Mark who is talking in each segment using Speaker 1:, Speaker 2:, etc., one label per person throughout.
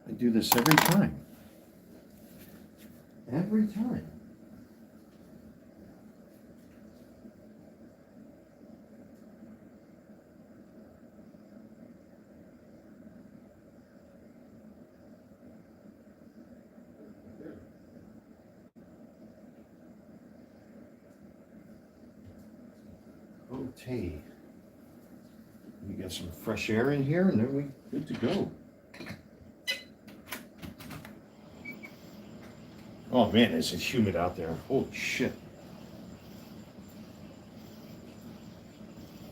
Speaker 1: I do this every time. Every time. Okay. We got some fresh air in here, and then we're good to go. Oh man, is it humid out there? Holy shit.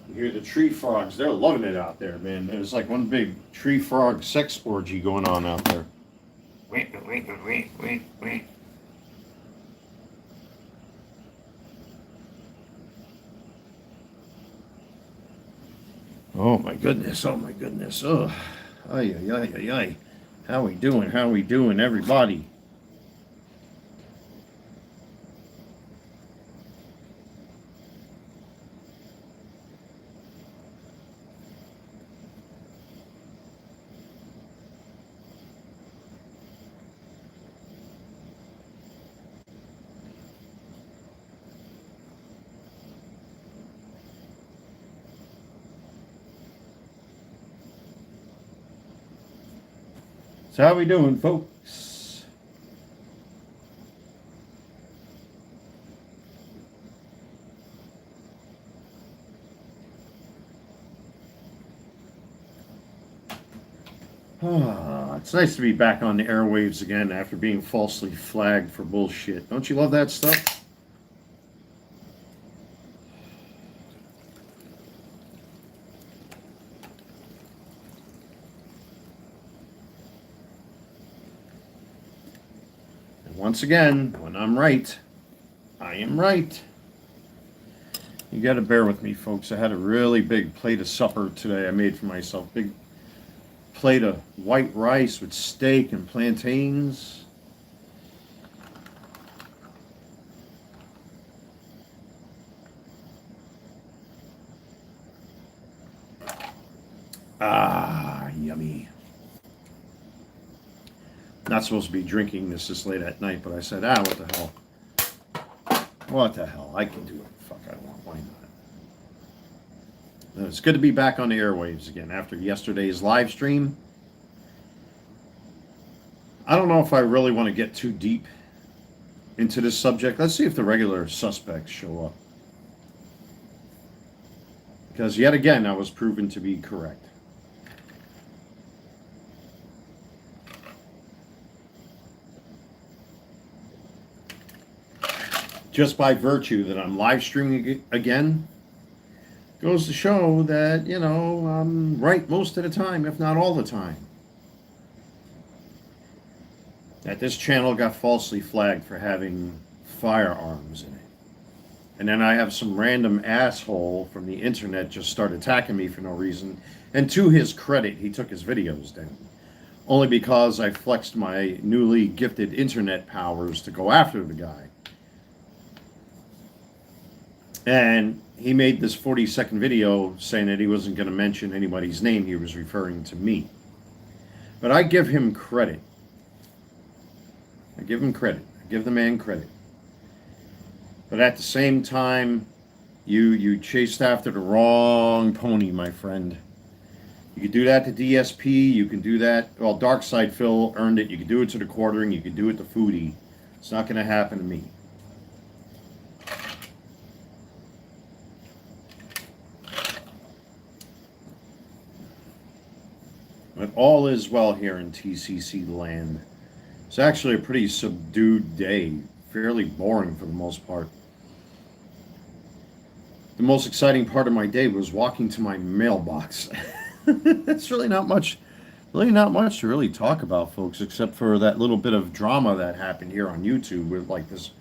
Speaker 1: You hear the tree frogs, they're loving it out there, man. There's like one big tree frog sex orgy going on out there. Oh my goodness, oh my goodness. Oh, ay, ay, ay, ay, ay. How we doing, everybody? So how we doing, folks? It's nice to be back on the airwaves again after being falsely flagged for bullshit. Don't you love that stuff? Once again, when I'm right, I am right. You got to bear with me, folks. I had a really big plate of supper today I made for myself. Big plate of white rice with steak and plantains. Ah, yummy. Not supposed to be drinking this late at night, but I said, what the hell? What the hell? I can do what the fuck I want. Why not? It's good to be back on the airwaves again after yesterday's live stream. I don't know if I really want to get too deep into this subject. Let's see if the regular suspects show up. Because yet again, I was proven to be correct. Just by virtue that I'm live streaming again, goes to show that, I'm right most of the time, if not all the time. That this channel got falsely flagged for having firearms in it. And then I have some random asshole from the internet just start attacking me for no reason. And to his credit, he took his videos down. Only because I flexed my newly gifted internet powers to go after the guy. And he made this 40-second video saying that he wasn't going to mention anybody's name. He was referring to me. But I give him credit. I give him credit. I give the man credit. But at the same time, you chased after the wrong pony, my friend. You could do that to DSP. You can do that. Well, Darkside Phil earned it. You could do it to the Quartering. You could do it to Foodie. It's not going to happen to me. But all is well here in TCC land. It's actually a pretty subdued day, fairly boring for the most part. The most exciting part of my day was walking to my mailbox. That's really not much to really talk about, folks, except for that little bit of drama that happened here on YouTube with like this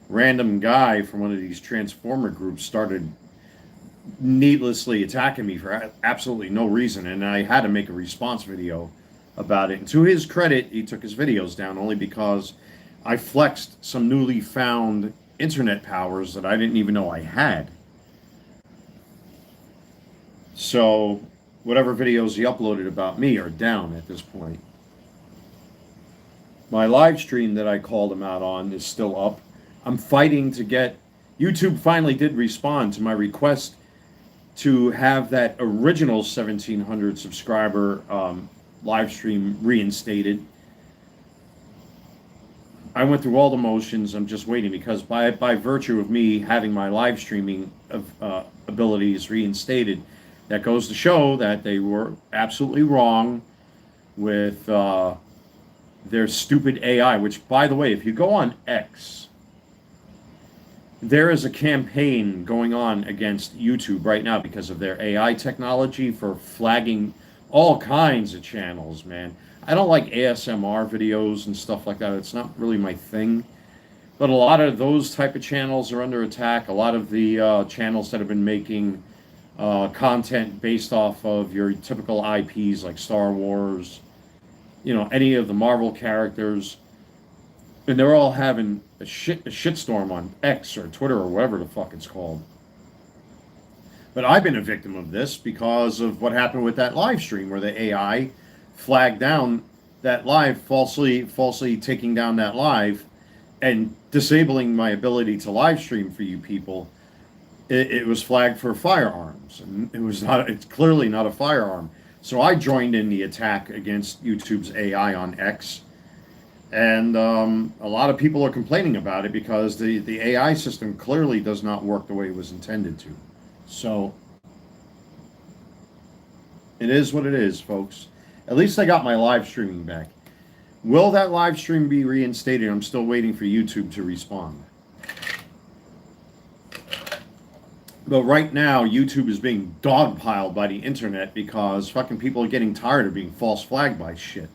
Speaker 1: random guy from one of these Transformer groups started needlessly attacking me for absolutely no reason, and I had to make a response video about it. And to his credit, he took his videos down only because I flexed some newly found internet powers that I didn't even know I had. So whatever videos he uploaded about me are down at this point. My live stream that I called him out on is still up. I'm fighting to get. YouTube finally did respond to my request to have that original 1,700 subscriber live stream reinstated. I went through all the motions. I'm just waiting because by virtue of me having my live streaming abilities reinstated, that goes to show that they were absolutely wrong with their stupid AI. Which, by the way, if you go on X, there is a campaign going on against YouTube right now because of their AI technology for flagging all kinds of channels, man. I don't like ASMR videos and stuff like that. It's not really my thing. But a lot of those type of channels are under attack. A lot of the channels that have been making content based off of your typical IPs like Star Wars, any of the Marvel characters, and they're all having a shitstorm on X or Twitter or whatever the fuck it's called. But I've been a victim of this because of what happened with that live stream where the AI flagged down that live, falsely taking down that live and disabling my ability to live stream for you people. It was flagged for firearms, and it's clearly not a firearm. So I joined in the attack against YouTube's AI on X. And a lot of people are complaining about it because the AI system clearly does not work the way it was intended to. So it is what it is, folks. At least I got my live streaming back. Will that live stream be reinstated? I'm still waiting for YouTube to respond. But right now, YouTube is being dogpiled by the internet because fucking people are getting tired of being false flagged by shit.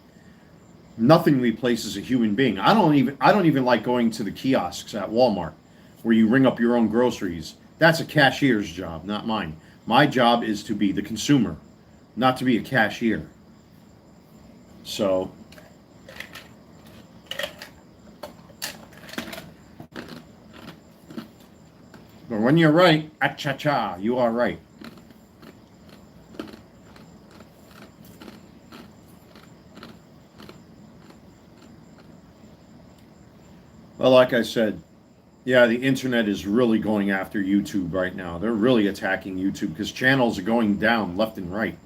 Speaker 1: Nothing replaces a human being. I don't even like going to the kiosks at Walmart where you ring up your own groceries. That's a cashier's job, not mine. My job is to be the consumer, not to be a cashier. So but when you're right, cha-cha, you are right. Well, like I said, yeah, the internet is really going after YouTube right now. They're really attacking YouTube because channels are going down left and right.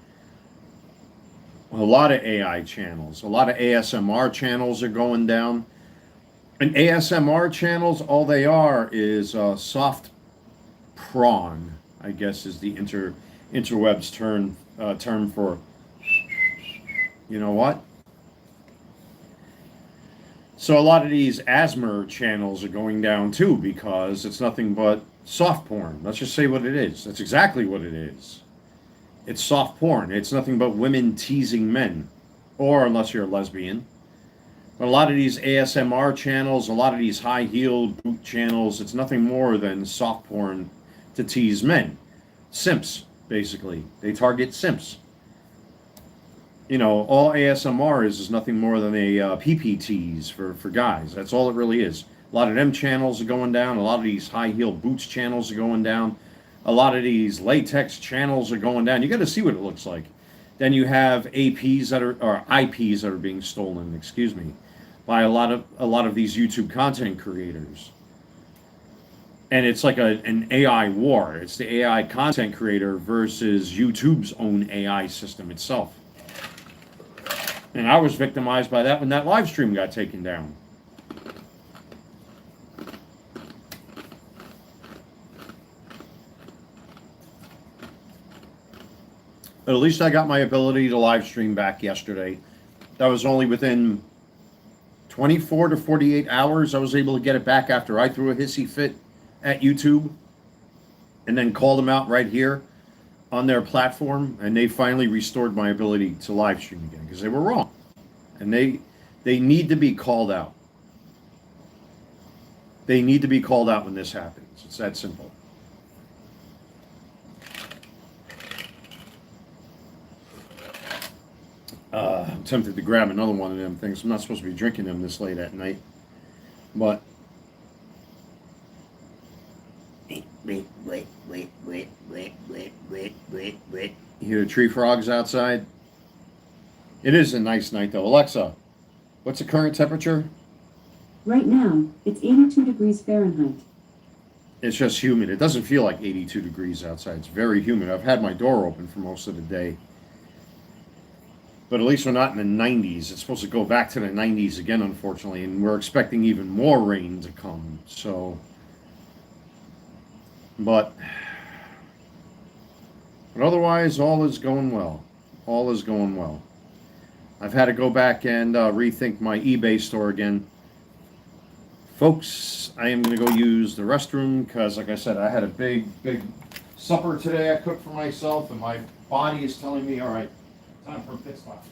Speaker 1: A lot of AI channels, a lot of ASMR channels are going down. And ASMR channels, all they are is soft prawn, I guess is the interwebs term for, you know what? So a lot of these ASMR channels are going down too because it's nothing but soft porn. Let's just say what it is. That's exactly what it is. It's soft porn. It's nothing but women teasing men, or unless you're a lesbian. But a lot of these ASMR channels, a lot of these high-heeled boot channels, it's nothing more than soft porn to tease men. Simps, basically. They target simps. All ASMR is nothing more than a PP tease for guys. That's all it really is. A lot of them channels are going down. A lot of these high-heeled boots channels are going down. A lot of these latex channels are going down. You got to see what it looks like. Then you have IPs that are being stolen, excuse me, by a lot of these YouTube content creators. And it's like an AI war. It's the AI content creator versus YouTube's own AI system itself. And I was victimized by that when that live stream got taken down. But at least I got my ability to live stream back yesterday. That was only within 24 to 48 hours. I was able to get it back after I threw a hissy fit at YouTube and then called them out right here on their platform, and they finally restored my ability to live stream again because they were wrong, and they need to be called out. They need to be called out when this happens. It's that simple. I'm tempted to grab another one of them things. I'm not supposed to be drinking them this late at night, but wait. You hear the tree frogs outside? It is a nice night though. Alexa, What's the current temperature?
Speaker 2: Right now, it's 82 degrees Fahrenheit.
Speaker 1: It's just humid. It doesn't feel like 82 degrees outside. It's very humid. I've had my door open for most of the day. But at least we're not in the 90s. It's supposed to go back to the 90s again, unfortunately, and we're expecting even more rain to come. So, but otherwise, all is going well. All is going well. I've had to go back and rethink my eBay store again. Folks, I am going to go use the restroom because, like I said, I had a big supper today I cooked for myself, and my body is telling me, all right, time for a pit stop.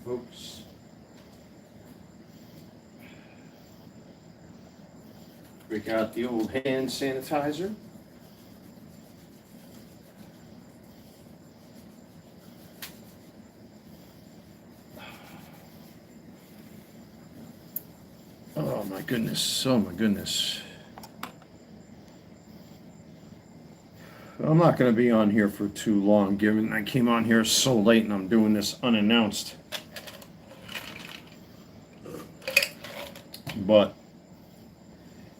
Speaker 1: folks. Break out the old hand sanitizer. Oh my goodness, oh my goodness. I'm not going to be on here for too long, given I came on here so late and I'm doing this unannounced. But,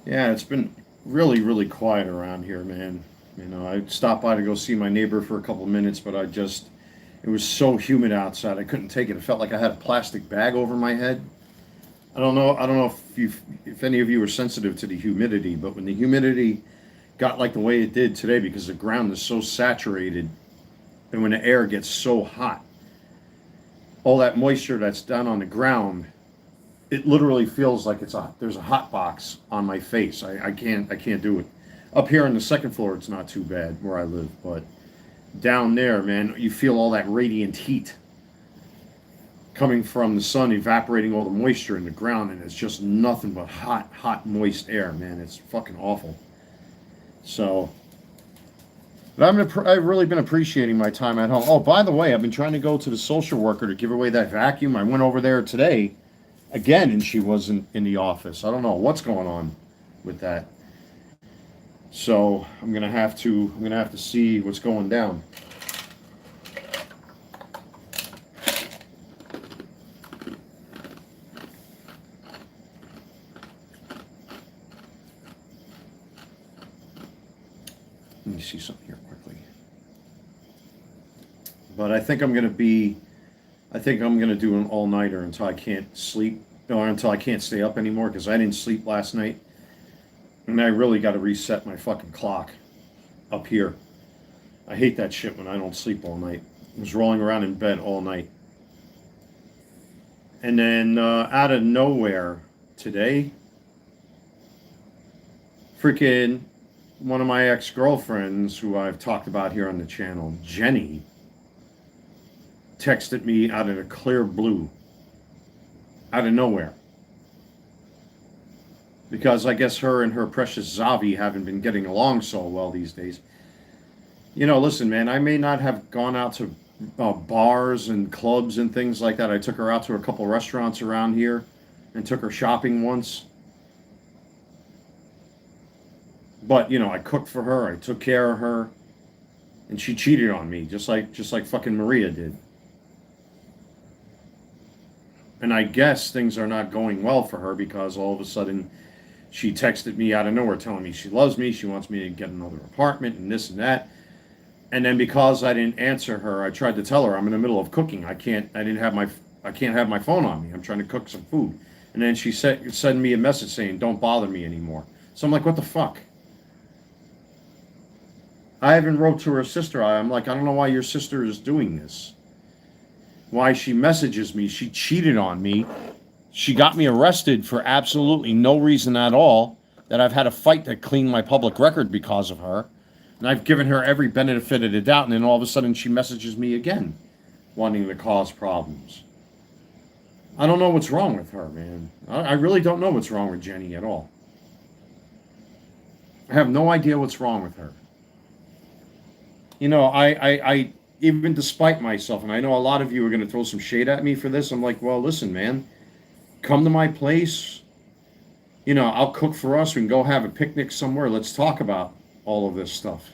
Speaker 1: yeah, it's been really, really quiet around here, man. You know, I stopped by to go see my neighbor for a couple of minutes, but it was so humid outside, I couldn't take it. It felt like I had a plastic bag over my head. I don't know if any of you are sensitive to the humidity, but when the humidity got like the way it did today, because the ground is so saturated, and when the air gets so hot, all that moisture that's down on the ground, it literally feels like there's a hot box on my face. I can't do it. Up here on the second floor, it's not too bad where I live, but down there, man, you feel all that radiant heat coming from the sun, evaporating all the moisture in the ground, and it's just nothing but hot, moist air, man. It's fucking awful. So, but I've really been appreciating my time at home. Oh, by the way, I've been trying to go to the social worker to give away that vacuum. I went over there today again, and she wasn't in the office. I don't know what's going on with that. So I'm gonna have to see what's going down. Let me see something here quickly. But I think I'm gonna do an all-nighter until I can't sleep, or until I can't stay up anymore, because I didn't sleep last night. And I really got to reset my fucking clock up here. I hate that shit when I don't sleep all night. I was rolling around in bed all night. And then out of nowhere today, freaking one of my ex-girlfriends, who I've talked about here on the channel, Jenny, texted me out of the clear blue, out of nowhere. Because I guess her and her precious Zavi haven't been getting along so well these days. You know, listen, man, I may not have gone out to bars and clubs and things like that. I took her out to a couple restaurants around here and took her shopping once. But, you know, I cooked for her, I took care of her, and she cheated on me, just like fucking Maria did. And I guess things are not going well for her, because all of a sudden she texted me out of nowhere telling me she loves me, she wants me to get another apartment and this and that. And then because I didn't answer her, I tried to tell her I'm in the middle of cooking. I can't have my phone on me. I'm trying to cook some food. And then she sent me a message saying, "Don't bother me anymore." So I'm like, what the fuck? I even wrote to her sister. I'm like, I don't know why your sister is doing this. Why she messages me. She cheated on me. She got me arrested for absolutely no reason at all. That I've had a fight to clean my public record because of her. And I've given her every benefit of the doubt. And then all of a sudden she messages me again, wanting to cause problems. I don't know what's wrong with her, man. I really don't know what's wrong with Jenny at all. I have no idea what's wrong with her. You know, I even despite myself, and I know a lot of you are going to throw some shade at me for this, I'm like, well, listen, man, come to my place. You know, I'll cook for us. We can go have a picnic somewhere. Let's talk about all of this stuff.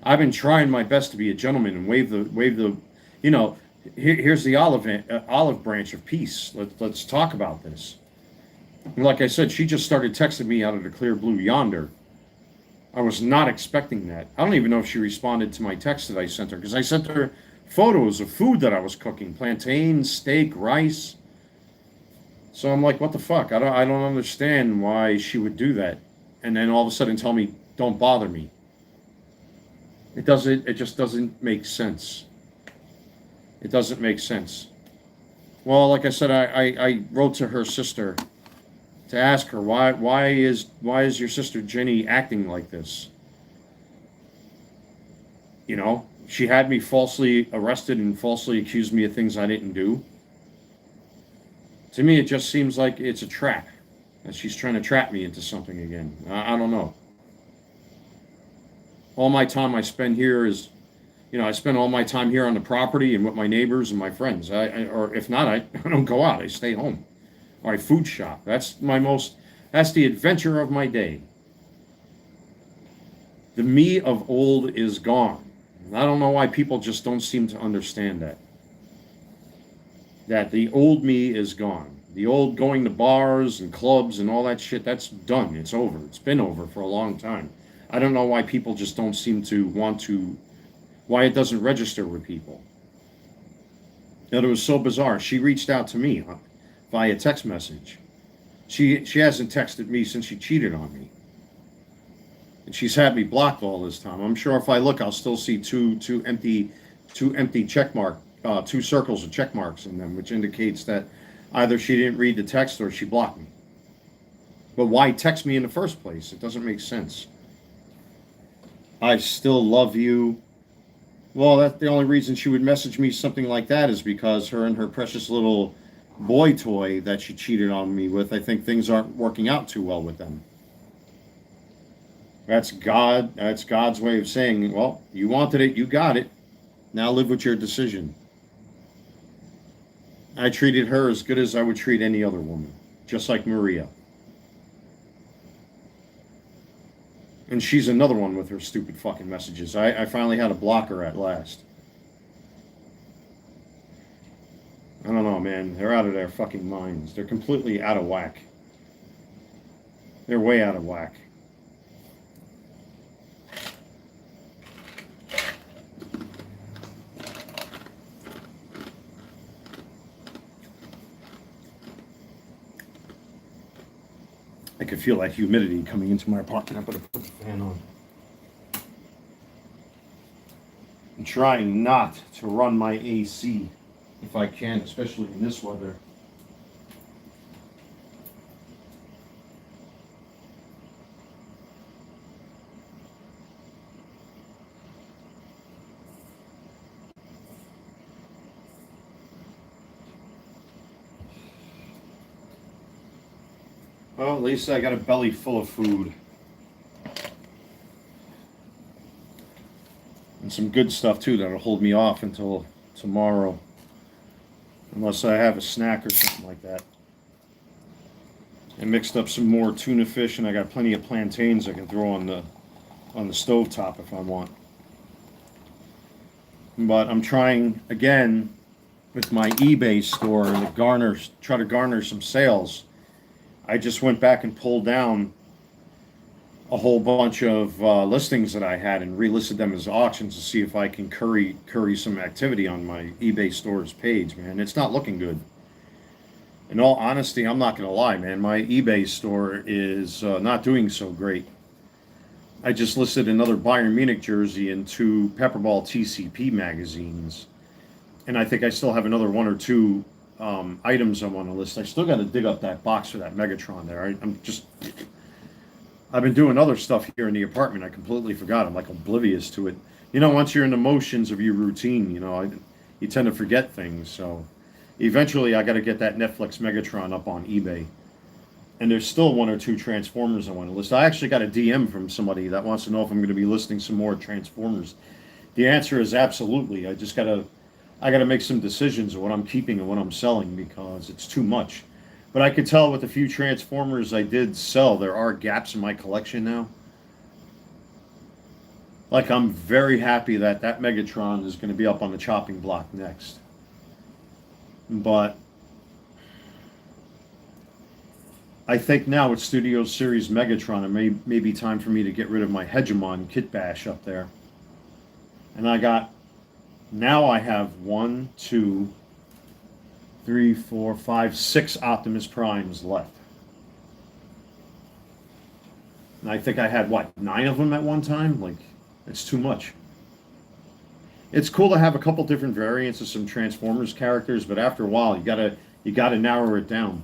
Speaker 1: I've been trying my best to be a gentleman and wave the, you know, here's the olive branch of peace. Let's talk about this. And like I said, she just started texting me out of the clear blue yonder. I was not expecting that. I don't even know if she responded to my text that I sent her, because I sent her photos of food that I was cooking: plantains, steak, rice. So I'm like, what the fuck? I don't understand why she would do that, and then all of a sudden tell me, "Don't bother me." It just doesn't make sense. It doesn't make sense. Well, like I said, I wrote to her sister to ask her why is your sister Jenny acting like this? You know, she had me falsely arrested and falsely accused me of things I didn't do. To me, it just seems like it's a trap. That she's trying to trap me into something again. I don't know. All my time I spend here is, I spend all my time here on the property and with my neighbors and my friends. Or if not, I don't go out. I stay home. Or I food shop. That's the adventure of my day. The me of old is gone. And I don't know why people just don't seem to understand that. That the old me is gone. The old going to bars and clubs and all that shit, that's done. It's over. It's been over for a long time. I don't know why people just don't seem to want to, why it doesn't register with people. It was so bizarre. She reached out to me via text message. She hasn't texted me since she cheated on me. And she's had me blocked all this time. I'm sure if I look, I'll still see two empty check mark, 2 circles of check marks in them, which indicates that either she didn't read the text or she blocked me. But why text me in the first place? It doesn't make sense. I still love you. Well, that's the only reason she would message me something like that is because her and her precious little boy toy that she cheated on me with, I think things aren't working out too well with them. That's God. That's God's way of saying, well, you wanted it, you got it. Now live with your decision. I treated her as good as I would treat any other woman, just like Maria. And she's another one with her stupid fucking messages. I finally had to block her at last. I don't know, man. They're out of their fucking minds. They're completely out of whack. They're way out of whack. I could feel that humidity coming into my apartment. I better put the fan on. I'm trying not to run my AC if I can, especially in this weather. Well, at least I got a belly full of food. And some good stuff too that'll hold me off until tomorrow. Unless I have a snack or something like that. I mixed up some more tuna fish and I got plenty of plantains I can throw on the stovetop if I want. But I'm trying again with my eBay store to try to garner some sales. I just went back and pulled down a whole bunch of listings that I had and relisted them as auctions to see if I can curry some activity on my eBay store's page, man. It's not looking good. In all honesty, I'm not going to lie, man. My eBay store is not doing so great. I just listed another Bayern Munich jersey in 2 Pepperball TCP magazines. And I think I still have another 1 or 2 items I want to list. I still got to dig up that box for that Megatron there. I've been doing other stuff here in the apartment. I completely forgot. I'm like oblivious to it. Once you're in the motions of your routine, you tend to forget things. So eventually I got to get that Netflix Megatron up on eBay. And there's still 1 or 2 Transformers I want to list. I actually got a DM from somebody that wants to know if I'm going to be listing some more Transformers. The answer is absolutely. I got to make some decisions of what I'm keeping and what I'm selling because it's too much. But I could tell with the few Transformers I did sell, there are gaps in my collection now. Like, I'm very happy that Megatron is going to be up on the chopping block next. But I think now with Studio Series Megatron, it may be time for me to get rid of my Hegemon Kit Bash up there. And now I have 1, 2, 3, 4, 5, 6 Optimus Primes left. And I think I had, 9 of them at one time? Like, it's too much. It's cool to have a couple different variants of some Transformers characters, but after a while, you gotta narrow it down.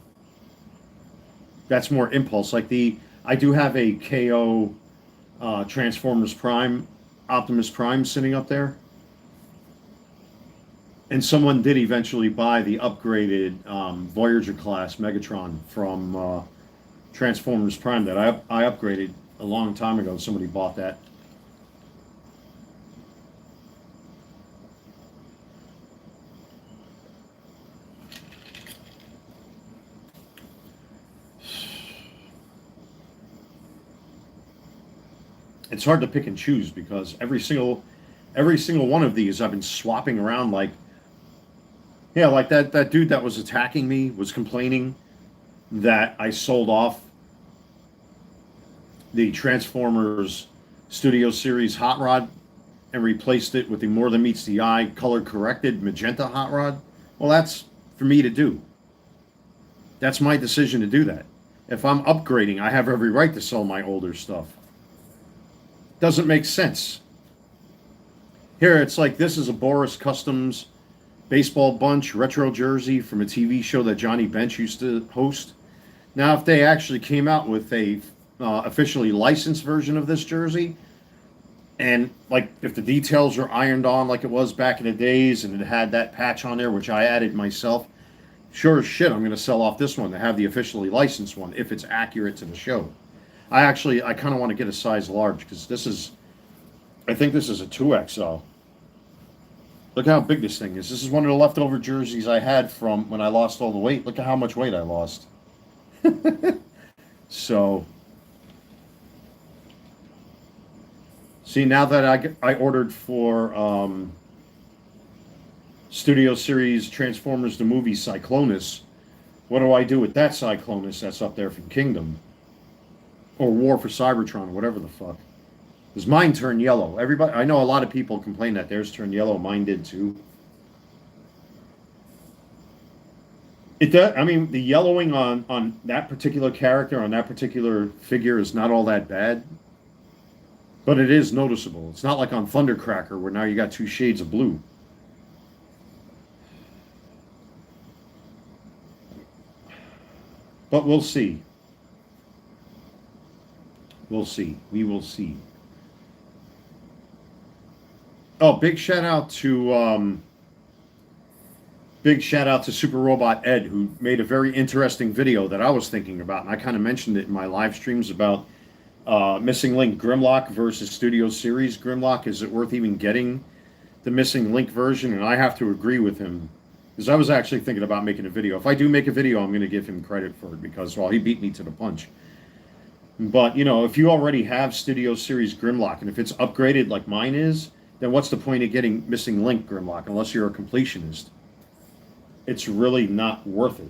Speaker 1: That's more impulse. Like I do have a KO Transformers Prime, Optimus Prime sitting up there. And someone did eventually buy the upgraded Voyager class Megatron from Transformers Prime that I upgraded a long time ago. Somebody bought that. It's hard to pick and choose because every single one of these I've been swapping around. Like, yeah, like that dude that was attacking me was complaining that I sold off the Transformers Studio Series hot rod and replaced it with the More Than Meets the Eye color corrected magenta hot rod. Well, that's for me to do. That's my decision to do that. If I'm upgrading, I have every right to sell my older stuff. Doesn't make sense. Here, it's like this is a Boris Customs baseball bunch retro jersey from a TV show that Johnny Bench used to host. Now, if they actually came out with a officially licensed version of this jersey, and like if the details are ironed on like it was back in the days, and it had that patch on there, which I added myself, sure as shit, I'm going to sell off this one to have the officially licensed one if it's accurate to the show. I kind of want to get a size large because I think this is a 2XL. Look how big this thing is. This is one of the leftover jerseys I had from when I lost all the weight. Look at how much weight I lost. So, see, now that I ordered for Studio Series Transformers the movie Cyclonus, what do I do with that Cyclonus that's up there from Kingdom? Or War for Cybertron, whatever the fuck. Because mine turned yellow. Everybody, I know a lot of people complain that theirs turned yellow. Mine did too. It does. I mean, the yellowing on that particular character, on that particular figure, is not all that bad. But it is noticeable. It's not like on Thundercracker where now you got two shades of blue. But we'll see. We'll see. We will see. Oh, big shout out to Super Robot Ed, who made a very interesting video that I was thinking about, and I kind of mentioned it in my live streams about Missing Link Grimlock versus Studio Series Grimlock. Is it worth even getting the Missing Link version? And I have to agree with him because I was actually thinking about making a video. If I do make a video, I'm going to give him credit for it because, well, he beat me to the punch. But, if you already have Studio Series Grimlock, and if it's upgraded like mine is, then what's the point of getting Missing Link Grimlock unless you're a completionist? It's really not worth it.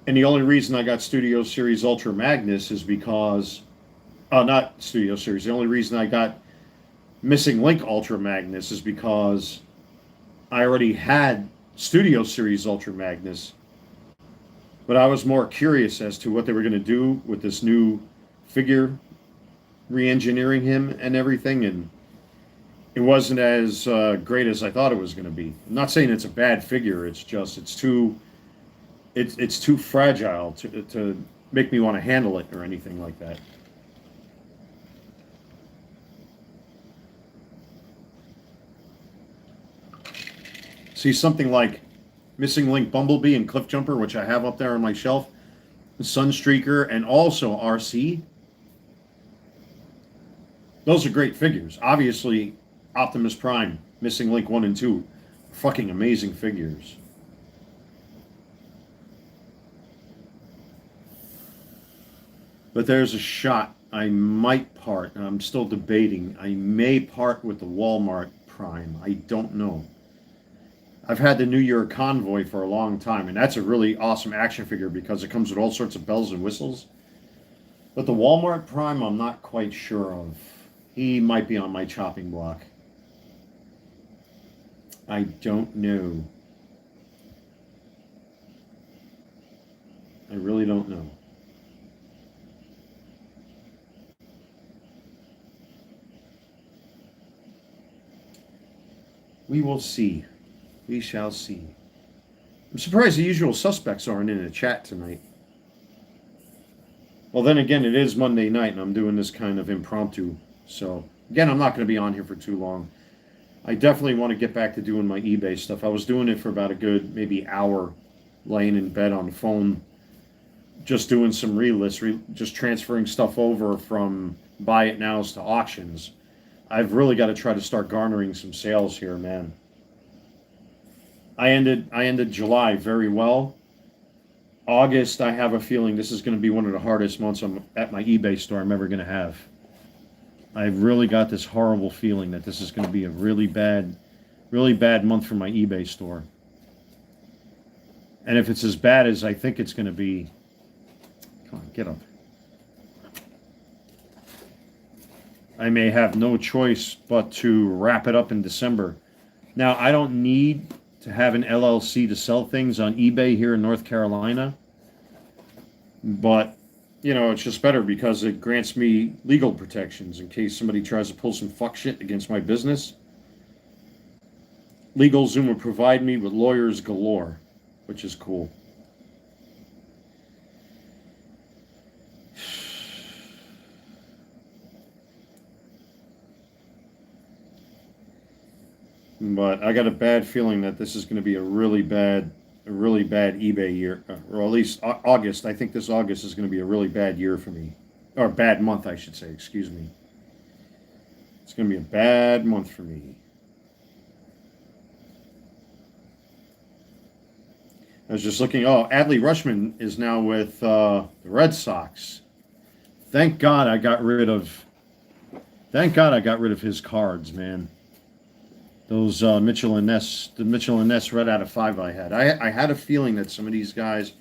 Speaker 1: And the only reason I got Studio Series Ultra Magnus is because... not Studio Series. The only reason I got Missing Link Ultra Magnus is because I already had Studio Series Ultra Magnus. But I was more curious as to what they were going to do with this new figure, re-engineering him and everything, and it wasn't as great as I thought it was going to be. I'm not saying it's a bad figure. It's just it's too fragile to make me want to handle it or anything like that. See, something like Missing Link Bumblebee and Cliff Jumper, which I have up there on my shelf, Sunstreaker, and also RC. Those are great figures. Obviously, Optimus Prime, Missing Link 1 and 2, fucking amazing figures. But there's a shot I might part, and I'm still debating. I may part with the Walmart Prime. I don't know. I've had the New Year Convoy for a long time, and that's a really awesome action figure because it comes with all sorts of bells and whistles. But the Walmart Prime, I'm not quite sure of. He might be on my chopping block. I don't know. I really don't know. We will see. We shall see. I'm surprised the usual suspects aren't in the chat tonight. Well, then again, it is Monday night, and I'm doing this kind of impromptu. So, again, I'm not going to be on here for too long. I definitely want to get back to doing my eBay stuff. I was doing it for about a good maybe hour, laying in bed on the phone, just doing some relists, just transferring stuff over from buy it nows to auctions. I've really got to try to start garnering some sales here, man. I ended July very well. August, I have a feeling this is going to be one of the hardest months at my eBay store I'm ever going to have. I've really got this horrible feeling that this is going to be a really bad month for my eBay store. And if it's as bad as I think it's going to be, come on, get up. I may have no choice but to wrap it up in December. Now, I don't need to have an LLC to sell things on eBay here in North Carolina, but you know, it's just better because it grants me legal protections in case somebody tries to pull some fuck shit against my business. LegalZoom will provide me with lawyers galore, which is cool. But I got a bad feeling that this is going to be a really bad eBay year, or at least August. I think this August is going to be a really bad year for me, or bad month, I should say. Excuse me. It's going to be a bad month for me. I was just looking. Oh, Adley Rutschman is now with the Red Sox. Thank God I got rid of his cards, man. Those Mitchell and Ness, the Mitchell and Ness red out of 5 I had. I had a feeling that some of these guys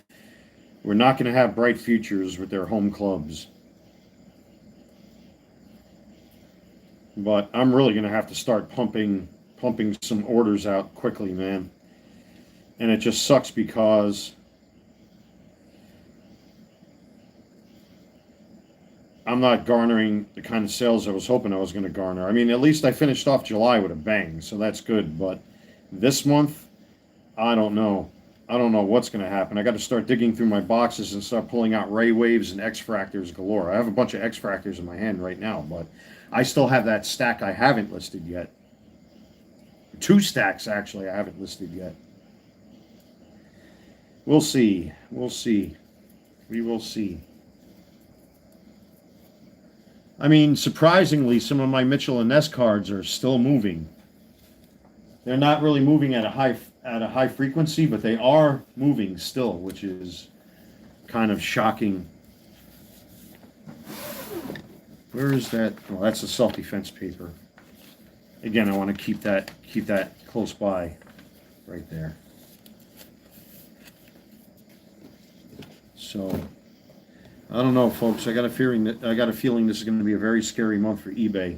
Speaker 1: were not going to have bright futures with their home clubs. But I'm really going to have to start pumping some orders out quickly, man. And it just sucks because I'm not garnering the kind of sales I was hoping I was going to garner. I mean, at least I finished off July with a bang, so that's good. But this month, I don't know. I don't know what's going to happen. I got to start digging through my boxes and start pulling out Ray Waves and X-Fractors galore. I have a bunch of X-Fractors in my hand right now, but I still have that stack I haven't listed yet. 2 stacks, actually, I haven't listed yet. We'll see. We'll see. We will see. I mean, surprisingly, some of my Mitchell and Ness cards are still moving. They're not really moving at a high frequency, but they are moving still, which is kind of shocking. Where is that? Oh, that's the self-defense paper. Again, I want to keep that close by, right there. So, I don't know, folks. I got a feeling this is going to be a very scary month for eBay.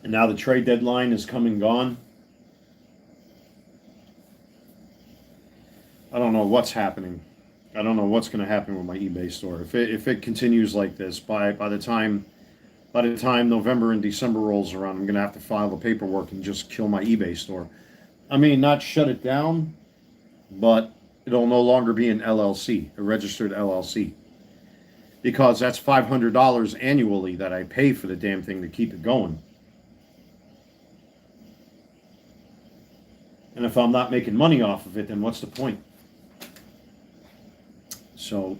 Speaker 1: And now the trade deadline is come and gone. I don't know what's happening. I don't know what's going to happen with my eBay store. If it continues like this, by the time November and December rolls around, I'm going to have to file the paperwork and just kill my eBay store. I mean, not shut it down, but it'll no longer be an LLC, a registered LLC. Because that's $500 annually that I pay for the damn thing to keep it going. And if I'm not making money off of it, then what's the point? So,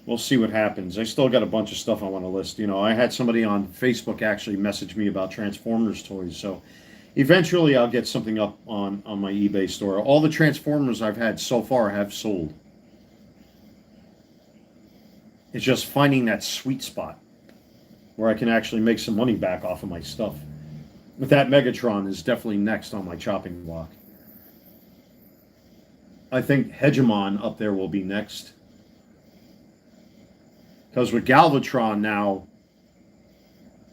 Speaker 1: we'll see what happens. I still got a bunch of stuff I want to list. You know, I had somebody on Facebook actually message me about Transformers toys, so eventually I'll get something up on my eBay store. All the Transformers I've had so far have sold. It's just finding that sweet spot where I can actually make some money back off of my stuff. But that Megatron is definitely next on my chopping block. I think Hegemon up there will be next. Because with Galvatron now,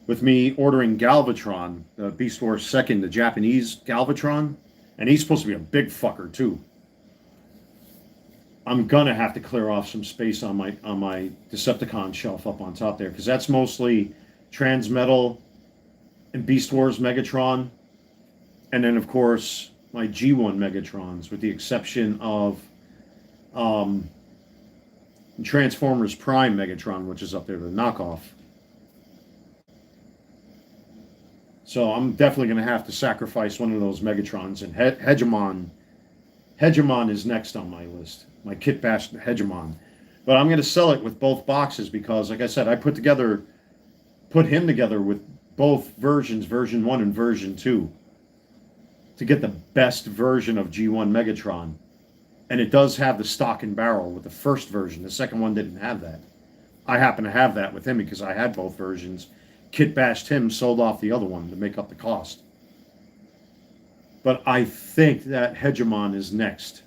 Speaker 1: with me ordering Galvatron, Beast Wars 2nd, the Japanese Galvatron, and he's supposed to be a big fucker too. I'm gonna have to clear off some space on my Decepticon shelf up on top there, because that's mostly Transmetal and Beast Wars Megatron, and then of course my G1 Megatrons, with the exception of Transformers Prime Megatron, which is up there, the knockoff. So I'm definitely going to have to sacrifice one of those Megatrons. And Hegemon is next on my list. My Kit Bash Hegemon. But I'm going to sell it with both boxes because, like I said, I put him together with both versions, version 1 and version 2, to get the best version of G1 Megatron. And it does have the stock and barrel with the first version. The second one didn't have that. I happen to have that with him because I had both versions. Kit bashed him, sold off the other one to make up the cost. But I think that Hegemon is next.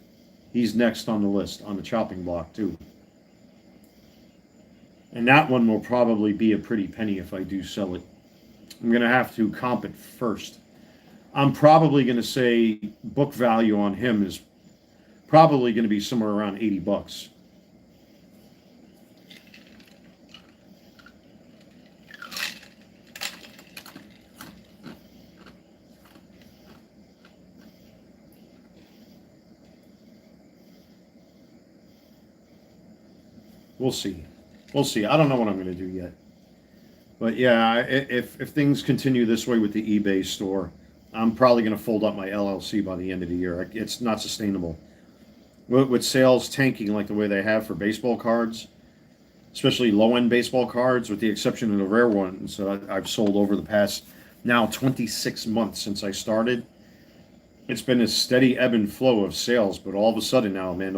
Speaker 1: He's next on the list, on the chopping block, too. And that one will probably be a pretty penny if I do sell it. I'm going to have to comp it first. I'm probably going to say book value on him is probably going to be somewhere around $80. We'll see. We'll see. I don't know what I'm going to do yet. But yeah, if things continue this way with the eBay store, I'm probably going to fold up my LLC by the end of the year. It's not sustainable. With sales tanking like the way they have for baseball cards, especially low-end baseball cards, with the exception of the rare ones that I've sold over the past now 26 months since I started. It's been a steady ebb and flow of sales, but all of a sudden now, man,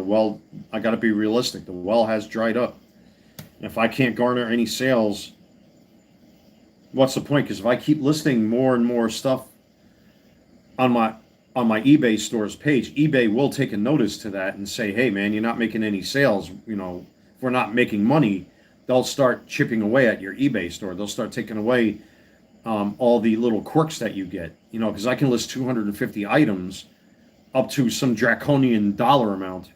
Speaker 1: I got to be realistic. The well has dried up. And if I can't garner any sales, what's the point? Because if I keep listing more and more stuff on my eBay store's page, eBay will take a notice to that and say, hey, man, you're not making any sales. If we're not making money, they'll start chipping away at your eBay store. They'll start taking away all the little quirks that you get, because I can list 250 items up to some draconian dollar amount.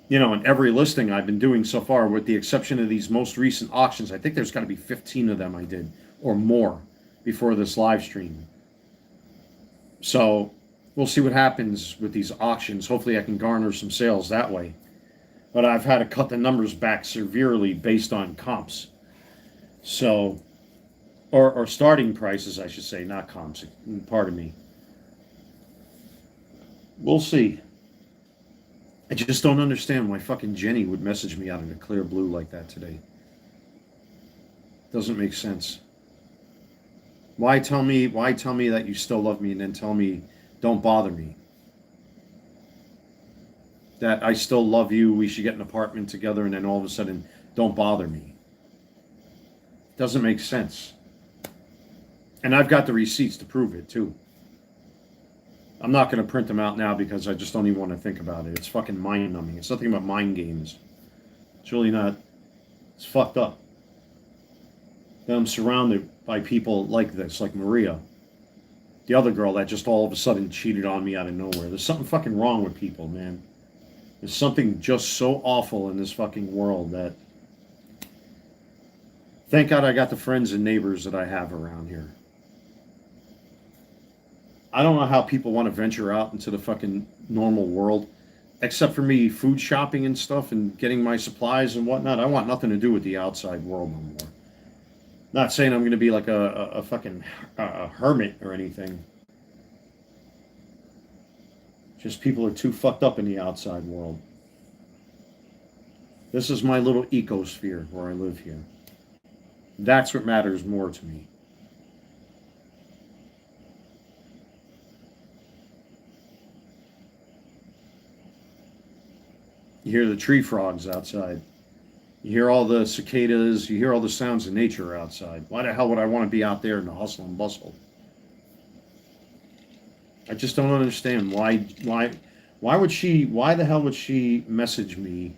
Speaker 1: And every listing I've been doing so far, with the exception of these most recent auctions, I think there's got to be 15 of them I did or more before this live stream. So we'll see what happens with these auctions. Hopefully I can garner some sales that way. But I've had to cut the numbers back severely based on comps. So, or starting prices, I should say, not comps. Pardon me. We'll see. I just don't understand why fucking Jenny would message me out of the clear blue like that today. Doesn't make sense. Why tell me that you still love me and then tell me don't bother me? That I still love you, we should get an apartment together, and then all of a sudden don't bother me. Doesn't make sense. And I've got the receipts to prove it too. I'm not going to print them out now because I just don't even want to think about it. It's fucking mind-numbing. It's nothing but mind games. It's really not. It's fucked up. Then I'm surrounded by people like this, like Maria. The other girl that just all of a sudden cheated on me out of nowhere. There's something fucking wrong with people, man. There's something just so awful in this fucking world that... Thank God I got the friends and neighbors that I have around here. I don't know how people want to venture out into the fucking normal world, except for me food shopping and stuff and getting my supplies and whatnot. I want nothing to do with the outside world no more. Not saying I'm going to be like a fucking hermit or anything. Just people are too fucked up in the outside world. This is my little ecosphere where I live here. That's what matters more to me. You hear the tree frogs outside. You hear all the cicadas. You hear all the sounds of nature outside. Why the hell would I want to be out there in the hustle and bustle? I just don't understand why the hell would she message me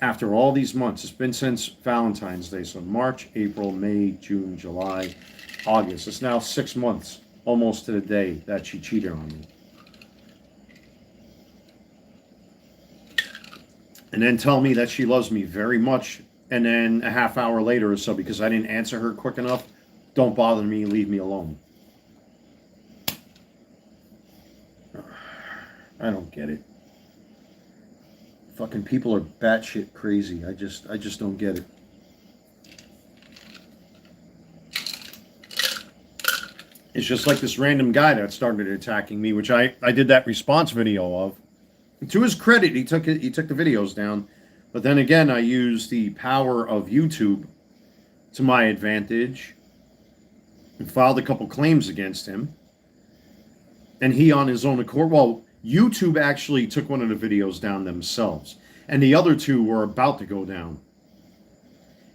Speaker 1: after all these months? It's been since Valentine's Day, so March, April, May, June, July, August. It's now 6 months, almost to the day, that she cheated on me. And then tell me that she loves me very much, and then a half hour later or so, because I didn't answer her quick enough, don't bother me, leave me alone. I don't get it. Fucking people are batshit crazy. I just don't get it. It's just like this random guy that started attacking me, which I did that response video of. And to his credit, he took the videos down. But then again, I used the power of YouTube to my advantage and filed a couple claims against him. And he, on his own accord, well, YouTube actually took one of the videos down themselves, and the other two were about to go down.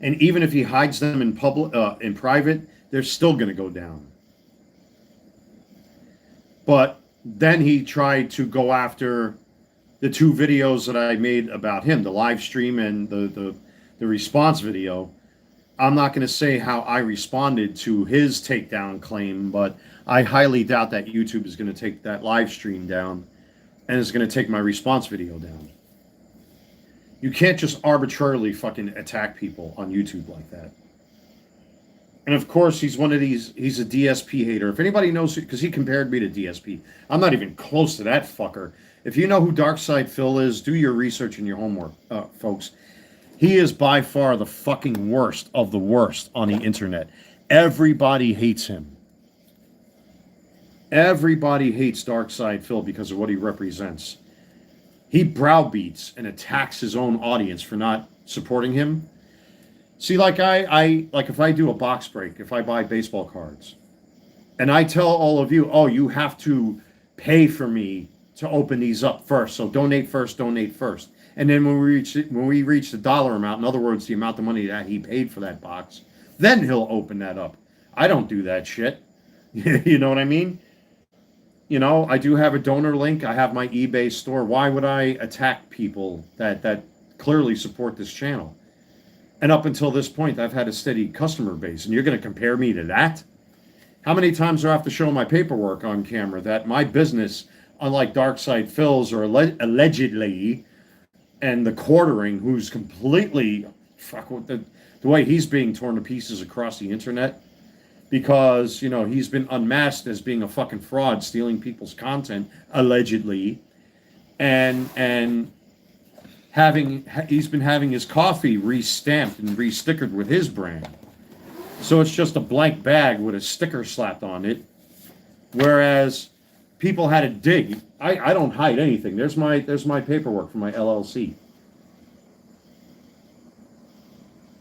Speaker 1: And even if he hides them in public, in private, they're still going to go down. But then he tried to go after the two videos that I made about him, the live stream and the response video. I'm not going to say how I responded to his takedown claim, but I highly doubt that YouTube is going to take that live stream down and is going to take my response video down. You can't just arbitrarily fucking attack people on YouTube like that. And of course, he's one of these, he's a DSP hater. If anybody knows, because he compared me to DSP, I'm not even close to that fucker. If you know who Darkside Phil is, do your research and your homework, folks. He is by far the fucking worst of the worst on the internet. Everybody hates him. Everybody hates Darkside Phil because of what he represents. He browbeats and attacks his own audience for not supporting him. See, like like if I do a box break, if I buy baseball cards, and I tell all of you, oh, you have to pay for me to open these up first. So donate first, donate first. And then when we reach the dollar amount, in other words, the amount of money that he paid for that box, then he'll open that up. I don't do that shit. You know what I mean? You know, I do have a donor link. I have my eBay store. Why would I attack people that clearly support this channel? And up until this point, I've had a steady customer base. And you're going to compare me to that? How many times do I have to show my paperwork on camera that my business, unlike Darkside Phil's or allegedly, and the quartering, who's completely, fuck, with the way he's being torn to pieces across the internet, because, you know, he's been unmasked as being a fucking fraud, stealing people's content, allegedly, and he's been having his coffee re-stamped and re-stickered with his brand. So it's just a blank bag with a sticker slapped on it, whereas people had to dig. I don't hide anything. There's my paperwork for my LLC.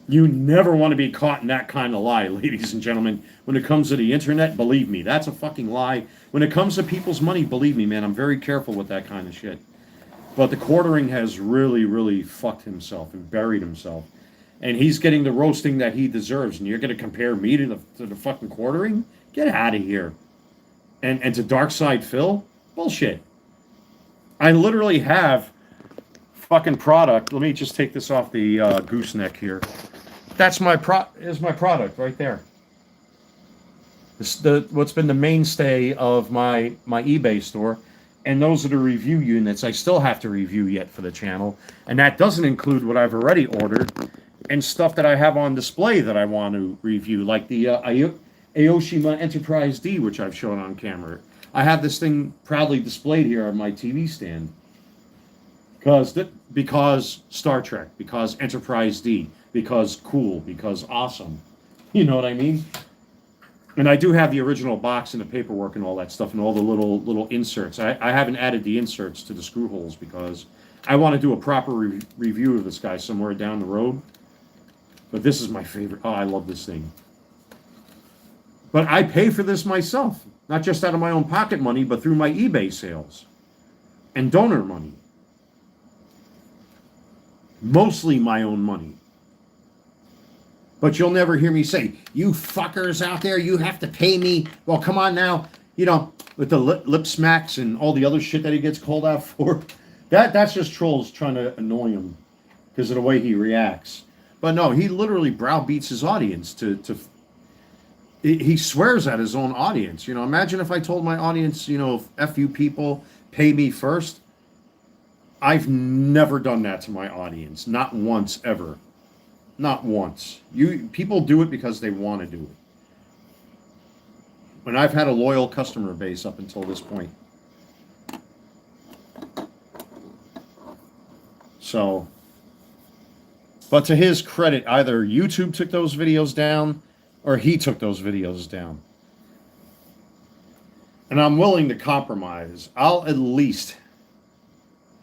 Speaker 1: You never want to be caught in that kind of lie, ladies and gentlemen. When it comes to the internet, believe me, that's a fucking lie. When it comes to people's money, believe me, man, I'm very careful with that kind of shit. But the quartering has really, really fucked himself and buried himself. And he's getting the roasting that he deserves. And you're going to compare me to the fucking quartering? Get out of here. And to Darkside Phil? Bullshit. I literally have fucking product. Let me just take this off the gooseneck here. That's is my product right there. What's been the mainstay of my eBay store. And those are the review units I still have to review yet for the channel. And that doesn't include what I've already ordered and stuff that I have on display that I want to review, like the Aoshima Enterprise D, which I've shown on camera. I have this thing proudly displayed here on my TV stand because Star Trek, because Enterprise D, because cool, because awesome. You know what I mean? And I do have the original box and the paperwork and all that stuff and all the little inserts. I haven't added the inserts to the screw holes because I want to do a proper review of this guy somewhere down the road. But this is my favorite. Oh, I love this thing. But I pay for this myself, not just out of my own pocket money, but through my eBay sales and donor money. Mostly my own money. But you'll never hear me say, you fuckers out there, you have to pay me. Well, come on now. You know, with the lip smacks and all the other shit that he gets called out for. That's just trolls trying to annoy him because of the way he reacts. But no, he literally browbeats his audience he swears at his own audience. You know, imagine if I told my audience, you know, F you people, pay me first. I've never done that to my audience. Not once, ever. Not once. People do it because they want to do it. And I've had a loyal customer base up until this point. So, but to his credit, either YouTube took those videos down or he took those videos down. and I'm willing to compromise. I'll at least,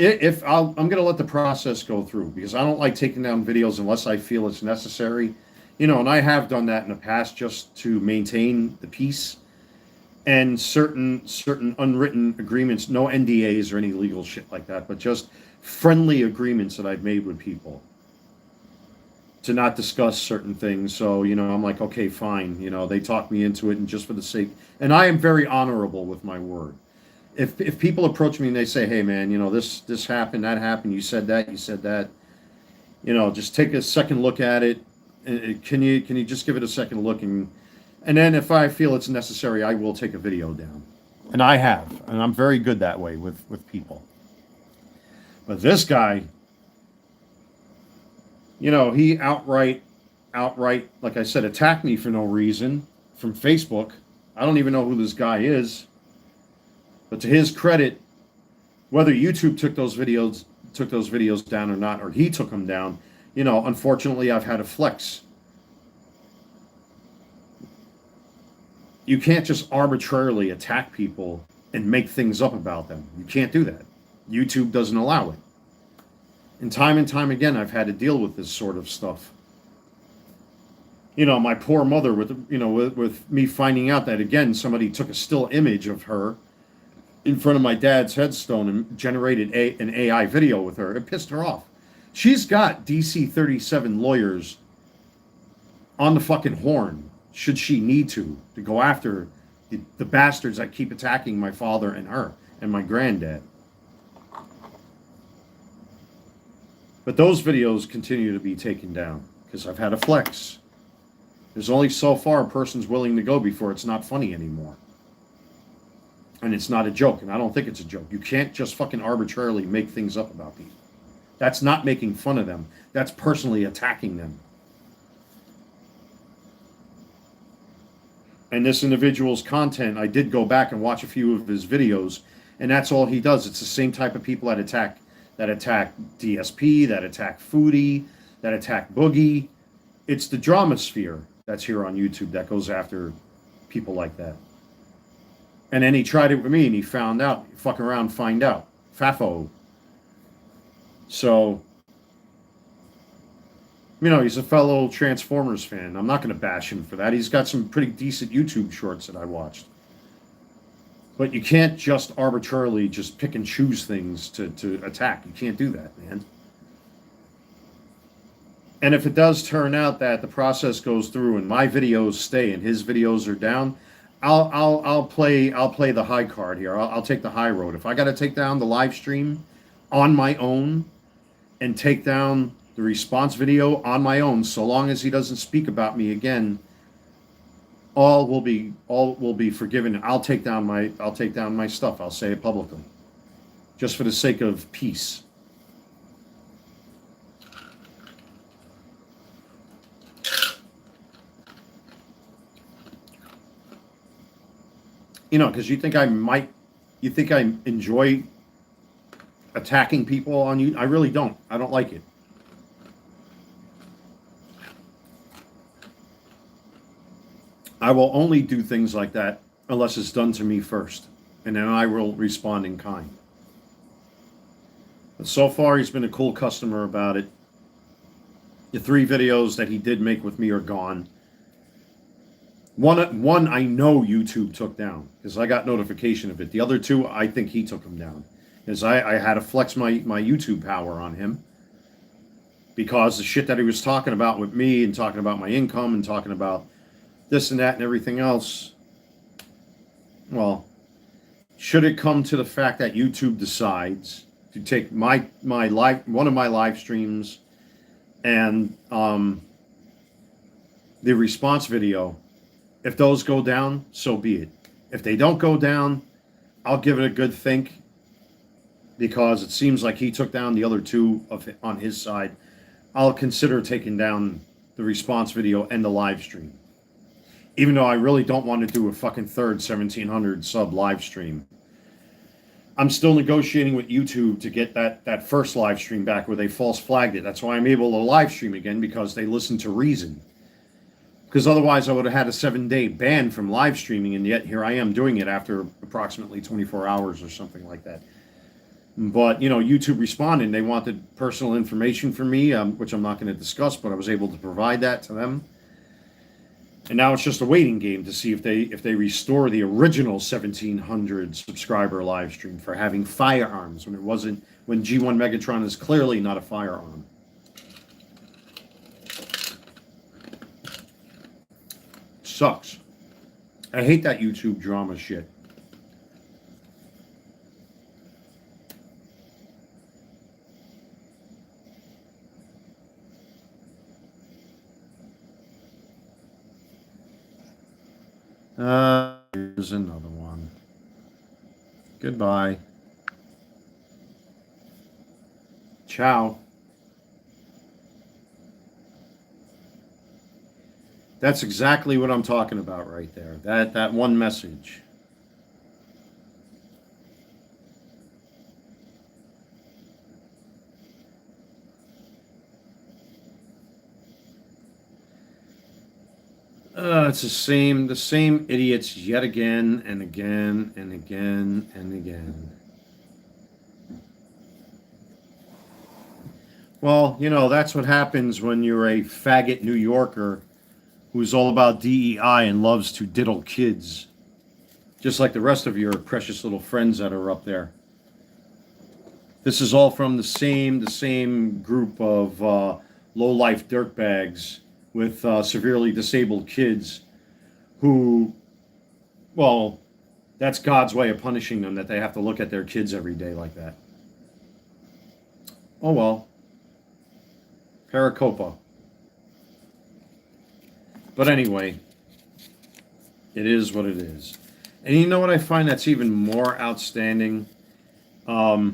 Speaker 1: if I'm going to let the process go through, because I don't like taking down videos unless I feel it's necessary. And I have done that in the past just to maintain the peace and certain unwritten agreements, no NDAs or any legal shit like that, but just friendly agreements that I've made with people to not discuss certain things. So, I'm like, okay, fine. They talk me into it, and just for the sake, and I am very honorable with my word. If people approach me and they say, hey man, this happened, that happened, you said that, just take a second look at it. Can you just give it a second look, and then if I feel it's necessary, I will take a video down. And I have, and I'm very good that way with people. But this guy, he outright, like I said, attacked me for no reason from Facebook. I don't even know who this guy is. But to his credit, whether YouTube took those videos down or not, or he took them down, unfortunately, I've had a flex. You can't just arbitrarily attack people and make things up about them. You can't do that. YouTube doesn't allow it. And time again, I've had to deal with this sort of stuff. My poor mother with me finding out that, again, somebody took a still image of her in front of my dad's headstone and generated an AI video with her. It pissed her off. She's got DC 37 lawyers on the fucking horn, should she need to go after the bastards that keep attacking my father and her and my granddad. But those videos continue to be taken down because I've had a flex. There's only so far a person's willing to go before it's not funny anymore. And it's not a joke, and I don't think it's a joke. You can't just fucking arbitrarily make things up about people. That's not making fun of them. That's personally attacking them. And this individual's content, I did go back and watch a few of his videos, and that's all he does. It's the same type of people that attack DSP, that attack Foodie, that attack Boogie. It's the drama sphere that's here on YouTube that goes after people like that. And then he tried it with me, and he found out. Fuck around, find out. Fafo. So, he's a fellow Transformers fan. I'm not going to bash him for that. He's got some pretty decent YouTube shorts that I watched. But you can't just arbitrarily just pick and choose things to attack. You can't do that, man. And if it does turn out that the process goes through and my videos stay and his videos are down, I'll play the high card here. I'll take the high road. If I got to take down the live stream on my own and take down the response video on my own, so long as he doesn't speak about me again, all will be forgiven. I'll take down my stuff. I'll say it publicly, just for the sake of peace. Because you think I enjoy attacking people on you. I really don't. I don't like it. I will only do things like that unless it's done to me first, and then I will respond in kind. But so far, he's been a cool customer about it. The 3 videos that he did make with me are gone. One I know YouTube took down because I got notification of it. The other 2, I think he took them down because I had to flex my YouTube power on him because the shit that he was talking about with me and talking about my income and talking about this and that and everything else. Well, should it come to the fact that YouTube decides to take one of my live streams and the response video, if those go down, so be it. If they don't go down, I'll give it a good think because it seems like he took down the other 2 on his side. I'll consider taking down the response video and the live stream. Even though I really don't want to do a fucking third 1,700 sub live stream. I'm still negotiating with YouTube to get that first live stream back where they false flagged it. That's why I'm able to live stream again, because they listened to reason. Because otherwise I would have had a 7-day ban from live streaming, and yet here I am doing it after approximately 24 hours or something like that. But, you know, YouTube responded. They wanted personal information from me, which I'm not going to discuss, but I was able to provide that to them. And now it's just a waiting game to see if they restore the original 1,700 subscriber live stream for having firearms when G1 Megatron is clearly not a firearm. Sucks. I hate that YouTube drama shit. Here's another one. Goodbye. Ciao. That's exactly what I'm talking about right there. That one message. It's the same idiots yet again and again and again and again. Well, you know, that's what happens when you're a faggot New Yorker who's all about DEI and loves to diddle kids. Just like the rest of your precious little friends that are up there. This is all from the same group of low-life dirtbags with severely disabled kids who, well, that's God's way of punishing them, that they have to look at their kids every day like that. Oh well. Paracopa. But anyway, it is what it is. And you know what I find that's even more outstanding? How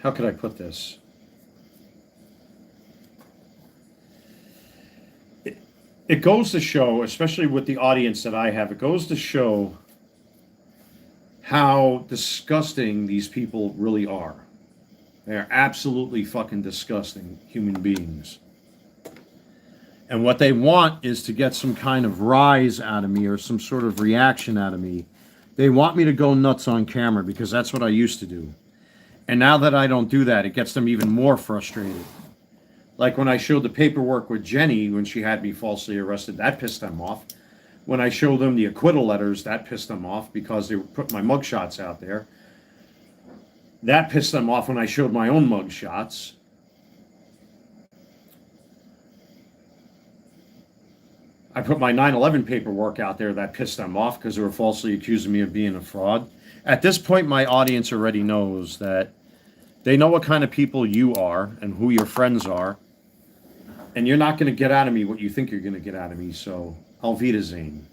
Speaker 1: could I put this? It goes to show, especially with the audience that I have, it goes to show how disgusting these people really are. They are absolutely fucking disgusting human beings. And what they want is to get some kind of rise out of me or some sort of reaction out of me. They want me to go nuts on camera because that's what I used to do. And now that I don't do that, it gets them even more frustrated. Like when I showed the paperwork with Jenny when she had me falsely arrested, that pissed them off. When I showed them the acquittal letters, that pissed them off because they put my mugshots out there. That pissed them off when I showed my own mugshots. I put my 9/11 paperwork out there, that pissed them off because they were falsely accusing me of being a fraud. At this point, my audience already knows that they know what kind of people you are and who your friends are. And you're not going to get out of me what you think you're going to get out of me, so Auf Wiedersehen.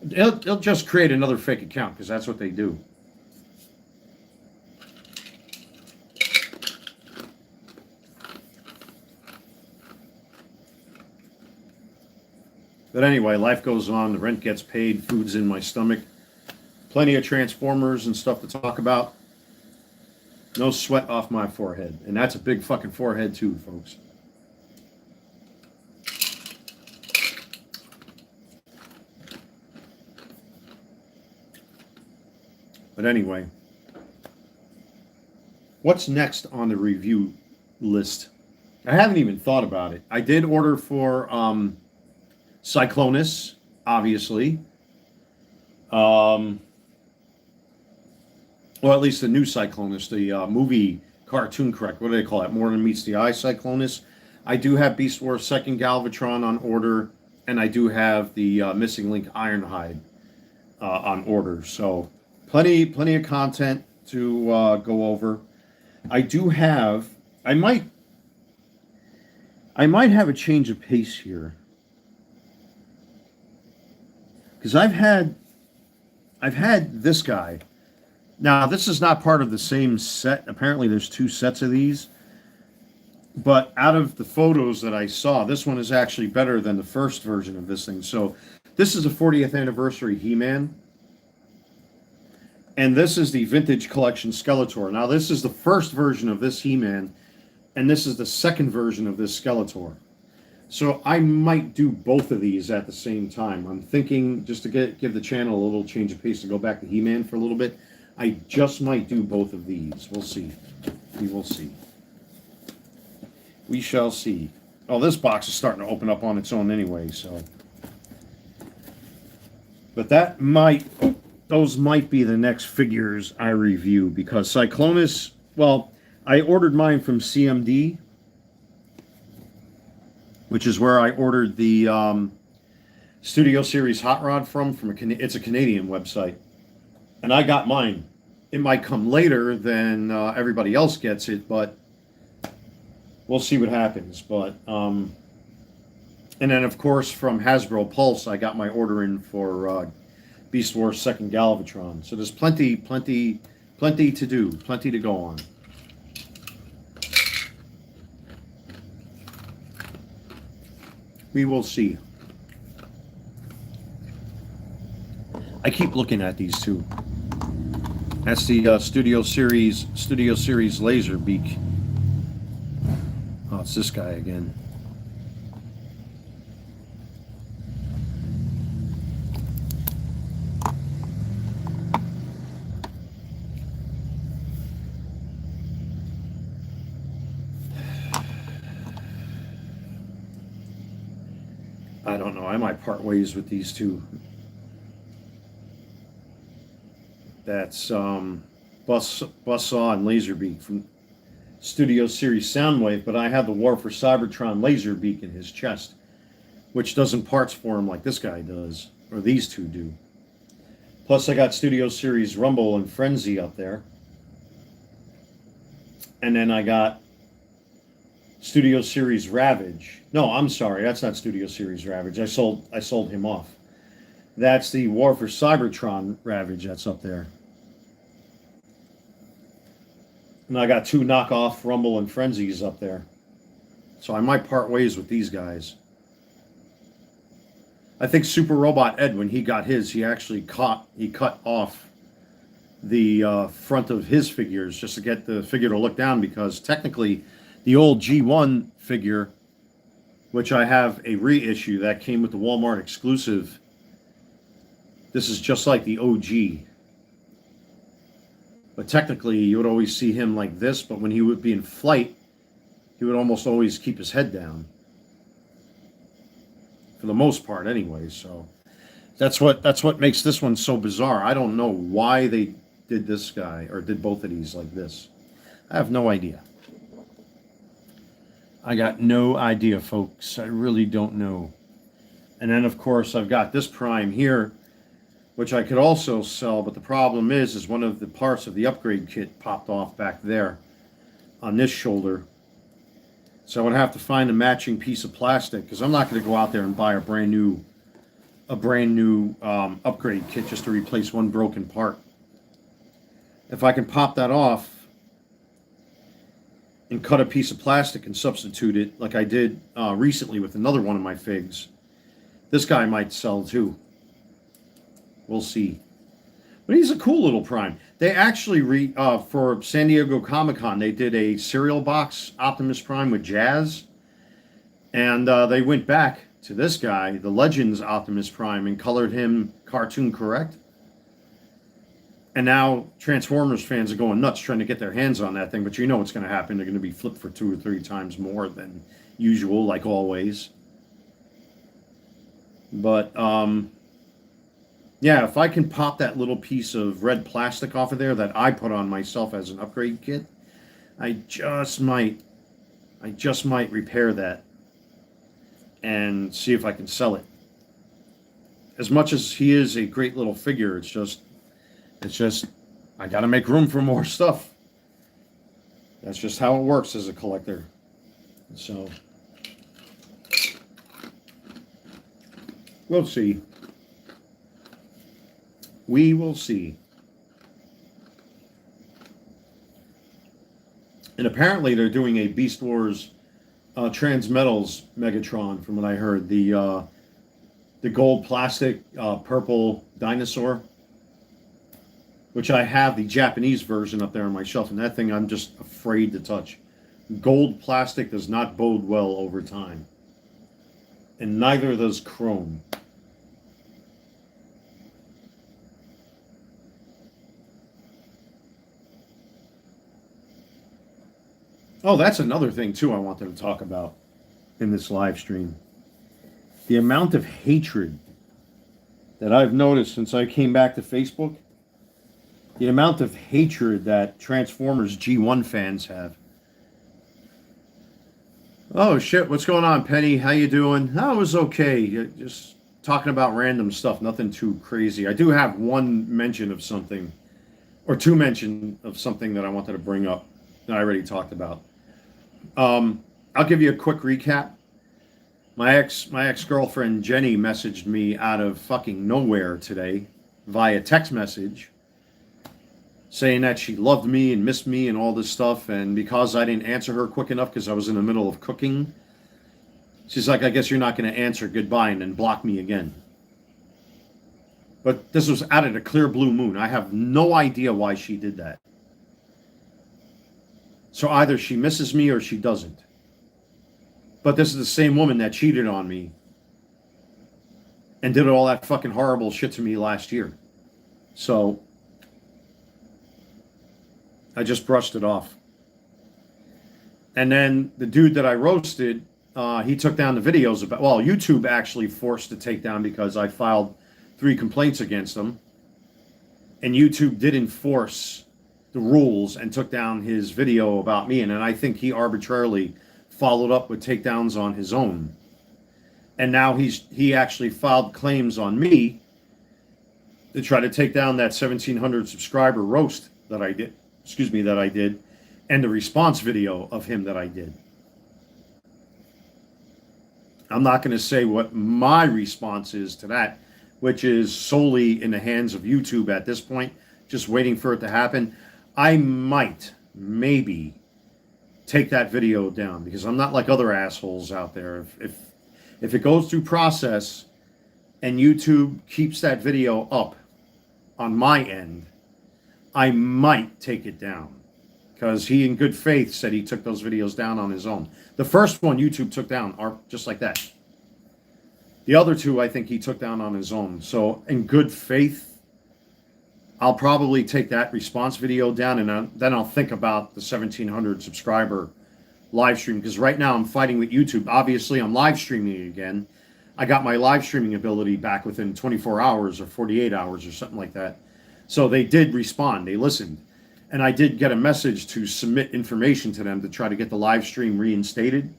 Speaker 1: It'll just create another fake account because that's what they do. But anyway, life goes on, the rent gets paid, food's in my stomach. Plenty of Transformers and stuff to talk about. No sweat off my forehead. And that's a big fucking forehead too, folks. But anyway, what's next on the review list? I haven't even thought about it. I did order for Cyclonus, obviously. Well, at least the new Cyclonus, the movie cartoon, correct? What do they call it? More Than Meets the Eye Cyclonus. I do have Beast Wars 2nd Galvatron on order, and I do have the Missing Link Ironhide on order. So plenty of content to go over. I do have. I might have a change of pace here, because I've had this guy. Now, this is not part of the same set. Apparently, there's 2 sets of these. But out of the photos that I saw, this one is actually better than the first version of this thing. So this is a 40th anniversary He-Man. And this is the Vintage Collection Skeletor. Now, this is the first version of this He-Man and this is the second version of this Skeletor. So I might do both of these at the same time. I'm thinking, just to give the channel a little change of pace, to go back to He-Man for a little bit, I just might do both of these. We'll see. We will see. We shall see. Oh, this box is starting to open up on its own anyway, so. But those might be the next figures I review, because Cyclonus, well, I ordered mine from CMD, which is where I ordered the Studio Series Hot Rod from it's a Canadian website. And I got mine. It might come later than everybody else gets it, but we'll see what happens. But and then, of course, from Hasbro Pulse, I got my order in for Beast Wars Second Galvatron. So there's plenty to do, plenty to go on. We will see. I keep looking at these two. That's the Studio Series Laserbeak. Oh, it's this guy again. I don't know. I might part ways with these two. That's Buzzsaw and Laserbeak from Studio Series Soundwave, but I have the War for Cybertron Laserbeak in his chest, which doesn't parts for him like this guy does, or these two do. Plus, I got Studio Series Rumble and Frenzy up there. And then I got Studio Series Ravage. No, I'm sorry, that's not Studio Series Ravage. I sold him off. That's the War for Cybertron Ravage that's up there. And I got two knockoff Rumble and Frenzies up there. So I might part ways with these guys. I think Super Robot Ed, when he got his, he actually cut off the front of his figures just to get the figure to look down, because technically the old G1 figure, which I have a reissue that came with the Walmart exclusive, this is just like the OG. But technically, you would always see him like this, but when he would be in flight, he would almost always keep his head down. For the most part, anyway. So that's what makes this one so bizarre. I don't know why they did this guy, or did both of these like this. I have no idea. I got no idea, folks. I really don't know. And then, of course, I've got this Prime here, which I could also sell, but the problem is one of the parts of the upgrade kit popped off back there on this shoulder. So I would have to find a matching piece of plastic, because I'm not going to go out there and buy a brand new upgrade kit just to replace one broken part. If I can pop that off and cut a piece of plastic and substitute it, like I did recently with another one of my figs, this guy might sell too. We'll see. But he's a cool little Prime. They actually, for San Diego Comic-Con, they did a cereal box Optimus Prime with Jazz. And they went back to this guy, the Legends Optimus Prime, and colored him cartoon correct. And now Transformers fans are going nuts trying to get their hands on that thing. But you know what's going to happen. They're going to be flipped for 2 or 3 times more than usual, like always. But, yeah, if I can pop that little piece of red plastic off of there that I put on myself as an upgrade kit, I just might repair that and see if I can sell it. As much as he is a great little figure, it's just I got to make room for more stuff. That's just how it works as a collector. So we'll see. We will see. And apparently they're doing a Beast Wars Transmetals Megatron, from what I heard. The gold plastic purple dinosaur, which I have the Japanese version up there on my shelf, and that thing I'm just afraid to touch. Gold plastic does not bode well over time. And neither does chrome. Oh, that's another thing, too, I wanted to talk about in this live stream. The amount of hatred that I've noticed since I came back to Facebook, the amount of hatred that Transformers G1 fans have. Oh shit, what's going on, Penny? How you doing? I was okay. Just talking about random stuff, nothing too crazy. I do have one mention of something, or two mention of something that I wanted to bring up that I already talked about. I'll give you a quick recap. My ex-girlfriend Jenny messaged me out of fucking nowhere today via text message saying that she loved me and missed me and all this stuff, and because I didn't answer her quick enough because I was in the middle of cooking, she's like, I guess you're not going to answer, goodbye, and then block me again. But this was out of the clear blue moon. I have no idea why she did that. So either she misses me or she doesn't. But this is the same woman that cheated on me and did all that fucking horrible shit to me last year. So I just brushed it off. And then the dude that I roasted, he took down the videos about, well, YouTube actually forced to take down because I filed 3 complaints against him. And YouTube did enforce the rules and took down his video about me. And then I think he arbitrarily followed up with takedowns on his own. And now he actually filed claims on me to try to take down that 1,700 subscriber roast that I did. That I did, and the response video of him that I did. I'm not going to say what my response is to that, which is solely in the hands of YouTube at this point, just waiting for it to happen. I might, maybe, take that video down because I'm not like other assholes out there. If it goes through process and YouTube keeps that video up on my end, I might take it down because he in good faith said he took those videos down on his own. The first one YouTube took down are just like that. The other 2 I think he took down on his own. So in good faith, I'll probably take that response video down, and then I'll think about the 1,700 subscriber live stream, because right now I'm fighting with YouTube. Obviously I'm live streaming again. I got my live streaming ability back within 24 hours or 48 hours or something like that. So they did respond, they listened. And I did get a message to submit information to them to try to get the live stream reinstated.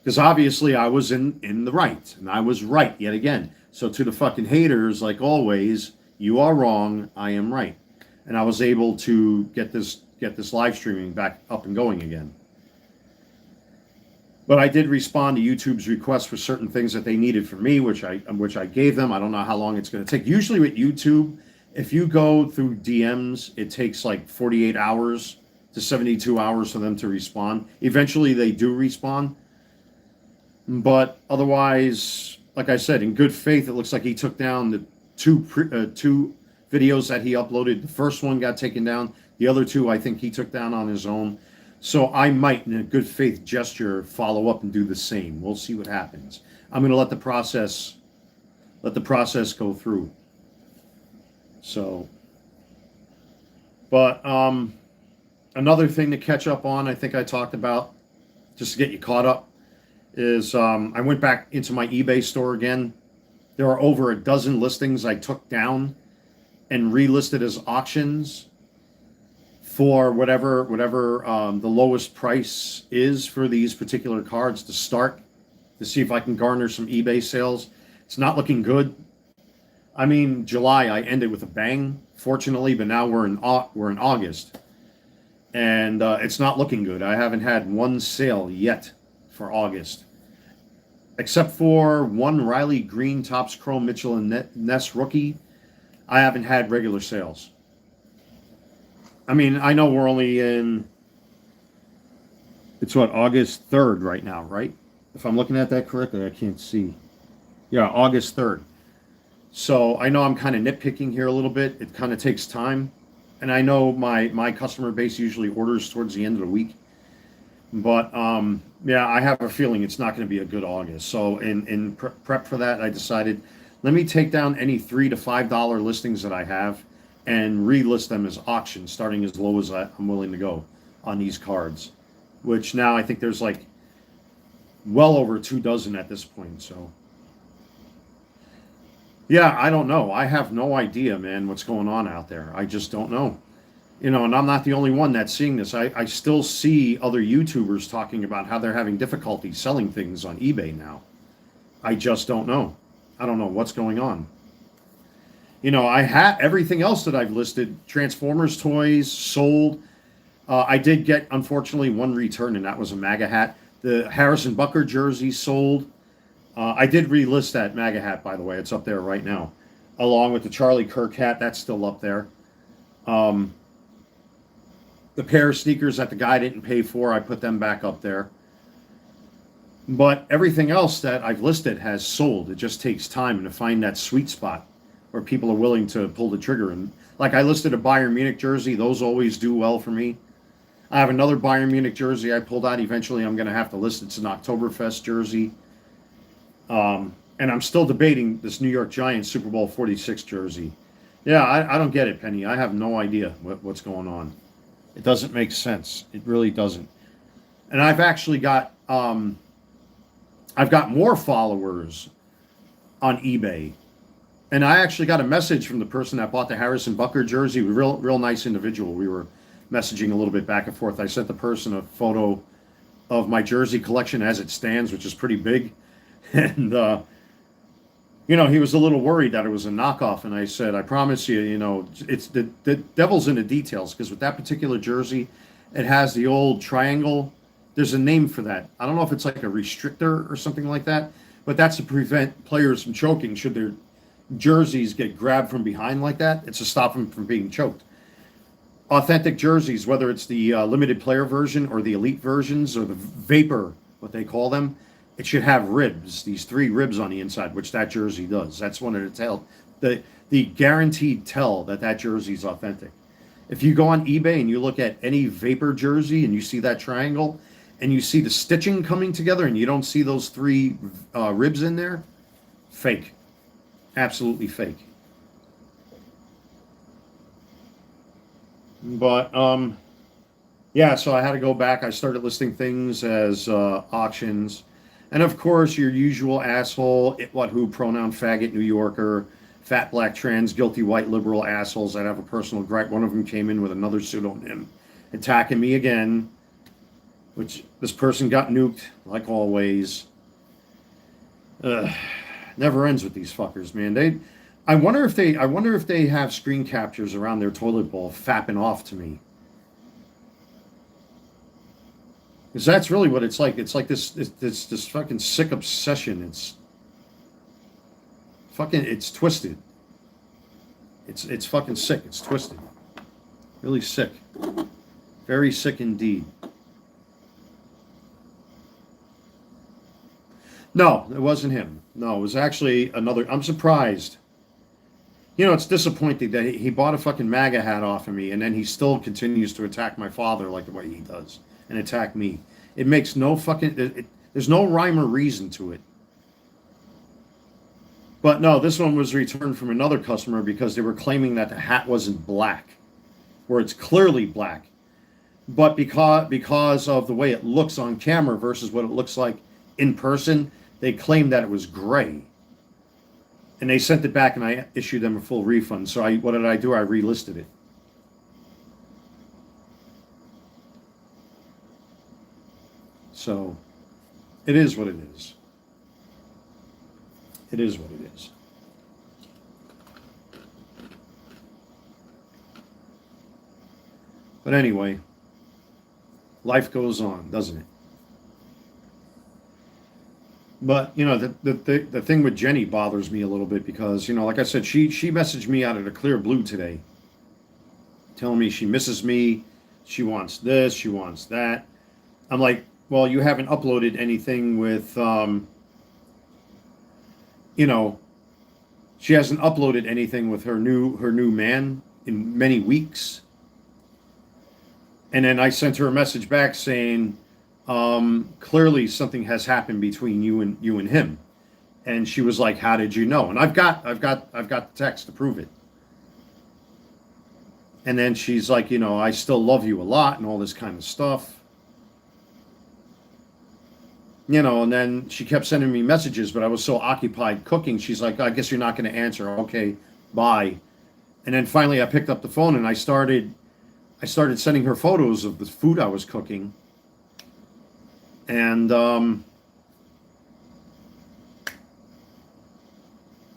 Speaker 1: Because obviously I was in the right, and I was right yet again. So to the fucking haters, like always, you are wrong, I am right. And I was able to get this live streaming back up and going again. But I did respond to YouTube's request for certain things that they needed from me, which I gave them. I don't know how long it's going to take. Usually with YouTube, if you go through DMs, it takes like 48 hours to 72 hours for them to respond. Eventually, they do respond. But otherwise, like I said, in good faith, it looks like he took down the two videos that he uploaded. The first one got taken down. The other 2, I think he took down on his own. So I might, in a good faith gesture, follow up and do the same. We'll see what happens. I'm going to let the process go through. So, but another thing to catch up on, I think I talked about, just to get you caught up, is I went back into my eBay store again. There are over a dozen listings I took down and relisted as auctions for whatever the lowest price is for these particular cards to start, to see if I can garner some eBay sales. It's not looking good. I mean, July I ended with a bang, fortunately, but now we're in August, and it's not looking good. I haven't had one sale yet for August, except for one Riley Green Topps Chrome Mitchell and Ness rookie. I haven't had regular sales. I mean, I know we're only in, it's what, August 3rd right now, right? If I'm looking at that correctly, I can't see. Yeah, August 3rd. So I know I'm kind of nitpicking here a little bit. It kind of takes time. And I know my customer base usually orders towards the end of the week. But yeah, I have a feeling it's not going to be a good August. So in prep for that, I decided, let me take down any $3 to $5 listings that I have and relist them as auctions, starting as low as I'm willing to go on these cards, which now I think there's like well over 24 at this point. So yeah, I don't know. I have no idea, man, what's going on out there. I just don't know. You know, and I'm not the only one that's seeing this. I still see other YouTubers talking about how they're having difficulty selling things on eBay now. I just don't know. I don't know what's going on. You know, I had everything else that I've listed, Transformers toys, sold. I did get, unfortunately, one return, and that was a MAGA hat. The Harrison Bucker jersey sold. I did relist that MAGA hat, by the way. It's up there right now. Along with the Charlie Kirk hat, that's still up there. The pair of sneakers that the guy didn't pay for, I put them back up there. But everything else that I've listed has sold. It just takes time to find that sweet spot where people are willing to pull the trigger. And like I listed a Bayern Munich jersey, those always do well for me. I have another Bayern Munich jersey I pulled out. Eventually, I'm going to have to list. It's an Oktoberfest jersey. And I'm still debating this New York Giants Super Bowl 46 jersey. Yeah, I don't get it, Penny. I have no idea what's going on. It doesn't make sense. It really doesn't. And I've actually got more followers on eBay. And I actually got a message from the person that bought the Harrison Bucker jersey. Real nice individual. We were messaging a little bit back and forth. I sent the person a photo of my jersey collection as it stands, which is pretty big. And, you know, he was a little worried that it was a knockoff. And I said, I promise you, you know, it's the devil's in the details. Because with that particular jersey, it has the old triangle. There's a name for that. I don't know if it's like a restrictor or something like that. But that's to prevent players from choking should their jerseys get grabbed from behind like that. It's to stop them from being choked. Authentic jerseys, whether it's the limited player version or the elite versions or the vapor, what they call them, it should have ribs, these 3 ribs on the inside, which that jersey does. That's one of the tell, the guaranteed tell that jersey is authentic. If you go on eBay and you look at any vapor jersey and you see that triangle and you see the stitching coming together and you don't see those 3 ribs in there, fake. Absolutely fake. But yeah, so I had to go back. I started listing things as auctions. And of course, your usual asshole, it, what, who, pronoun, faggot, New Yorker, fat, black, trans, guilty, white, liberal assholes that have a personal gripe. One of them came in with another pseudonym, attacking me again, which this person got nuked, like always. Never ends with these fuckers, man. I wonder if they have screen captures around their toilet bowl fapping off to me. Because that's really what it's like. It's like this fucking sick obsession. It's twisted. It's fucking sick. It's twisted. Really sick. Very sick indeed. No, it wasn't him. No, it was actually another. I'm surprised. You know, it's disappointing that he bought a fucking MAGA hat off of me, and then he still continues to attack my father like the way he does, and attack me. It makes no fucking... there's no rhyme or reason to it. But no, this one was returned from another customer because they were claiming that the hat wasn't black, where it's clearly black. But because of the way it looks on camera versus what it looks like in person, they claimed that it was gray. And they sent it back, and I issued them a full refund. So what did I do? I relisted it. So it is what it is. It is what it is. But anyway, life goes on, doesn't it? But, you know, the thing with Jenny bothers me a little bit because, you know, like I said, she messaged me out of the clear blue today, telling me she misses me, she wants this, she wants that. I'm like, well, you haven't uploaded anything with, you know, she hasn't uploaded anything with her new man in many weeks. And then I sent her a message back saying, Clearly something has happened between you and him. And she was like, how did you know? And I've got the text to prove it. And then she's like, I still love you a lot and all this kind of stuff. And then she kept sending me messages, but I was so occupied cooking. She's like, I guess you're not going to answer. Okay, bye. And then finally I picked up the phone and I started sending her photos of the food I was cooking. And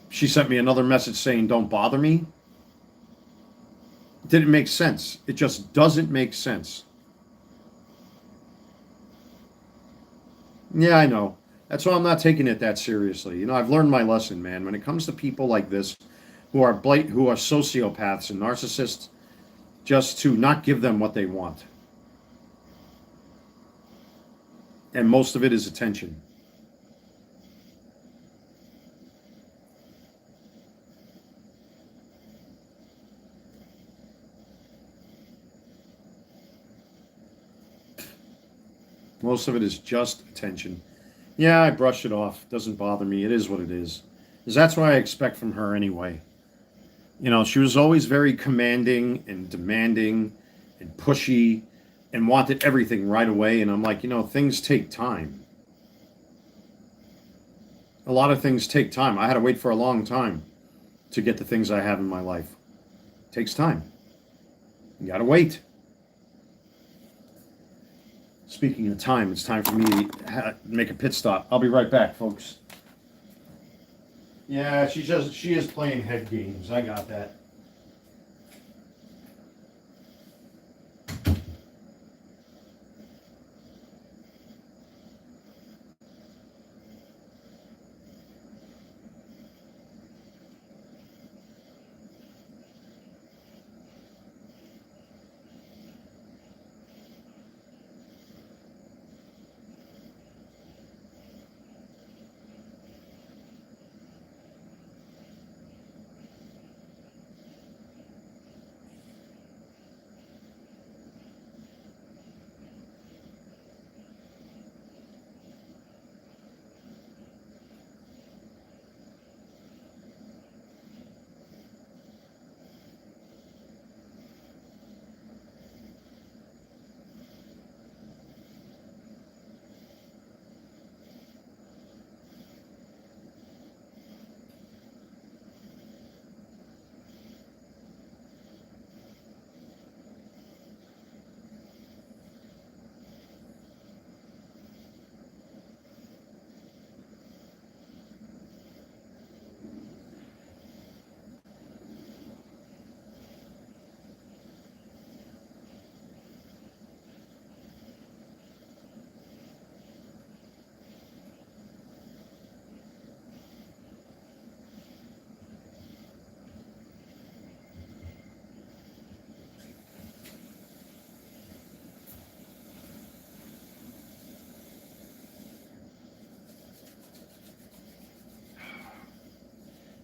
Speaker 1: she sent me another message saying, don't bother me. It didn't make sense. It just doesn't make sense. Yeah, I know. That's why I'm not taking it that seriously. I've learned my lesson, man. When it comes to people like this, who are sociopaths and narcissists, just to not give them what they want. And most of it is attention. Most of it is just attention. Yeah, I brush it off. Doesn't bother me. It is what it is. Because that's what I expect from her anyway. She was always very commanding and demanding and pushy and wanted everything right away. And I'm like, things take time. A lot of things take time. I had to wait for a long time to get the things I have in my life. It takes time. You got to wait. Speaking of time, it's time for me to make a pit stop. I'll be right back, folks. Yeah, she is playing head games. I got that.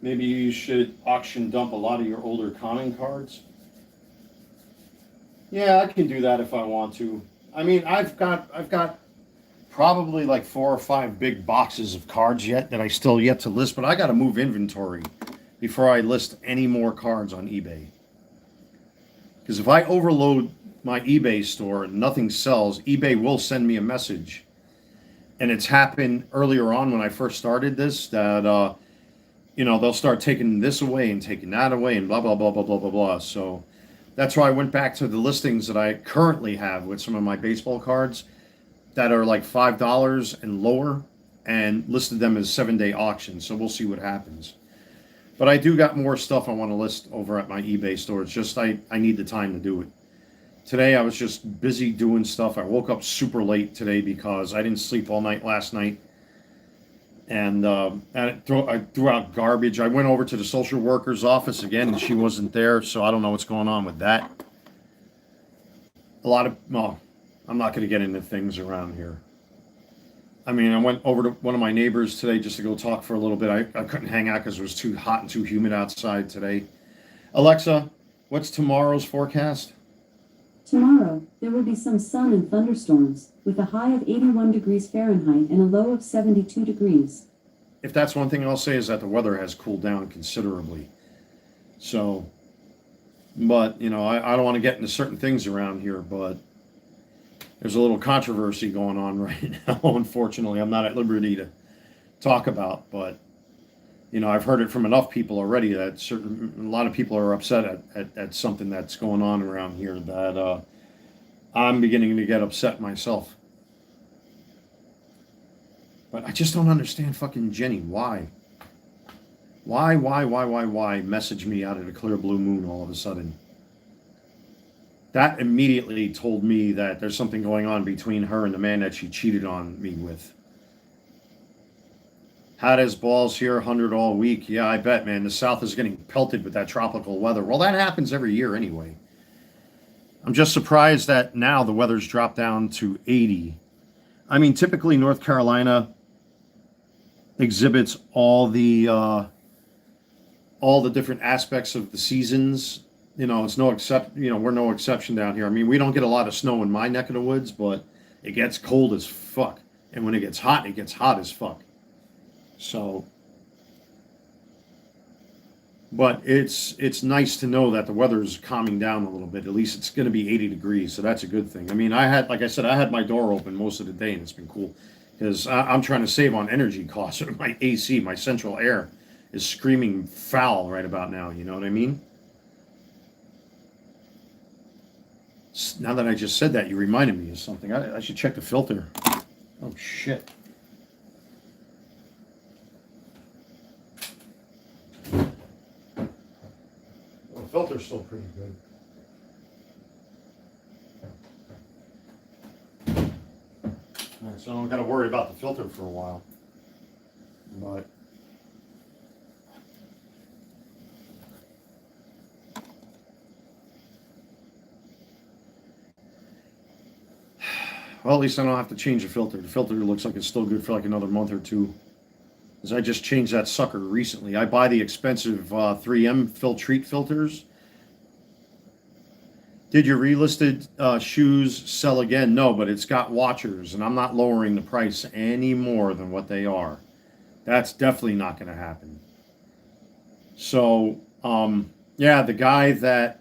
Speaker 1: Maybe you should auction dump a lot of your older common cards. Yeah, I can do that if I want to. I mean, I've got probably like 4 or 5 big boxes of cards yet that I still yet to list, but I got to move inventory before I list any more cards on eBay. Because if I overload my eBay store and nothing sells, eBay will send me a message. And it's happened earlier on when I first started this that they'll start taking this away and taking that away and blah, blah, blah, blah, blah, blah, blah. So that's why I went back to the listings that I currently have with some of my baseball cards that are like $5 and lower and listed them as 7-day auctions. So we'll see what happens. But I do got more stuff I want to list over at my eBay store. It's just I need the time to do it. Today I was just busy doing stuff. I woke up super late today because I didn't sleep all night last night. And I threw out garbage. I went over to the social worker's office again, and she wasn't there, so I don't know what's going on with that. I'm not going to get into things around here. I mean, I went over to one of my neighbors today just to go talk for a little bit. I couldn't hang out because it was too hot and too humid outside today. Alexa, what's tomorrow's forecast?
Speaker 2: Tomorrow, there will be some sun and thunderstorms, with a high of 81 degrees Fahrenheit and a low of 72 degrees.
Speaker 1: If that's one thing I'll say is that the weather has cooled down considerably. So, but, you know, I don't want to get into certain things around here, but there's a little controversy going on right now, unfortunately. I'm not at liberty to talk about, but, you know, I've heard it from enough people already that a lot of people are upset at something that's going on around here that I'm beginning to get upset myself. But I just don't understand fucking Jenny. Why? Why message me out of the clear blue moon all of a sudden? That immediately told me that there's something going on between her and the man that she cheated on me with. Hot as balls here, 100 all week. Yeah, I bet, man. The South is getting pelted with that tropical weather. Well, that happens every year anyway. I'm just surprised that now the weather's dropped down to 80. I mean, typically North Carolina exhibits all the different aspects of the seasons. You know, it's we're no exception down here. I mean, we don't get a lot of snow in my neck of the woods, but it gets cold as fuck. And when it gets hot as fuck. So, but it's nice to know that the weather's calming down a little bit. At least it's going to be 80 degrees, so that's a good thing. I mean, like I said, I had my door open most of the day, and it's been cool because I'm trying to save on energy costs. My AC, my central air, is screaming foul right about now. You know what I mean? Now that I just said that, you reminded me of something. I should check the filter. Oh shit. The filter's still pretty good. All right, so I don't got to worry about the filter for a while. But well, at least I don't have to change the filter. The filter looks like it's still good for like another month or two. Because I just changed that sucker recently. I buy the expensive 3M Filtrete filters. Did your relisted shoes sell again? No, but it's got watchers, and I'm not lowering the price any more than what they are. That's definitely not going to happen. So, yeah, the guy that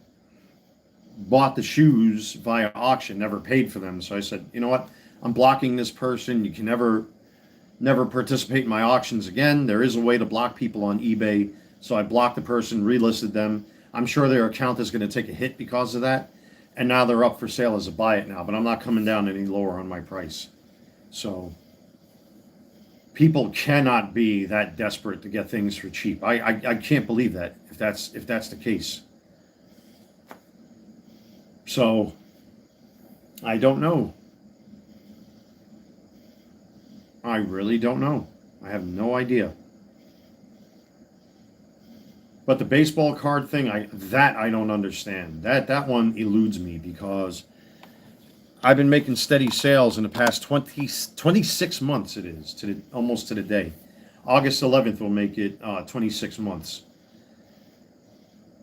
Speaker 1: bought the shoes via auction never paid for them. So I said, you know what? I'm blocking this person. You can never participate in my auctions again. There is a way to block people on eBay. So I blocked the person, relisted them. I'm sure their account is going to take a hit because of that. And now they're up for sale as a buy it now, but I'm not coming down any lower on my price. So people cannot be that desperate to get things for cheap. I can't believe that if that's the case. So I don't know. I really don't know. I have no idea. But the baseball card thing, I don't understand. That one eludes me because I've been making steady sales in the past 26 months. It is almost to the day. August 11th will make it 26 months.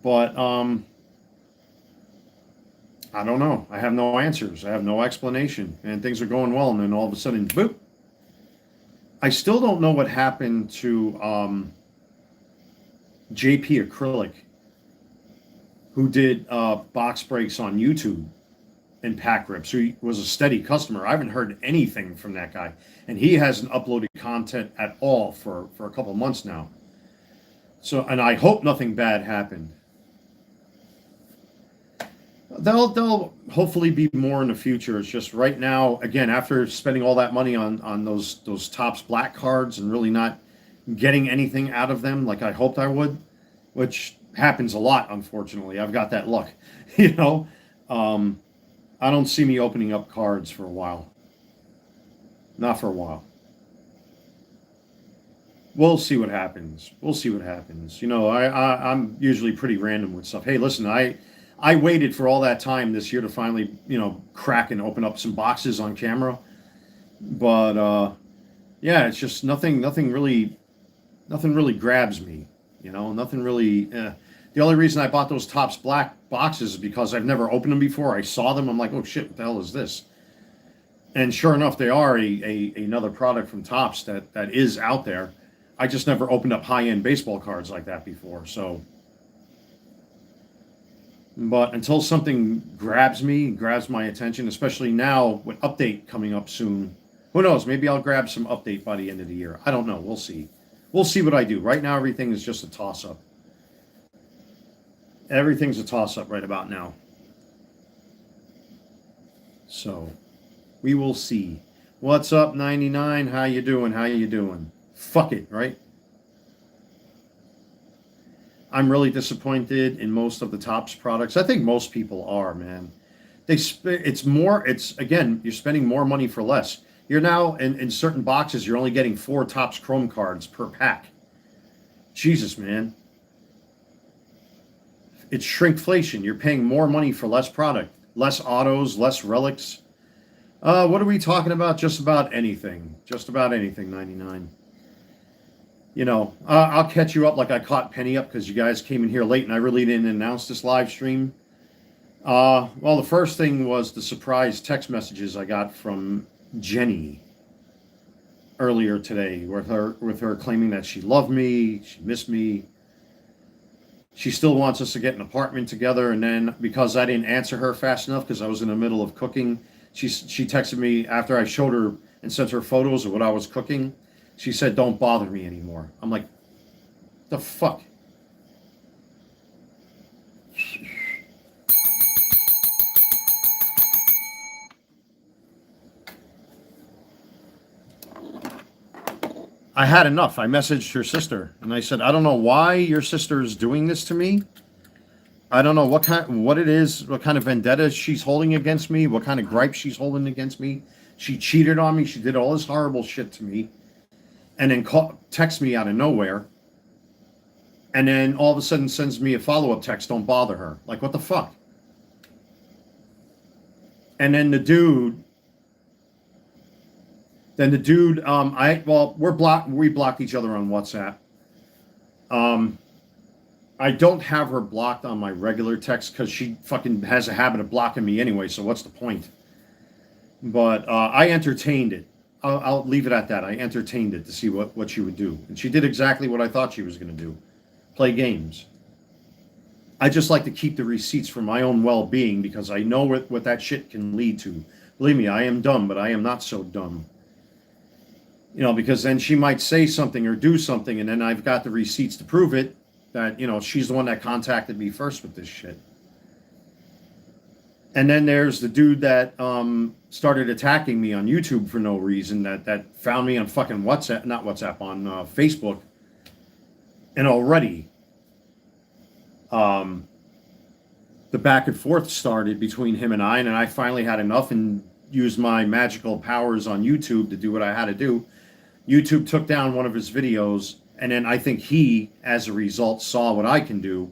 Speaker 1: But I don't know. I have no answers. I have no explanation. And things are going well, and then all of a sudden, boop. I still don't know what happened to JP Acrylic, who did box breaks on YouTube and pack rips, who was a steady customer. I haven't heard anything from that guy. And he hasn't uploaded content at all for a couple months now. So, and I hope nothing bad happened. They'll hopefully be more in the future. It's just right now, again, after spending all that money on those Topps black cards and really not getting anything out of them like I hoped I would, which happens a lot, unfortunately. I've got that luck, you know. I don't see me opening up cards for a while. Not for a while. We'll see what happens. We'll see what happens. You know, I'm usually pretty random with stuff. Hey, listen, I waited for all that time this year to finally, you know, crack and open up some boxes on camera. But yeah, it's just nothing really grabs me. You know, nothing really. The only reason I bought those Topps black boxes is because I've never opened them before. I saw them. I'm like, oh shit, what the hell is this? And sure enough, they are another product from Topps that is out there. I just never opened up high-end baseball cards like that before. So, but until something grabs my attention, especially now with update coming up soon, who knows? Maybe I'll grab some update by the end of the year. I don't know. We'll see. We'll see what I do. Right now, everything is just a toss-up. Everything's a toss-up right about now. So, we will see. What's up, 99? How you doing? How you doing? Fuck it, right? I'm really disappointed in most of the Topps products. I think most people are, man. It's again, you're spending more money for less. You're now, in certain boxes, you're only getting 4 Topps Chrome cards per pack. Jesus, man. It's shrinkflation. You're paying more money for less product. Less autos, less relics. What are we talking about? Just about anything. Just about anything, 99. You know, I'll catch you up like I caught Penny up because you guys came in here late and I really didn't announce this live stream. Well, the first thing was the surprise text messages I got from Jenny earlier today with her claiming that she loved me, she missed me. She still wants us to get an apartment together, and then because I didn't answer her fast enough because I was in the middle of cooking, she texted me after I showed her and sent her photos of what I was cooking. She said, "Don't bother me anymore." I'm like, the fuck? I had enough. I messaged her sister and I said, I don't know why your sister is doing this to me. I don't know what it is, what kind of vendetta she's holding against me, what kind of gripe she's holding against me. She cheated on me. She did all this horrible shit to me. And then texts me out of nowhere. And then all of a sudden sends me a follow-up text, "Don't bother her." Like, what the fuck? And then the dude, we blocked each other on WhatsApp. I don't have her blocked on my regular text because she fucking has a habit of blocking me anyway, so what's the point? But I entertained it. I'll leave it at that. I entertained it to see what she would do. And she did exactly what I thought she was going to do. Play games. I just like to keep the receipts for my own well-being because I know what that shit can lead to. Believe me, I am dumb, but I am not so dumb. You know, because then she might say something or do something, and then I've got the receipts to prove it, that, you know, she's the one that contacted me first with this shit. And then there's the dude that started attacking me on YouTube for no reason, that found me on fucking WhatsApp, not WhatsApp, on Facebook. And already the back and forth started between him and I finally had enough and used my magical powers on YouTube to do what I had to do. YouTube took down one of his videos, and then I think he, as a result, saw what I can do.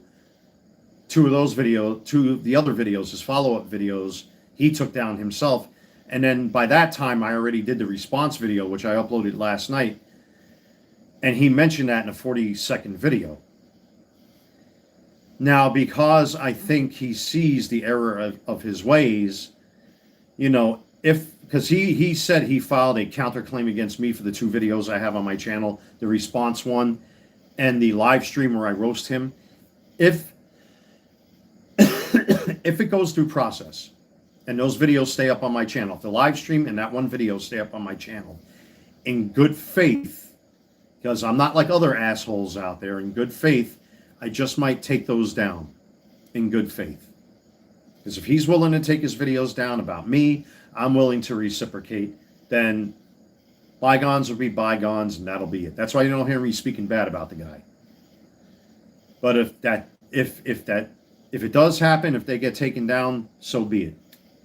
Speaker 1: Two of the other videos, his follow-up videos, he took down himself. And then by that time, I already did the response video, which I uploaded last night. And he mentioned that in a 40-second video. Now, because I think he sees the error of his ways, you know, because he said he filed a counterclaim against me for the 2 videos I have on my channel, the response one and the live stream where I roast him. If it goes through process and those videos stay up on my channel, if the live stream and that one video stay up on my channel, in good faith, because I'm not like other assholes out there, in good faith, I just might take those down in good faith. Because if he's willing to take his videos down about me, I'm willing to reciprocate, then bygones will be bygones and that'll be it. That's why you don't hear me speaking bad about the guy. But if it does happen, if they get taken down, so be it.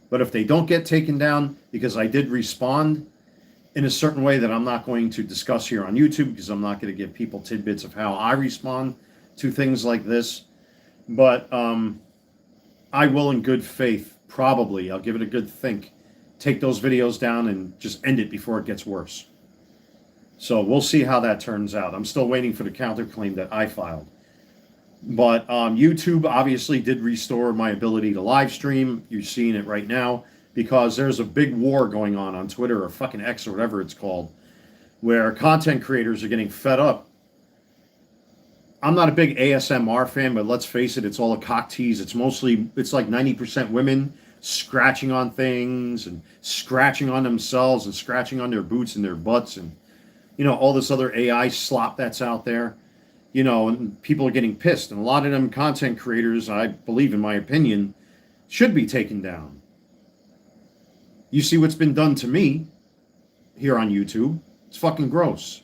Speaker 1: But if they don't get taken down, because I did respond in a certain way that I'm not going to discuss here on YouTube, because I'm not going to give people tidbits of how I respond to things like this. But I will, in good faith, probably, I'll give it a good think, take those videos down and just end it before it gets worse. So we'll see how that turns out. I'm still waiting for the counterclaim that I filed. But YouTube obviously did restore my ability to live stream. You're seeing it right now because there's a big war going on Twitter or fucking X or whatever it's called, where content creators are getting fed up. I'm not a big ASMR fan, but let's face it, it's all a cock tease. It's like 90% women scratching on things and scratching on themselves and scratching on their boots and their butts and, all this other AI slop that's out there. And people are getting pissed. And a lot of them content creators, I believe, in my opinion, should be taken down. You see what's been done to me here on YouTube. It's fucking gross.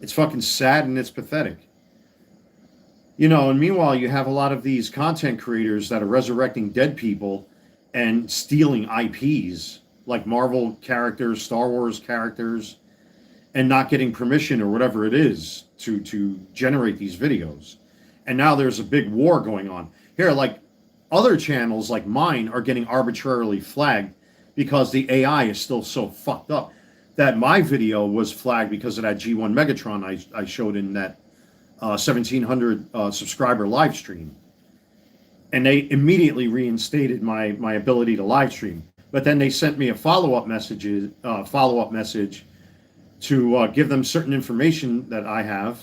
Speaker 1: It's fucking sad and it's pathetic. And meanwhile, you have a lot of these content creators that are resurrecting dead people and stealing IPs like Marvel characters, Star Wars characters, and not getting permission or whatever it is to generate these videos. And now there's a big war going on. Here, like other channels like mine are getting arbitrarily flagged because the AI is still so fucked up that my video was flagged because of that G1 Megatron I showed in that 1,700 subscriber live stream. And they immediately reinstated my ability to live stream. But then they sent me a follow-up message to give them certain information that I have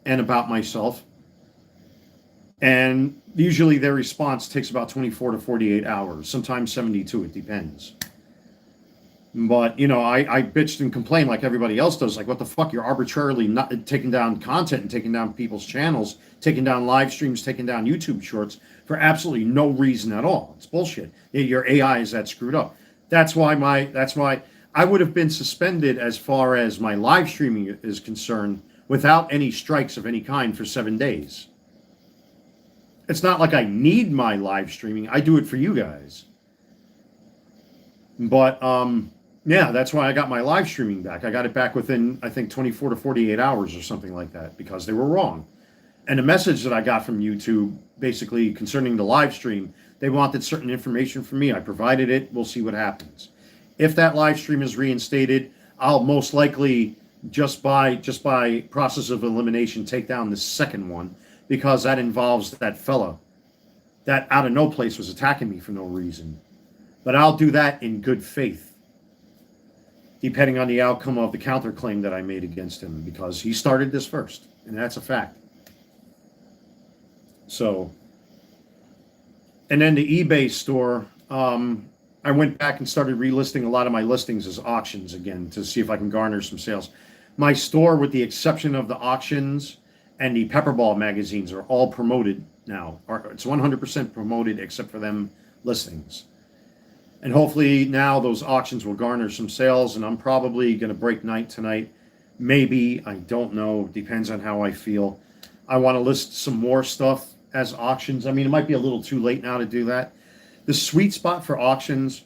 Speaker 1: and about myself. And usually their response takes about 24 to 48 hours, sometimes 72, it depends. But, I bitched and complained like everybody else does. Like, what the fuck? You're arbitrarily not taking down content and taking down people's channels, taking down live streams, taking down YouTube shorts for absolutely no reason at all. It's bullshit. Your AI is that screwed up. That's why I would have been suspended as far as my live streaming is concerned without any strikes of any kind for 7 days. It's not like I need my live streaming. I do it for you guys. But, yeah, that's why I got my live streaming back. I got it back within, I think, 24 to 48 hours or something like that because they were wrong. And the message that I got from YouTube, basically concerning the live stream, they wanted certain information from me. I provided it. We'll see what happens. If that live stream is reinstated, I'll most likely, just by process of elimination, take down the second one because that involves that fella that out of no place was attacking me for no reason. But I'll do that in good faith, depending on the outcome of the counterclaim that I made against him, because he started this first, and that's a fact. So, and then the eBay store, I went back and started relisting a lot of my listings as auctions again to see if I can garner some sales. My store, with the exception of the auctions and the Pepperball magazines, are all promoted now. It's 100% promoted except for them listings. And hopefully now those auctions will garner some sales, and I'm probably going to break night tonight. Maybe, I don't know, depends on how I feel. I want to list some more stuff as auctions. I mean, it might be a little too late now to do that. The sweet spot for auctions,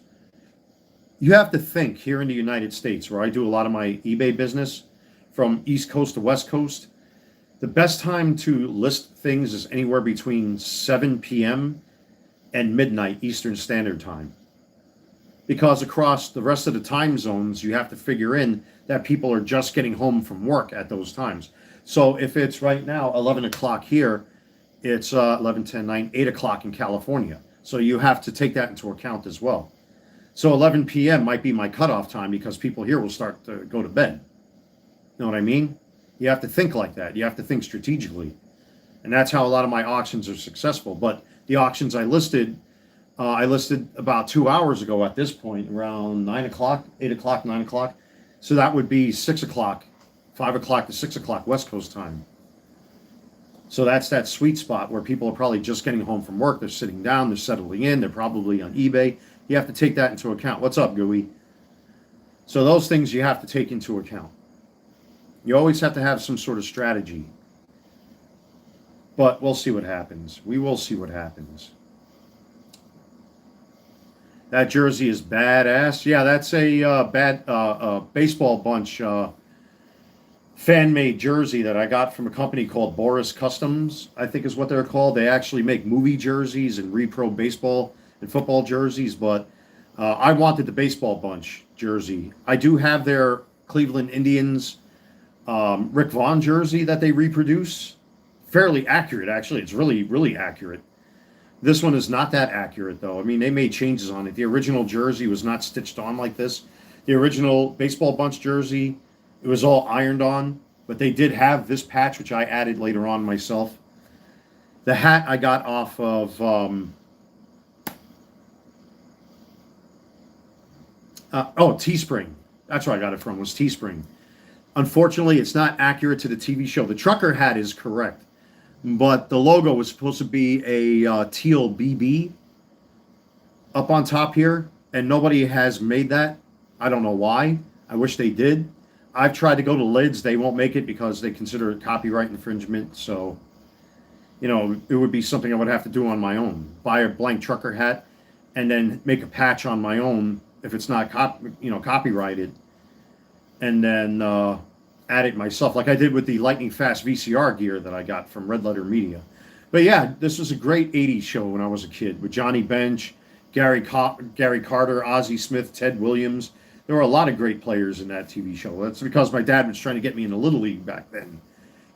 Speaker 1: you have to think here in the United States, where I do a lot of my eBay business, from East Coast to West Coast, the best time to list things is anywhere between 7 p.m. and midnight Eastern Standard Time. Because across the rest of the time zones, you have to figure in that people are just getting home from work at those times. So if it's right now 11 o'clock here, it's 11, 10, 9, 8 o'clock in California. So you have to take that into account as well. So 11 p.m. might be my cutoff time because people here will start to go to bed. You know what I mean? You have to think like that. You have to think strategically. And that's how a lot of my auctions are successful. But the auctions I listed about 2 hours ago at this point, around 9 o'clock, 8 o'clock, 9 o'clock. So that would be 6 o'clock, 5 o'clock to 6 o'clock West Coast time. So that's that sweet spot where people are probably just getting home from work. They're sitting down, they're settling in, they're probably on eBay. You have to take that into account. What's up, Gooey? So those things you have to take into account. You always have to have some sort of strategy. But we'll see what happens. We will see what happens. That jersey is badass. Yeah, that's a baseball bunch fan-made jersey that I got from a company called Boris Customs, I think is what they're called. They actually make movie jerseys and repro baseball and football jerseys, but I wanted the baseball bunch jersey. I do have their Cleveland Indians Rick Vaughn jersey that they reproduce fairly accurate, actually. It's really, really accurate. This one is not that accurate, though. I mean, they made changes on it. The original jersey was not stitched on like this. The original baseball bunch jersey, it was all ironed on, but they did have this patch, which I added later on myself. The hat I got off of Teespring. That's where I got it from, was Teespring. Unfortunately, it's not accurate to the TV show. The trucker hat is correct, but the logo was supposed to be a teal BB up on top here, and nobody has made that. I don't know why. I wish they did. I've tried to go to Lids. They won't make it because they consider it copyright infringement. So, you know, it would be something I would have to do on my own. Buy a blank trucker hat and then make a patch on my own if it's not copyrighted, and then add it myself, like I did with the lightning fast VCR gear that I got from Red Letter Media. But yeah, this was a great 80s show when I was a kid, with Johnny Bench, Gary Carter, Ozzie Smith, Ted Williams. There were a lot of great players in that TV show. That's because my dad was trying to get me into Little League back then.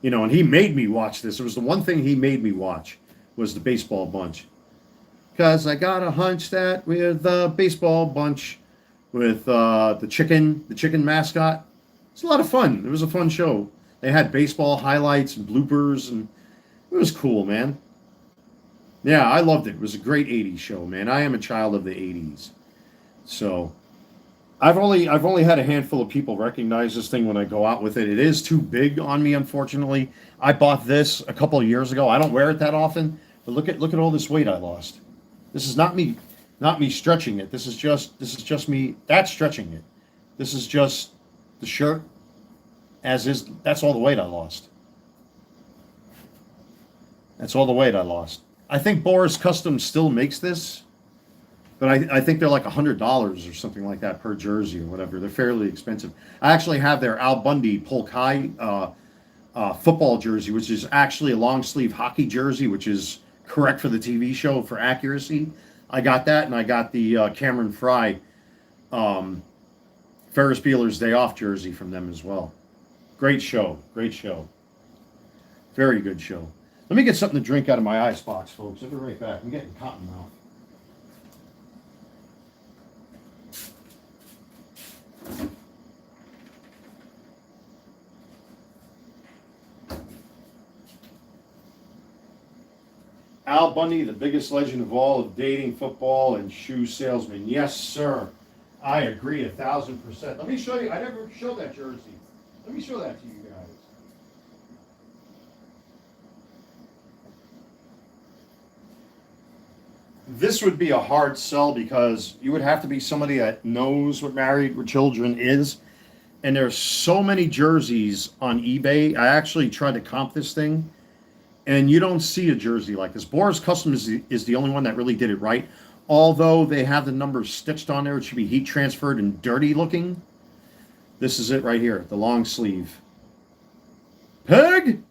Speaker 1: You know, and he made me watch this. It was the one thing he made me watch, was the baseball bunch. Because I got a hunch that with the baseball bunch, with the chicken mascot, it's a lot of fun. It was a fun show. They had baseball highlights and bloopers, and it was cool, man. Yeah, I loved it. It was a great 80s show, man. I am a child of the 80s. So I've only had a handful of people recognize this thing when I go out with it. It is too big on me, unfortunately. I bought this a couple of years ago. I don't wear it that often, but look at all this weight I lost. This is not me stretching it. This is just me. That's stretching it. This is just the shirt as is. That's all the weight I lost. That's all the weight I lost. I think Boris Custom still makes this, but I think they're like $100 or something like that per jersey or whatever. They're fairly expensive. I actually have their Al Bundy Polk High football jersey, which is actually a long sleeve hockey jersey, which is correct for the TV show for accuracy. I got that, and I got the Cameron Fry Ferris Bueller's Day Off jersey from them as well. Great show. Great show. Very good show. Let me get something to drink out of my ice box, folks. I'll be right back. I'm getting cotton mouth. Al Bundy, the biggest legend of all of dating, football, and shoe salesman. Yes, sir. I agree 1,000%. Let me show you. I never showed that jersey. Let me show that to you guys. This would be a hard sell because you would have to be somebody that knows what Married with Children is. And there's so many jerseys on eBay. I actually tried to comp this thing, and you don't see a jersey like this. Boris Custom is the only one that really did it right. Although they have the numbers stitched on there, it should be heat transferred and dirty looking. This is it right here, the long sleeve. Peg?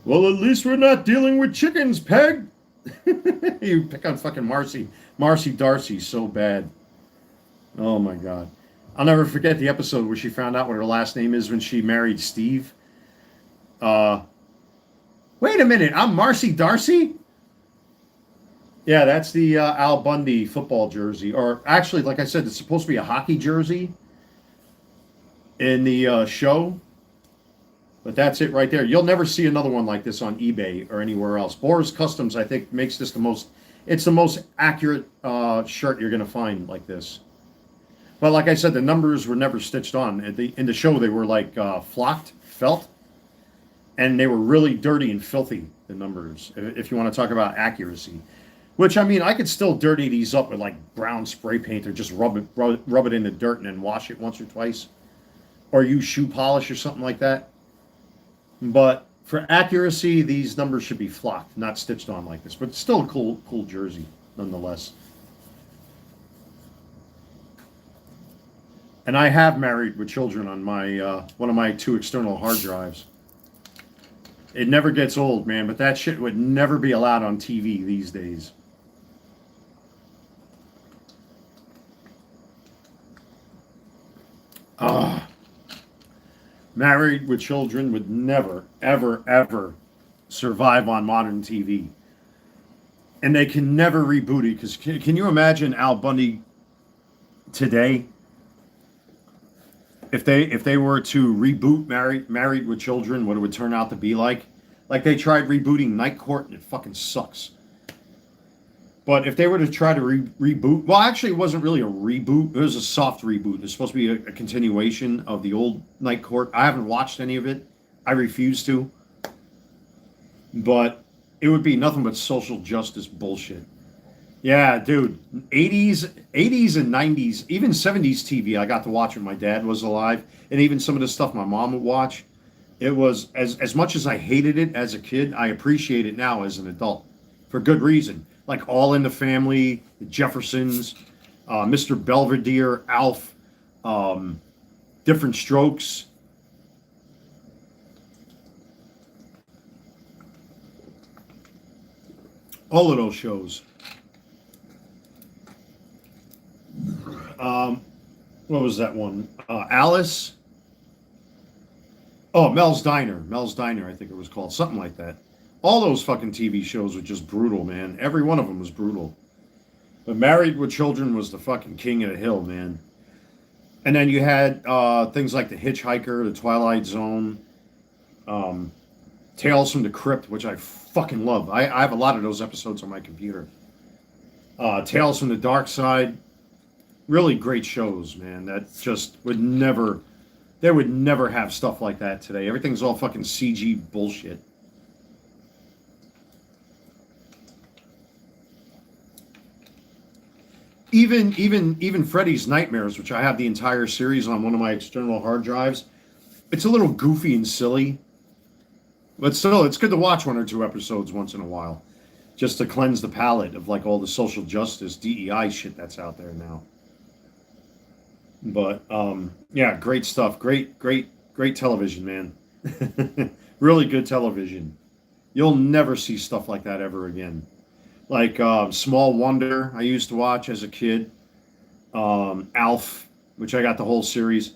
Speaker 1: Well, at least we're not dealing with chickens, Peg. You pick on fucking Marcy Darcy so bad. Oh my God. I'll never forget the episode where she found out what her last name is when she married Steve. Wait a minute, I'm Marcy Darcy? Yeah, that's the Al Bundy football jersey. Or actually, like I said, it's supposed to be a hockey jersey in the show. But that's it right there. You'll never see another one like this on eBay or anywhere else. Boris Customs, I think, makes this the most accurate shirt you're going to find like this. But like I said, the numbers were never stitched on. In the show, they were like flocked, felt, and they were really dirty and filthy, the numbers, if you want to talk about accuracy. Which, I mean, I could still dirty these up with like brown spray paint or just rub it in the dirt and then wash it once or twice. Or use shoe polish or something like that. But for accuracy, these numbers should be flocked, not stitched on like this. But it's still a cool jersey, nonetheless. And I have Married with Children on my one of my 2 external hard drives. It never gets old, man, but that shit would never be allowed on TV these days. Married with Children would never, ever, ever survive on modern TV. And they can never reboot it, because can you imagine Al Bundy today? If they were to reboot Married with Children, what it would turn out to be like? Like they tried rebooting Night Court and it fucking sucks. But if they were to try to reboot, well, actually, it wasn't really a reboot. It was a soft reboot. It's supposed to be a continuation of the old Night Court. I haven't watched any of it. I refuse to. But it would be nothing but social justice bullshit. Yeah, dude. 80s and 90s, even 70s TV I got to watch when my dad was alive. And even some of the stuff my mom would watch. It was, as much as I hated it as a kid, I appreciate it now as an adult. For good reason. Like All in the Family, the Jeffersons, Mr. Belvedere, Alf, Different Strokes. All of those shows. What was that one? Alice. Oh, Mel's Diner. Mel's Diner, I think it was called. Something like that. All those fucking TV shows were just brutal, man. Every one of them was brutal. But Married with Children was the fucking king of the hill, man. And then you had things like The Hitchhiker, The Twilight Zone, Tales from the Crypt, which I fucking love. I have a lot of those episodes on my computer. Tales from the Dark Side. Really great shows, man. That just would never... They would never have stuff like that today. Everything's all fucking CG bullshit. Even Freddy's Nightmares, which I have the entire series on one of my external hard drives, it's a little goofy and silly. But still, it's good to watch one or two episodes once in a while. Just to cleanse the palate of like all the social justice, DEI shit that's out there now. But yeah, great stuff. Great television, man. Really good television. You'll never see stuff like that ever again. Like Small Wonder, I used to watch as a kid. Alf, which I got the whole series.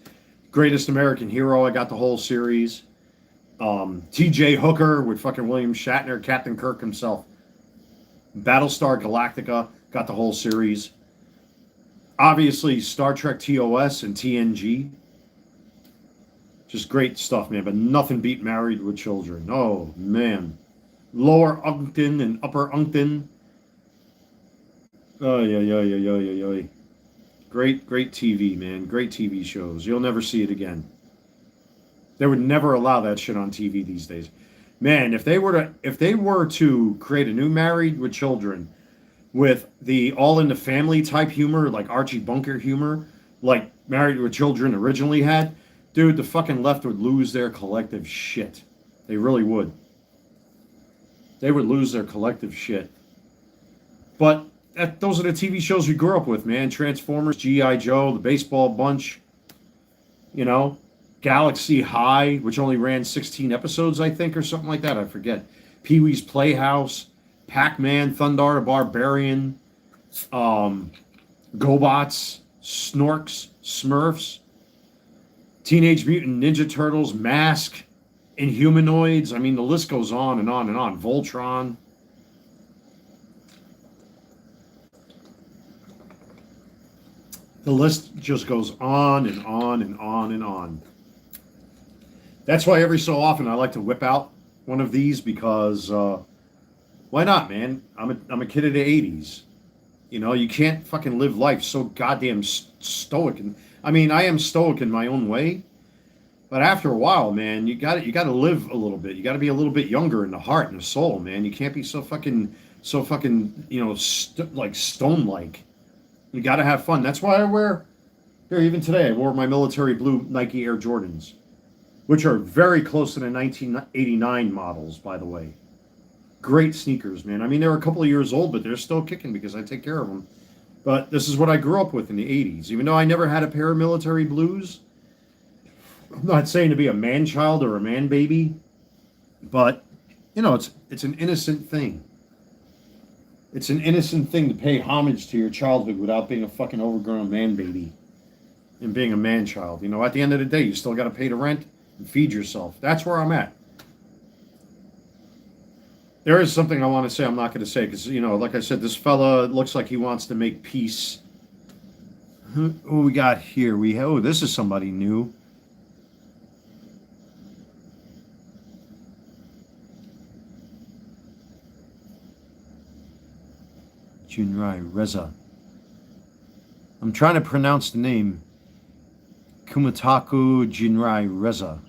Speaker 1: Greatest American Hero, I got the whole series. T.J. Hooker with fucking William Shatner, Captain Kirk himself. Battlestar Galactica, got the whole series. Obviously, Star Trek TOS and TNG. Just great stuff, man. But nothing beat Married with Children. Oh, man. Lower Uncton and Upper Uncton. Oh, yeah. Great TV, man. Great TV shows. You'll never see it again. They would never allow that shit on TV these days. Man, if they were to create a new Married with Children with the All in the Family type humor, like Archie Bunker humor, like Married with Children originally had, dude, the fucking left would lose their collective shit. They really would. They would lose their collective shit. But those are the TV shows we grew up with, man. Transformers, G.I. Joe, The Baseball Bunch, you know, Galaxy High, which only ran 16 episodes, I think, or something like that. I forget. Pee-wee's Playhouse, Pac-Man, Thundar the Barbarian, GoBots, Snorks, Smurfs, Teenage Mutant Ninja Turtles, Mask, Inhumanoids. I mean, the list goes on and on and on. Voltron. The list just goes on and on and on and on. That's why every so often I like to whip out one of these, because why not, man? I'm a kid of the 80s. You know, you can't fucking live life so goddamn stoic. And I mean, I am stoic in my own way, but after a while, man, you got to live a little bit. You got to be a little bit younger in the heart and the soul, man. You can't be so fucking, you know, like stone-like. You got to have fun. That's why I wear, here, even today, I wore my military blue Nike Air Jordans, which are very close to the 1989 models, by the way. Great sneakers, man. I mean, they're a couple of years old, but they're still kicking because I take care of them. But this is what I grew up with in the 80s. Even though I never had a pair of military blues, I'm not saying to be a man-child or a man-baby, but, you know, it's an innocent thing. It's an innocent thing to pay homage to your childhood without being a fucking overgrown man-baby and being a man-child. You know, at the end of the day, you still got to pay the rent. and feed yourself. That's where I'm at. There is something I want to say I'm not going to say because, you know, like I said, this fella looks like he wants to make peace. Who we got here? Oh, this is somebody new. Junrai Reza. I'm trying to pronounce the name. Kumataku Jinrai Reza.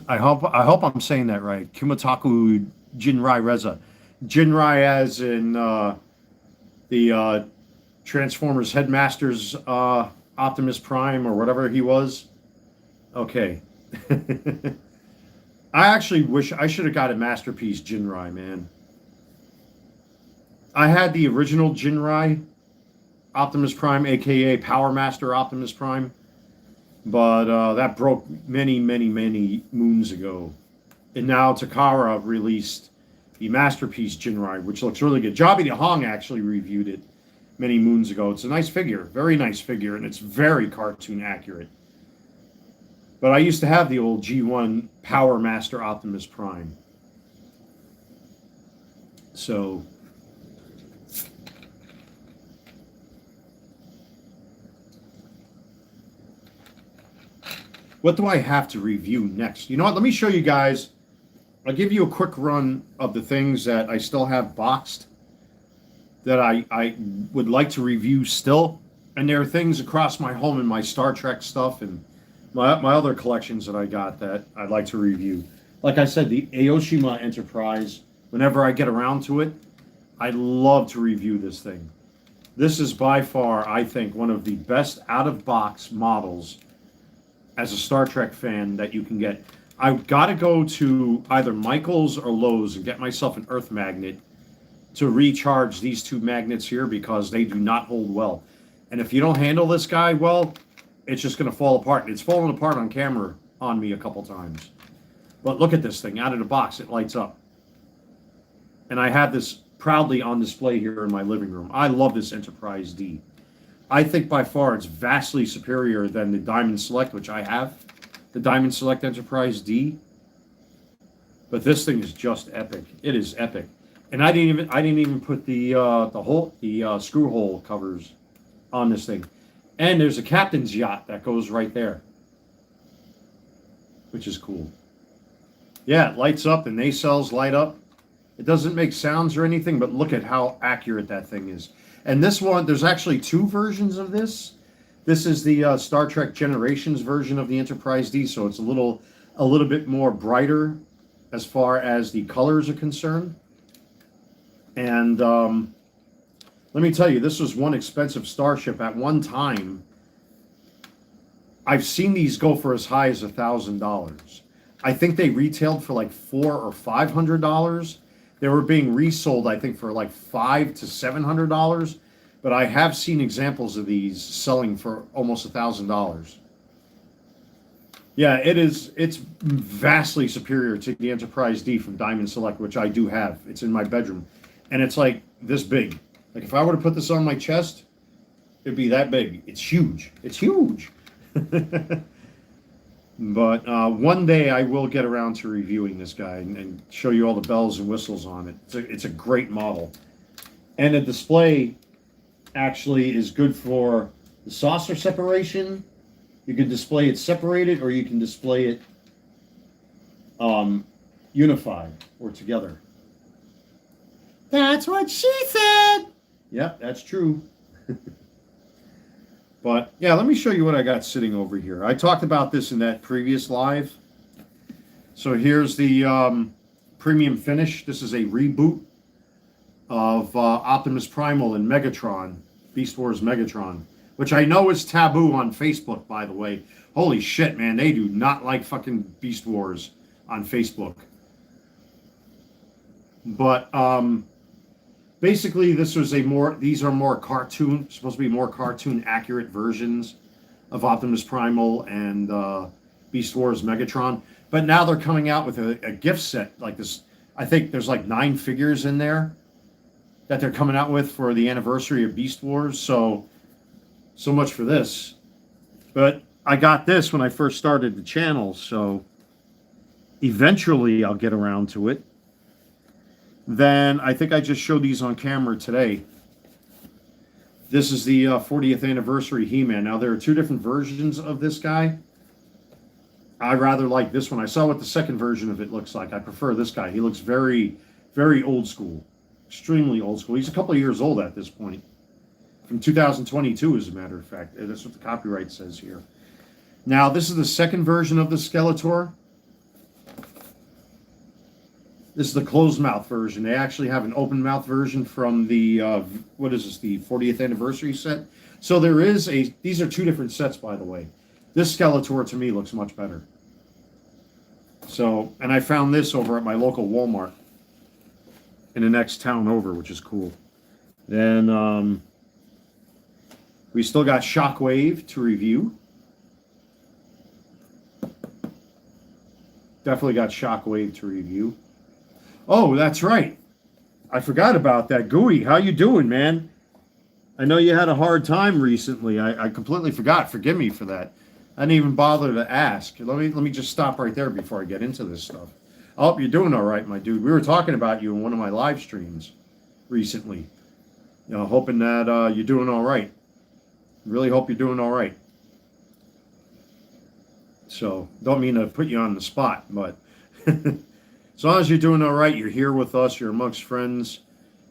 Speaker 1: I hope I'm saying that right. Kumataku Jinrai Reza. Jinrai as in the Transformers Headmaster's Optimus Prime or whatever he was. Okay. I actually wish I should have got a Masterpiece Jinrai, man. I had the original Jinrai Optimus Prime, aka Power Master Optimus Prime, but that broke many moons ago. And now Takara released the Masterpiece Jinrai, which looks really good. Jobby the Hong actually reviewed it many moons ago. It's a nice figure, very nice figure, and it's very cartoon accurate. But I used to have the old G1 Power Master Optimus Prime. So what do I have to review next? You know what? Let me show you guys. I'll give you a quick run of the things that I still have boxed that I would like to review still. And there are things across my home and my Star Trek stuff and my other collections that I got that I'd like to review. Like I said, the Aoshima Enterprise, whenever I get around to it, I'd love to review this thing. This is by far, I think, one of the best out-of-box models as a Star Trek fan that you can get. I've got to go to either Michael's or Lowe's and get myself an earth magnet to recharge these two magnets here because they do not hold well. And if you don't handle this guy well, it's just going to fall apart. It's fallen apart on camera on me a couple times. But look at this thing. Out of the box, it lights up. And I have this proudly on display here in my living room. I love this Enterprise D. I think by far it's vastly superior than the Diamond Select, which I have, the Diamond Select Enterprise D. But this thing is just epic. It is epic, and I didn't even put the screw hole covers on this thing. And there's a captain's yacht that goes right there, which is cool. Yeah, it lights up. The nacelles light up. It doesn't make sounds or anything, but look at how accurate that thing is. And this one, there's actually two versions of this. This is the Star Trek Generations version of the Enterprise D, so it's a little bit more brighter as far as the colors are concerned. And let me tell you, this was one expensive starship. At one time, I've seen these go for as high as $1,000. I think they retailed for like $400 or $500. They were being resold, I think, for like $500 to $700. But I have seen examples of these selling for almost $1,000. Yeah, it's vastly superior to the Enterprise D from Diamond Select, which I do have. It's in my bedroom. And it's like this big. Like if I were to put this on my chest, it'd be that big. It's huge. It's huge. But one day I will get around to reviewing this guy and show you all the bells and whistles on it. It's a great model. And the display actually is good for the saucer separation. You can display it separated or you can display it unified or together. That's what she said. Yep, that's true. But yeah, let me show you what I got sitting over here. I talked about this in that previous live. So here's the premium finish. This is a reboot of Optimus Primal and Megatron, Beast Wars Megatron, which I know is taboo on Facebook, by the way. Holy shit, man, they do not like fucking Beast Wars on Facebook. But basically, these are more cartoon, supposed to be more cartoon accurate versions of Optimus Primal and Beast Wars Megatron. But now they're coming out with a gift set like this. I think there's like 9 figures in there that they're coming out with for the anniversary of Beast Wars. So much for this. But I got this when I first started the channel, so eventually I'll get around to it. Then I think I just showed these on camera today. This is the 40th anniversary He-Man. Now, there are two different versions of this guy. I rather like this one. I saw what the second version of it looks like. I prefer this guy. He looks very, very old school. Extremely old school. He's a couple of years old at this point. From 2022, as a matter of fact. That's what the copyright says here. Now, this is the second version of the Skeletor. This is the closed mouth version. They actually have an open mouth version from the, what is this, the 40th anniversary set? So there is these are two different sets, by the way. This Skeletor, to me, looks much better. So, and I found this over at my local Walmart in the next town over, which is cool. Then, we still got Shockwave to review. Definitely got Shockwave to review. Oh, that's right. I forgot about that. Gooey, how you doing, man? I know you had a hard time recently. I completely forgot. Forgive me for that. I didn't even bother to ask. Let me just stop right there before I get into this stuff. I hope you're doing all right, my dude. We were talking about you in one of my live streams recently. You know, hoping that you're doing all right. Really hope you're doing all right. So, don't mean to put you on the spot, but as long as you're doing all right, you're here with us, you're amongst friends,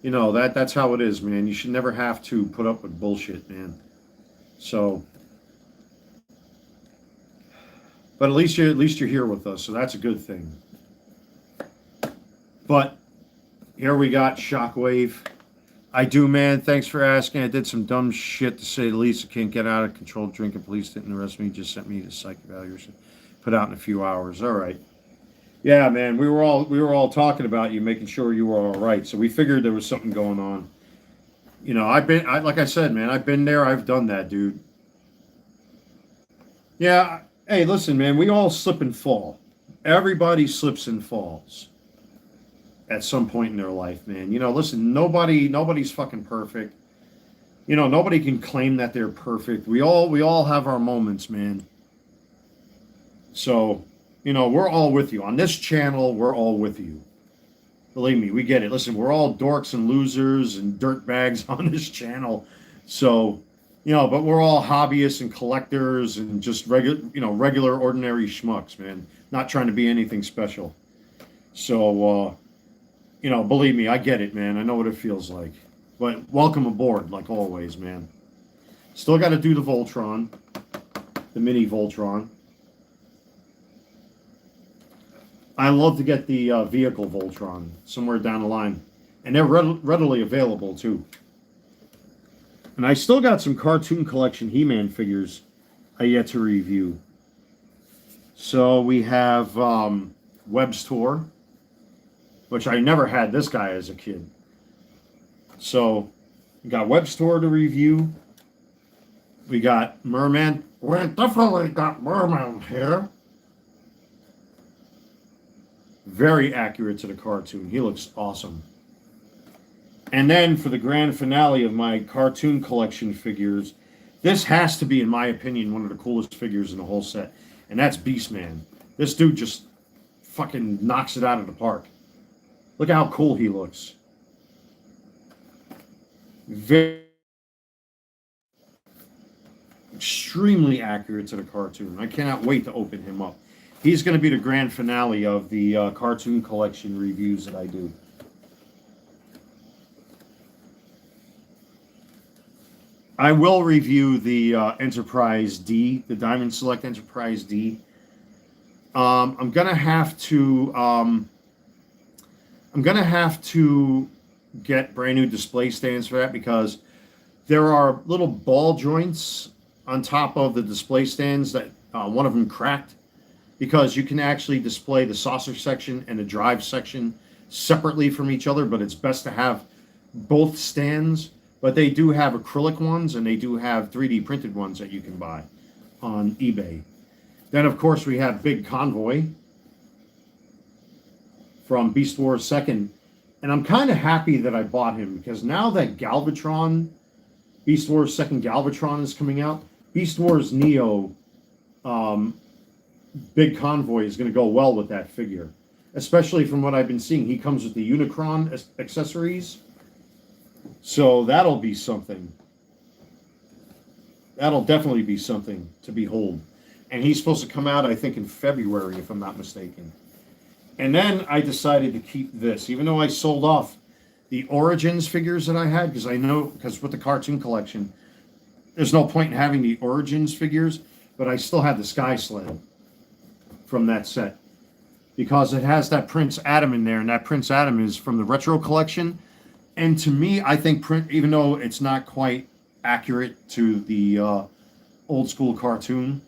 Speaker 1: you know, that's how it is, man. You should never have to put up with bullshit, man. So, but at least you're here with us, so that's a good thing. But here we got Shockwave. I do, man. Thanks for asking. I did some dumb shit, to say the least. I can't get out of control drinking. Police didn't arrest me. Just sent me to psych evaluation. Put out in a few hours. All right. Yeah, man. We were all talking about you, making sure you were all right. So we figured there was something going on. You know, like I said, man. I've been there. I've done that, dude. Yeah. Hey, listen, man. We all slip and fall. Everybody slips and falls at some point in their life, man. You know, listen, nobody's fucking perfect. You know, nobody can claim that they're perfect. We all have our moments, man. So, you know, we're all with you. On this channel, we're all with you. Believe me, we get it. Listen, we're all dorks and losers and dirtbags on this channel. So, you know, but we're all hobbyists and collectors and just regular ordinary schmucks, man. Not trying to be anything special. So, you know, believe me, I get it, man. I know what it feels like. But welcome aboard, like always, man. Still got to do the Voltron, the mini Voltron. I love to get the vehicle Voltron somewhere down the line. And they're readily available, too. And I still got some Cartoon Collection He-Man figures I yet to review. So we have Webb's Tour, which I never had this guy as a kid. So, we got Webb's Tour to review. We got Merman. We definitely got Merman here. Very accurate to the cartoon. He looks awesome. And then for the grand finale of my cartoon collection figures, this has to be, in my opinion, one of the coolest figures in the whole set. And that's Beastman. This dude just fucking knocks it out of the park. Look how cool he looks. Very extremely accurate to the cartoon. I cannot wait to open him up. He's going to be the grand finale of the cartoon collection reviews that I do. I will review the Enterprise D, the Diamond Select Enterprise D. I'm gonna have to get brand new display stands for that, because there are little ball joints on top of the display stands that one of them cracked, because you can actually display the saucer section and the drive section separately from each other, but it's best to have both stands. But they do have acrylic ones, and they do have 3D printed ones that you can buy on eBay. Then, of course, we have Big Convoy from Beast Wars 2nd. And I'm kind of happy that I bought him, because now that Galvatron, Beast Wars 2nd Galvatron is coming out, Beast Wars Neo big convoy is going to go well with that figure, especially from what I've been seeing. He comes with the Unicron accessories, so that'll be something. That'll definitely be something to behold. And he's supposed to come out, I think, in February, if I'm not mistaken. And then I decided to keep this, even though I sold off the Origins figures that I had, because I know, because with the cartoon collection, there's no point in having the Origins figures, but I still have the Sky Sled from that set, because it has that Prince Adam in there, and that Prince Adam is from the Retro collection. And to me, I think, even though it's not quite accurate to the old school cartoon,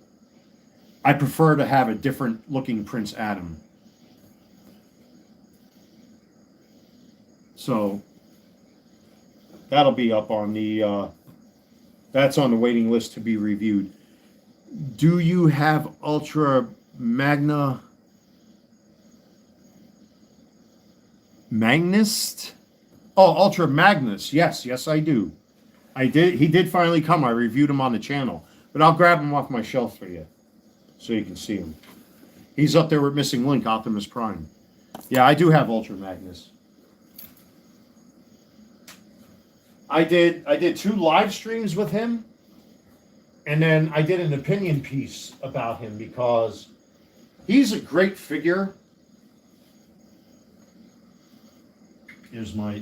Speaker 1: I prefer to have a different looking Prince Adam. So that'll be up on the that's on the waiting list to be reviewed. Do you have Ultra Magnist? Oh, Ultra Magnus. Yes, I do. I did. He did finally come. I reviewed him on the channel, but I'll grab him off my shelf for you, so you can see him. He's up there with Missing Link, Optimus Prime. Yeah, I do have Ultra Magnus. I did 2 live streams with him, and then I did an opinion piece about him because he's a great figure. Here's my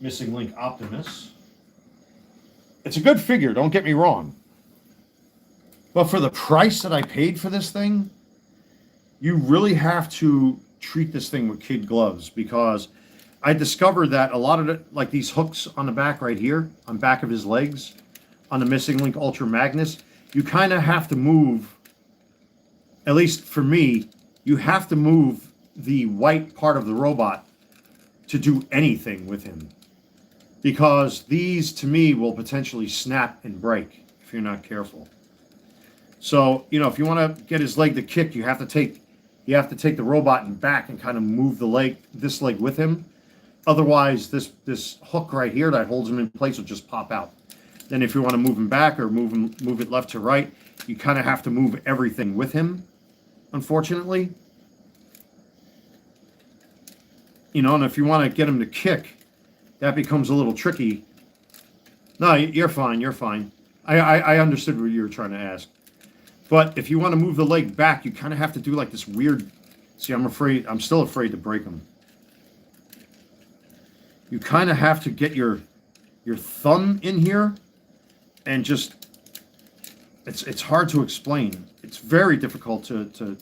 Speaker 1: Missing Link Optimus. It's a good figure, don't get me wrong. But for the price that I paid for this thing, you really have to treat this thing with kid gloves, because I discovered that a lot of it, like these hooks on the back right here, on back of his legs, on the Missing Link Ultra Magnus, you kind of have to move, at least for me, you have to move the white part of the robot to do anything with him. Because these, to me, will potentially snap and break if you're not careful. So, you know, if you want to get his leg to kick, you have to take the robot in back and kind of move this leg with him. Otherwise, this hook right here that holds him in place will just pop out. Then if you want to move him back or move it left to right, you kind of have to move everything with him, unfortunately. You know, and if you want to get him to kick, that becomes a little tricky. No, you're fine. You're fine. I understood what you were trying to ask. But if you want to move the leg back, you kind of have to do like this weird... See, I'm still afraid to break him. You kind of have to get your thumb in here and just... It's hard to explain. It's very difficult to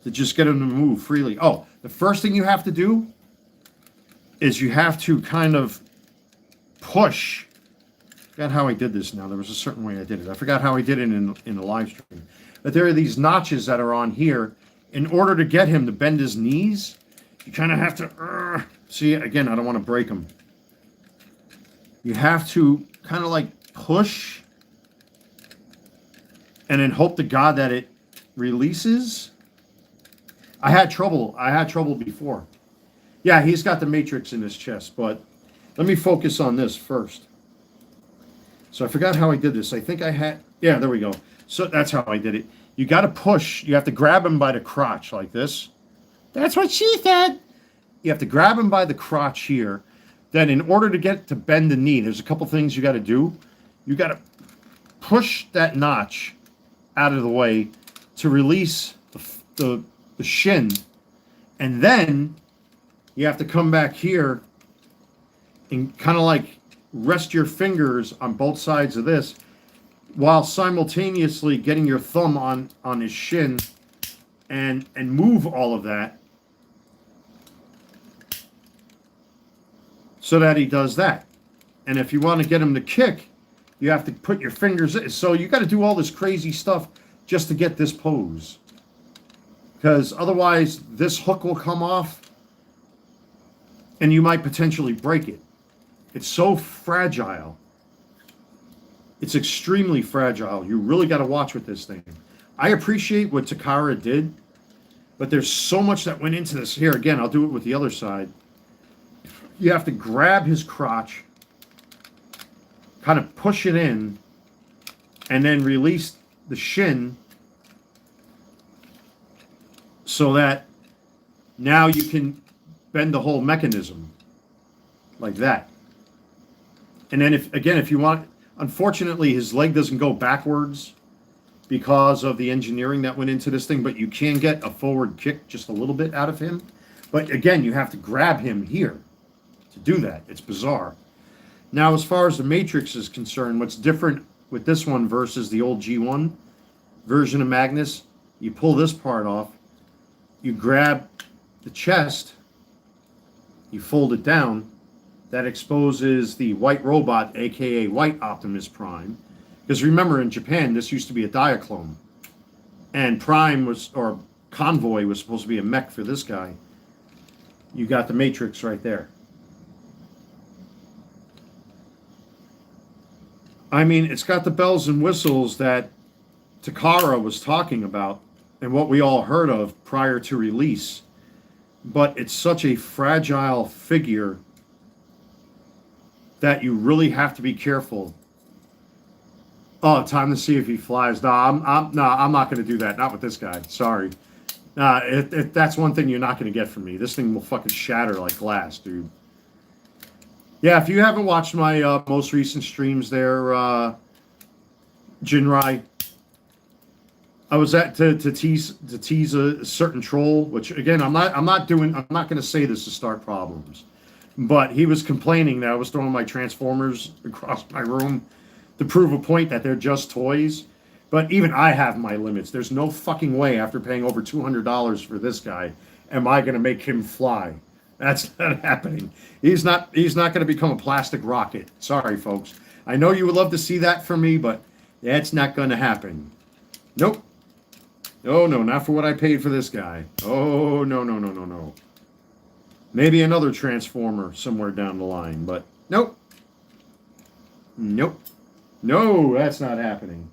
Speaker 1: just get him to move freely. Oh, the first thing you have to do is you have to kind of push. I forgot how I did this now. There was a certain way I did it. I forgot how I did it in the live stream. But there are these notches that are on here. In order to get him to bend his knees, you kind of have to... see, again, I don't want to break him. You have to kind of like push and then hope to God that it releases. I had trouble before. Yeah, he's got the Matrix in his chest, but let me focus on this first. So I forgot how I did this. I think I had... Yeah, there we go. So that's how I did it. You got to push. You have to grab him by the crotch like this. That's what she said. You have to grab him by the crotch here. Then in order to get to bend the knee, there's a couple things you got to do. You got to push that notch out of the way to release the shin. And then you have to come back here and kind of like rest your fingers on both sides of this while simultaneously getting your thumb on his shin and move all of that so that he does that. And if you want to get him to kick, you have to put your fingers in. So you got to do all this crazy stuff just to get this pose. Because otherwise this hook will come off and you might potentially break it. It's so fragile. It's extremely fragile. You really got to watch with this thing. I appreciate what Takara did, but there's so much that went into this. Here, again, I'll do it with the other side. You have to grab his crotch, kind of push it in, and then release the shin so that now you can bend the whole mechanism like that. And then if you want, unfortunately, his leg doesn't go backwards because of the engineering that went into this thing, but you can get a forward kick just a little bit out of him. But again, you have to grab him here to do that. It's bizarre. Now, as far as the Matrix is concerned, what's different with this one versus the old G1 version of Magnus, you pull this part off, you grab the chest, you fold it down, that exposes the white robot, aka White Optimus Prime. Because remember, in Japan, this used to be a Diaclone. And Prime was, or Convoy was supposed to be a mech for this guy. You got the Matrix right there. I mean, it's got the bells and whistles that Takara was talking about and what we all heard of prior to release. But it's such a fragile figure that you really have to be careful. Oh, time to see if he flies. No, I'm not going to do that. Not with this guy. Sorry. That's one thing you're not going to get from me. This thing will fucking shatter like glass, dude. Yeah, if you haven't watched my most recent streams there, Jinrai, I was at to tease a certain troll, which again I'm not going to say this to start problems, but he was complaining that I was throwing my Transformers across my room to prove a point that they're just toys. But even I have my limits. There's no fucking way, after paying over $200 for this guy, am I going to make him fly. That's not happening. He's not going to become a plastic rocket. Sorry, folks. I know you would love to see that from me, but that's not going to happen. Nope. Oh, no, not for what I paid for this guy. Oh, no. Maybe another Transformer somewhere down the line, but nope. Nope. No, that's not happening.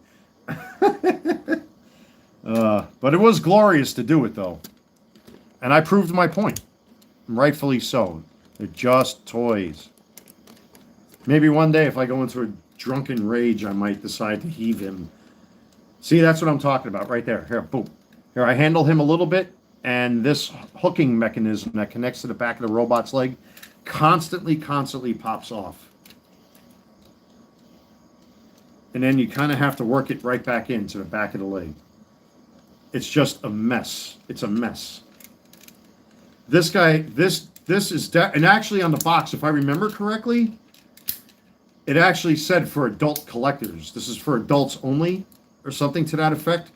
Speaker 1: But it was glorious to do it, though. And I proved my point. Rightfully so. They're just toys. Maybe one day, if I go into a drunken rage, I might decide to heave him. See, that's what I'm talking about right there. Here, boom. Here, I handle him a little bit, and this hooking mechanism that connects to the back of the robot's leg constantly pops off. And then you kind of have to work it right back into the back of the leg. It's just a mess. It's a mess. This guy, this is, and actually on the box, if I remember correctly, it actually said for adult collectors. This is for adults only, or something to that effect.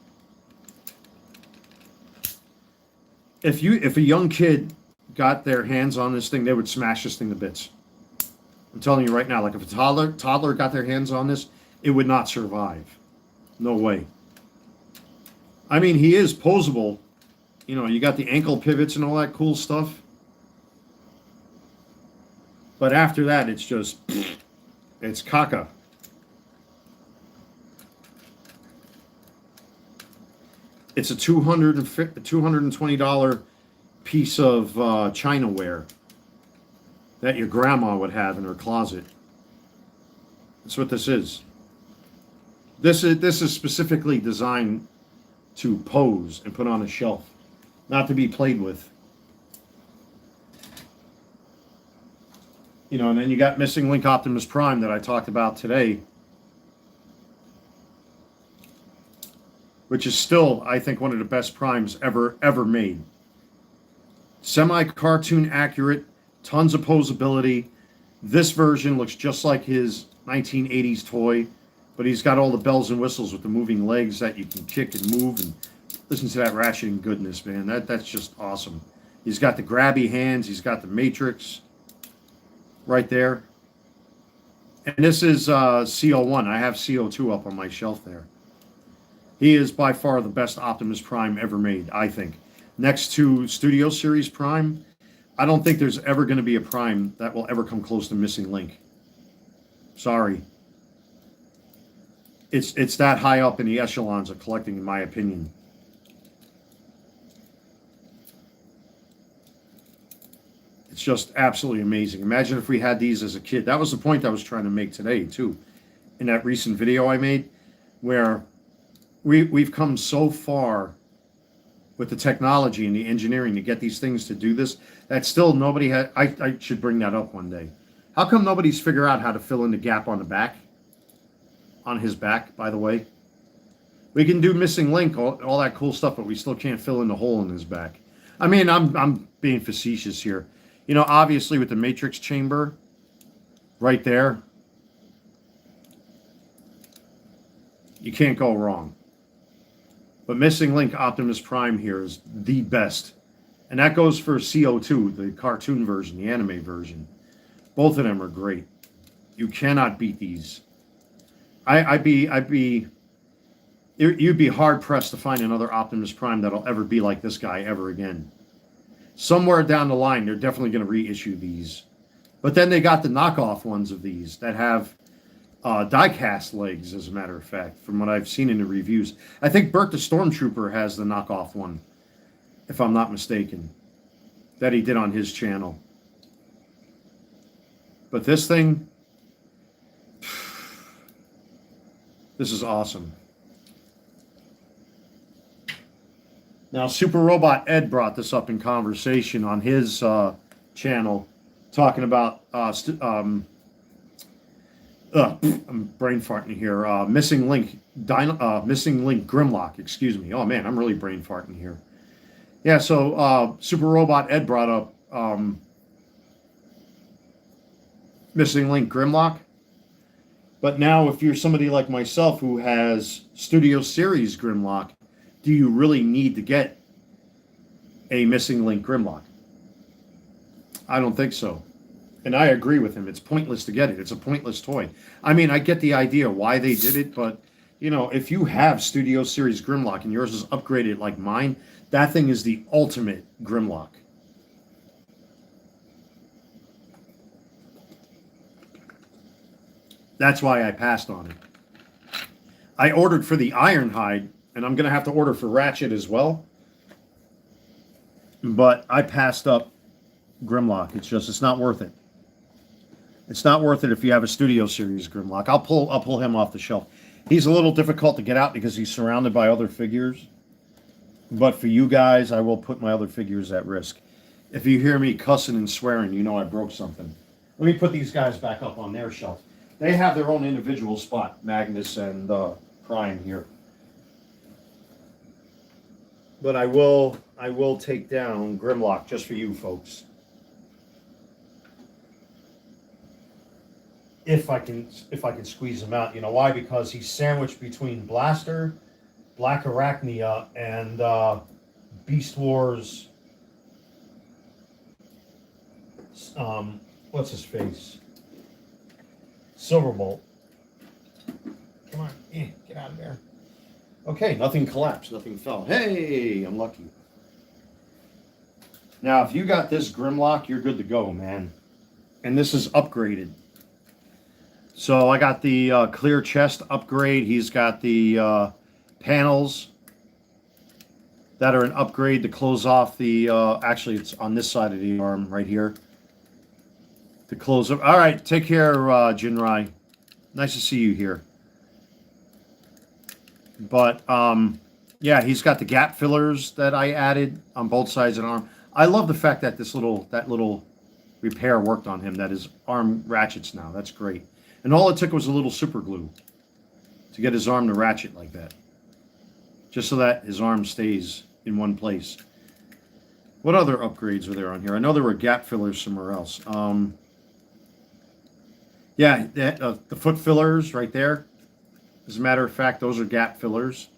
Speaker 1: If a young kid got their hands on this thing, they would smash this thing to bits. I'm telling you right now, like if a toddler got their hands on this, it would not survive. No way. I mean, he is posable. You know, you got the ankle pivots and all that cool stuff. But after that, it's just, it's caca. It's a $220 piece of Chinaware that your grandma would have in her closet. That's what this is. This is specifically designed to pose and put on a shelf, not to be played with. You know, and then you got Missing Link Optimus Prime that I talked about today, which is still, I think, one of the best primes ever made. Semi-cartoon accurate, tons of posability. This version looks just like his 1980s toy, but he's got all the bells and whistles with the moving legs that you can kick and move, and listen to that ratcheting goodness, man. That's just awesome. He's got the grabby hands. He's got the Matrix right there. And this is CO1. I have CO2 up on my shelf there. He is by far the best Optimus Prime ever made, I think. Next to Studio Series Prime, I don't think there's ever going to be a Prime that will ever come close to Missing Link. Sorry. It's that high up in the echelons of collecting, in my opinion. It's just absolutely amazing. Imagine if we had these as a kid. That was the point I was trying to make today, too, in that recent video I made, where we've come so far with the technology and the engineering to get these things to do this, that still nobody had. I should bring that up one day. How come nobody's figured out how to fill in the gap on the back? On his back, by the way. We can do missing link, all that cool stuff, but we still can't fill in the hole in his back. I mean, I'm being facetious here. You know, obviously with the matrix chamber right there, you can't go wrong. But missing link Optimus Prime here is the best. And that goes for CO2, the cartoon version, the anime version. Both of them are great. You cannot beat these. You'd be hard pressed to find another Optimus Prime that'll ever be like this guy ever again. Somewhere down the line, they're definitely going to reissue these. But then they got the knockoff ones of these that have die-cast legs, as a matter of fact, from what I've seen in the reviews. I think Bert the Stormtrooper has the knockoff one, if I'm not mistaken, that he did on his channel. But this thing, this is awesome. Now, Super Robot Ed brought this up in conversation on his channel, talking about I'm brain farting here. Missing Link Grimlock. Excuse me. Oh man, I'm really brain farting here. Yeah. So Super Robot Ed brought up Missing Link Grimlock. But now, if you're somebody like myself who has Studio Series Grimlock, do you really need to get a Missing Link Grimlock? I don't think so. And I agree with him. It's pointless to get it. It's a pointless toy. I mean, I get the idea why they did it, but, you know, if you have Studio Series Grimlock and yours is upgraded like mine, that thing is the ultimate Grimlock. That's why I passed on it. I ordered for the Ironhide, and I'm going to have to order for Ratchet as well. But I passed up Grimlock. It's not worth it. It's not worth it if you have a Studio Series Grimlock. I'll pull him off the shelf. He's a little difficult to get out because he's surrounded by other figures. But for you guys, I will put my other figures at risk. If you hear me cussing and swearing, you know I broke something. Let me put these guys back up on their shelf. They have their own individual spot, Magnus and Prime here. But I will take down Grimlock just for you folks. If I can squeeze him out. You know why? Because he's sandwiched between Blaster, Black Arachnia, and Beast Wars. What's his face? Silverbolt. Come on, get out of there. Okay, nothing collapsed, nothing fell. Hey, I'm lucky. Now, if you got this Grimlock, you're good to go, man. And this is upgraded. So I got the clear chest upgrade. He's got the panels that are an upgrade to close off the... actually, it's on this side of the arm right here. To close up. All right, take care, Jinrai. Nice to see you here. But yeah, he's got the gap fillers that I added on both sides of the arm. I love the fact that that little repair worked on him. That his arm ratchets now. That's great. And all it took was a little super glue to get his arm to ratchet like that, just so that his arm stays in one place. What other upgrades are there on here? I know there were gap fillers somewhere else. Yeah, the foot fillers right there. As a matter of fact, those are gap fillers.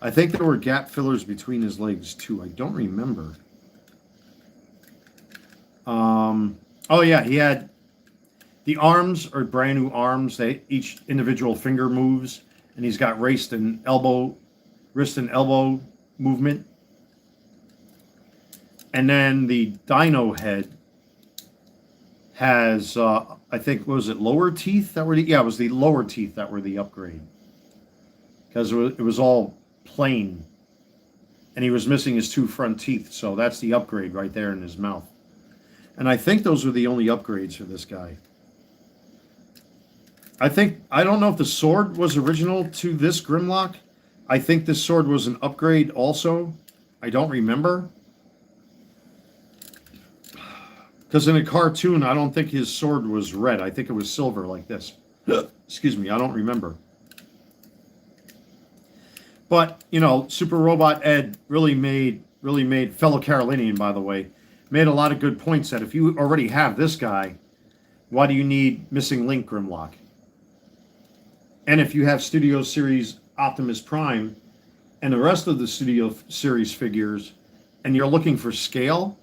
Speaker 1: I think there were gap fillers between his legs too. I don't remember. Oh yeah, he had the arms are brand new arms. They each individual finger moves, and he's got wrist and elbow movement. And then the dino head has, I think, was it lower teeth that were the, yeah, it was the lower teeth that were the upgrade. Because it was all plain. And he was missing his two front teeth, so that's the upgrade right there in his mouth. And I think those were the only upgrades for this guy. I don't know if the sword was original to this Grimlock. I think this sword was an upgrade also. I don't remember. Because in a cartoon, I don't think his sword was red. I think it was silver like this. Excuse me, I don't remember. But, you know, Super Robot Ed really made, fellow Carolinian, by the way, made a lot of good points that if you already have this guy, why do you need Missing Link Grimlock? And if you have Studio Series Optimus Prime and the rest of the Studio Series figures, and you're looking for scale,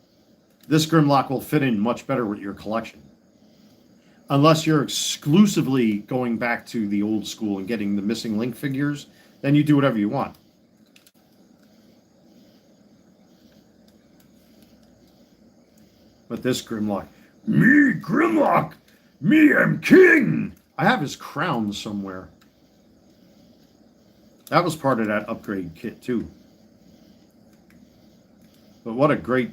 Speaker 1: this Grimlock will fit in much better with your collection. Unless you're exclusively going back to the old school and getting the Missing Link figures, then you do whatever you want. But this Grimlock, me Grimlock, me am king. I have his crown somewhere. That was part of that upgrade kit too. But what a great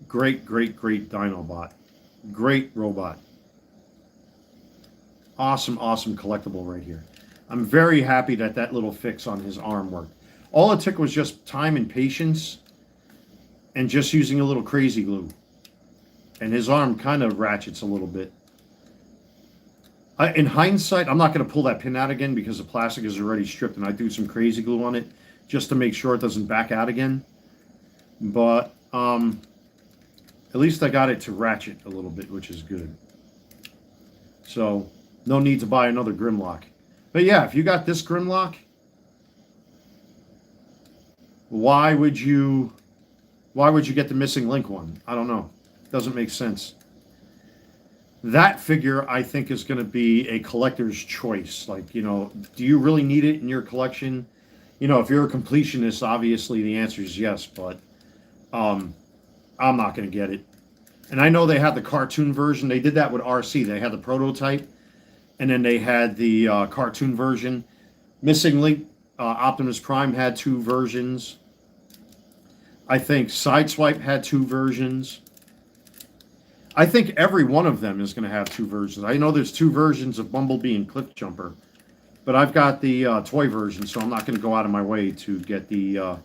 Speaker 1: Dinobot. Great robot. Awesome collectible right here. I'm very happy that that little fix on his arm worked. All it took was just time and patience and just using a little crazy glue. And his arm kind of ratchets a little bit. In hindsight, I'm not going to pull that pin out again because the plastic is already stripped, and I do some crazy glue on it just to make sure it doesn't back out again. But at least I got it to ratchet a little bit, which is good. So no need to buy another Grimlock. But yeah, if you got this Grimlock, why would you get the Missing Link one? I don't know. Doesn't make sense. That figure, I think, is going to be a collector's choice. Like, you know, do you really need it in your collection? You know, if you're a completionist, obviously the answer is yes, but I'm not going to get it. And I know they had the cartoon version. They did that with RC. They had the prototype, and then they had the cartoon version. Missing Link Optimus Prime had 2 versions. I think Sideswipe had 2 versions. I think every one of them is going to have 2 versions. I know there's 2 versions of Bumblebee and Cliffjumper, but I've got the toy version, so I'm not going to go out of my way to get the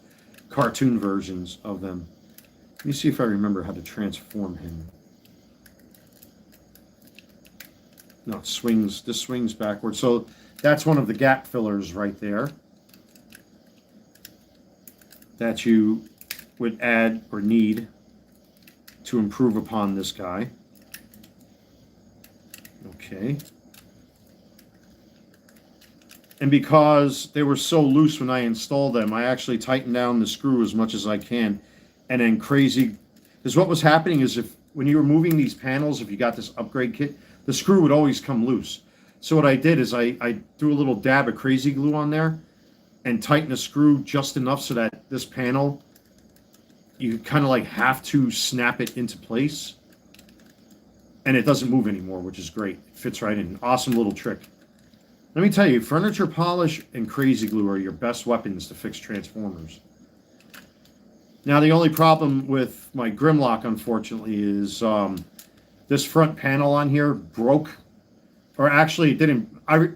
Speaker 1: cartoon versions of them. Let me see if I remember how to transform him. No, it swings. This swings backwards. So that's one of the gap fillers right there that you would add or need to improve upon this guy. Okay. And because they were so loose when I installed them, I actually tightened down the screw as much as I can. And then crazy, because what was happening is when you were moving these panels, if you got this upgrade kit, the screw would always come loose. So what I did is I threw a little dab of crazy glue on there and tightened the screw just enough so that this panel, you kind of like have to snap it into place. And it doesn't move anymore, which is great. It fits right in. Awesome little trick. Let me tell you, furniture polish and crazy glue are your best weapons to fix Transformers. Now, the only problem with my Grimlock, unfortunately, is this front panel on here broke. Or actually, it didn't.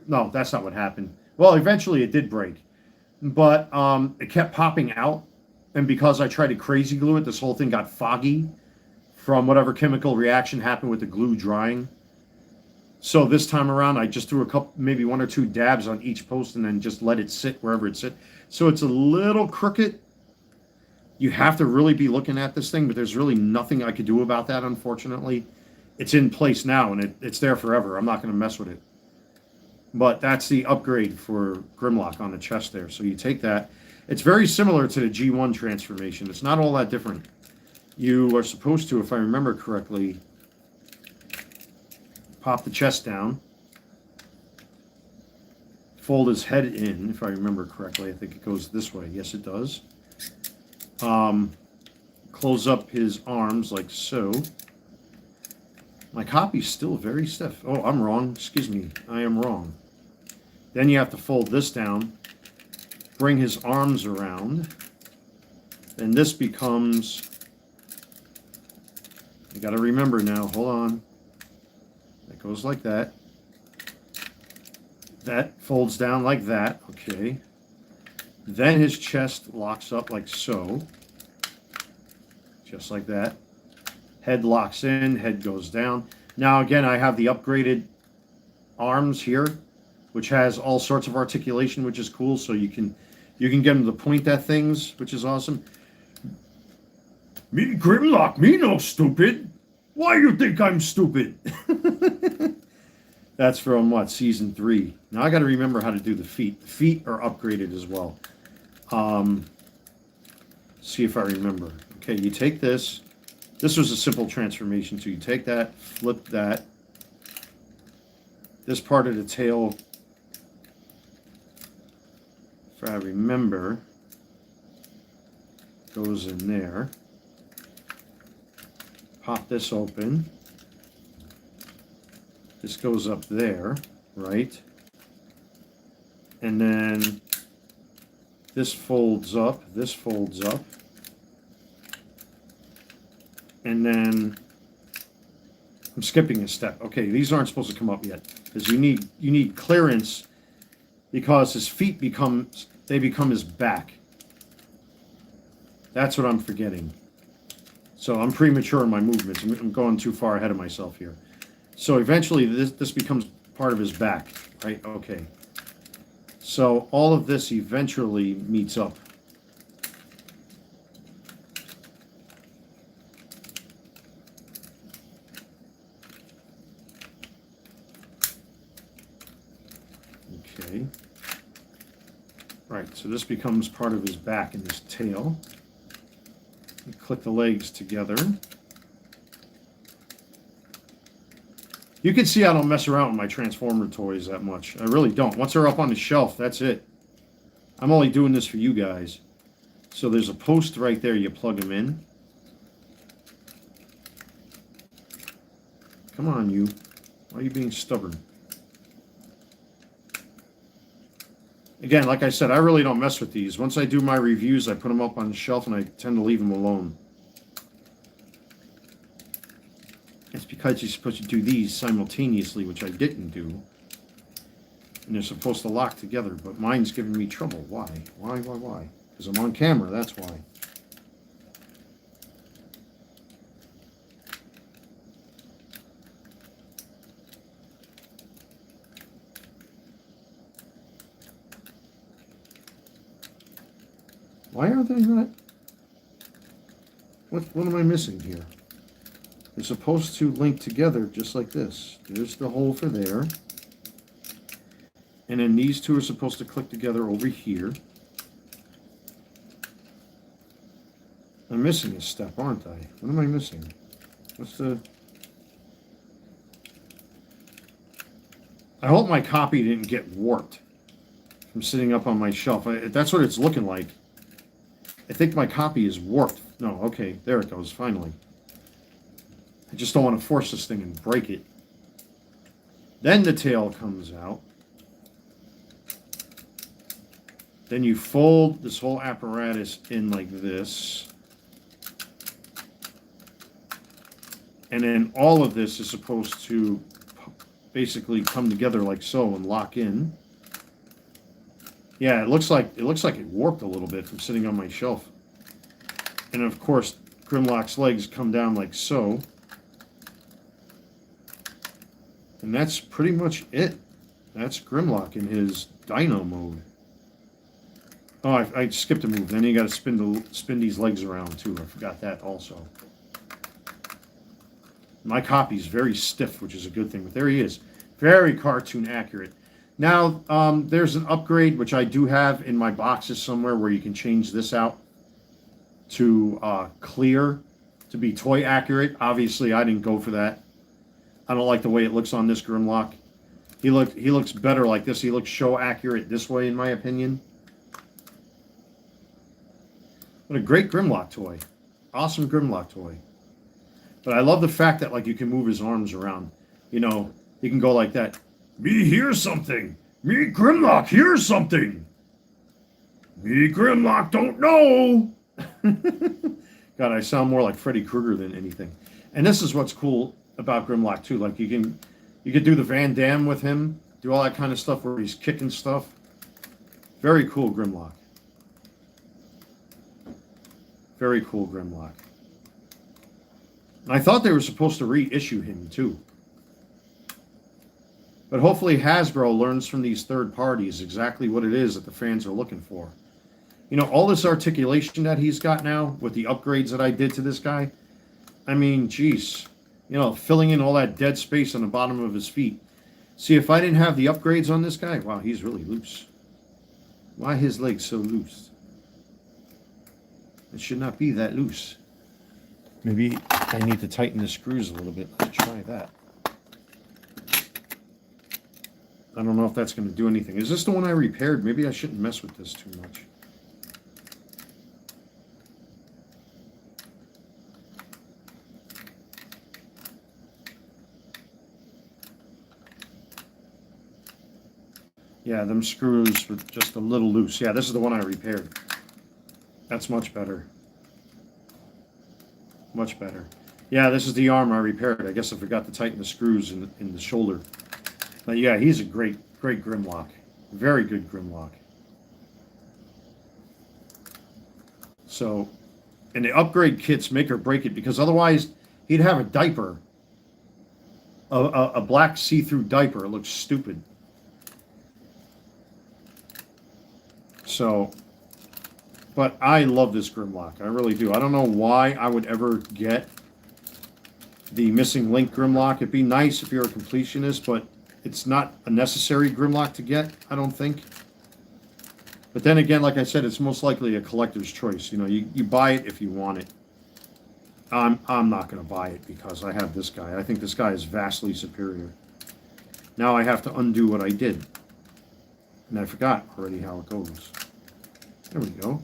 Speaker 1: No, that's not what happened. Well, eventually it did break. But it kept popping out. And because I tried to crazy glue it, this whole thing got foggy from whatever chemical reaction happened with the glue drying. So this time around, I just threw a couple, maybe 1 or 2 dabs on each post and then just let it sit wherever it sit. So it's a little crooked. You have to really be looking at this thing, but there's really nothing I could do about that, unfortunately. It's in place now, and it's there forever. I'm not going to mess with it. But that's the upgrade for Grimlock on the chest there. So you take that. It's very similar to the G1 transformation. It's not all that different. You are supposed to, if I remember correctly, pop the chest down, fold his head in, if I remember correctly. I think it goes this way. Yes, it does. Close up his arms like so. My copy's still very stiff. Oh, I'm wrong. Excuse me. I am wrong. Then you have to fold this down, bring his arms around, and this becomes, you got to remember now, hold on. That goes like that. That folds down like that, okay. Then his chest locks up like so. just like that. Head locks in, head goes down. Now again, I have the upgraded arms here, which has all sorts of articulation, which is cool. So you can get them to point at things, which is awesome. Me Grimlock, me no stupid. Why you think I'm stupid? That's from what, season 3. Now I got to remember how to do the feet. The feet are upgraded as well. See if I remember. Okay, you take this. This was a simple transformation. So you take that, flip that. This part of the tail, if I remember, goes in there. Pop this open. This goes up there, right? And then this folds up, this folds up. And then I'm skipping a step. Okay, these aren't supposed to come up yet because you need clearance because his feet become his back. That's what I'm forgetting. So I'm premature in my movements. I'm going too far ahead of myself here. So eventually this becomes part of his back, right? Okay. So all of this eventually meets up. Okay. Right, so this becomes part of his back and his tail. You click the legs together. You can see I don't mess around with my Transformer toys that much. I really don't. Once they're up on the shelf, that's it. I'm only doing this for you guys. So there's a post right there. You plug them in. Come on, you. Why are you being stubborn? Again, like I said, I really don't mess with these. Once I do my reviews, I put them up on the shelf and I tend to leave them alone. It's because you're supposed to do these simultaneously, which I didn't do. And they're supposed to lock together, but mine's giving me trouble. Why? Why? Because I'm on camera, that's why. Why are they not? What am I missing here? They're supposed to link together just like this. There's the hole for there. And then these two are supposed to click together over here. I'm missing a step, aren't I? What am I missing? What's the... I hope my copy didn't get warped from sitting up on my shelf. That's what it's looking like. I think my copy is warped. No, okay, there it goes, finally. I just don't want to force this thing and break it. Then the tail comes out. Then you fold this whole apparatus in like this. And then all of this is supposed to basically come together like so and lock in. Yeah, it looks like it warped a little bit from sitting on my shelf. And of course, Grimlock's legs come down like so. And that's pretty much it. That's Grimlock in his Dino mode. Oh, I skipped a move. Then you got to spin these legs around too. I forgot that also. My copy's very stiff, which is a good thing. But there he is. Very cartoon accurate. Now, there's an upgrade, which I do have in my boxes somewhere, where you can change this out to clear, to be toy accurate. Obviously, I didn't go for that. I don't like the way it looks on this Grimlock. He looks better like this. He looks show accurate this way, in my opinion. What a great Grimlock toy. Awesome Grimlock toy. But I love the fact that, like, you can move his arms around. You know, he can go like that. Me hear something. Me Grimlock hear something. Me Grimlock don't know. God, I sound more like Freddy Krueger than anything. And this is what's cool about Grimlock too. Like you can do the Van Damme with him, do all that kind of stuff where he's kicking stuff. Very cool Grimlock. Very cool Grimlock. I thought they were supposed to reissue him too. But hopefully Hasbro learns from these third parties exactly what it is that the fans are looking for. You know, all this articulation that he's got now with the upgrades that I did to this guy. I mean, geez. You know, filling in all that dead space on the bottom of his feet. See, if I didn't have the upgrades on this guy, wow, he's really loose. Why his legs so loose? It should not be that loose. Maybe I need to tighten the screws a little bit. Let's try that. I don't know if that's going to do anything. Is this the one I repaired? Maybe I shouldn't mess with this too much. Yeah, them screws were just a little loose. Yeah, this is the one I repaired. That's much better. Much better. Yeah, this is the arm I repaired. I guess I forgot to tighten the screws in the shoulder. But yeah, he's a great Grimlock. Very good Grimlock. So, and the upgrade kits make or break it, because otherwise he'd have a diaper. A black see-through diaper. It looks stupid. So, but I love this Grimlock. I really do. I don't know why I would ever get the missing link Grimlock. It'd be nice if you're a completionist, but it's not a necessary Grimlock to get, I don't think. But then again, like I said, it's most likely a collector's choice. You know, you buy it if you want it. I'm not going to buy it because I have this guy. I think this guy is vastly superior. Now I have to undo what I did. And I forgot already how it goes. There we go.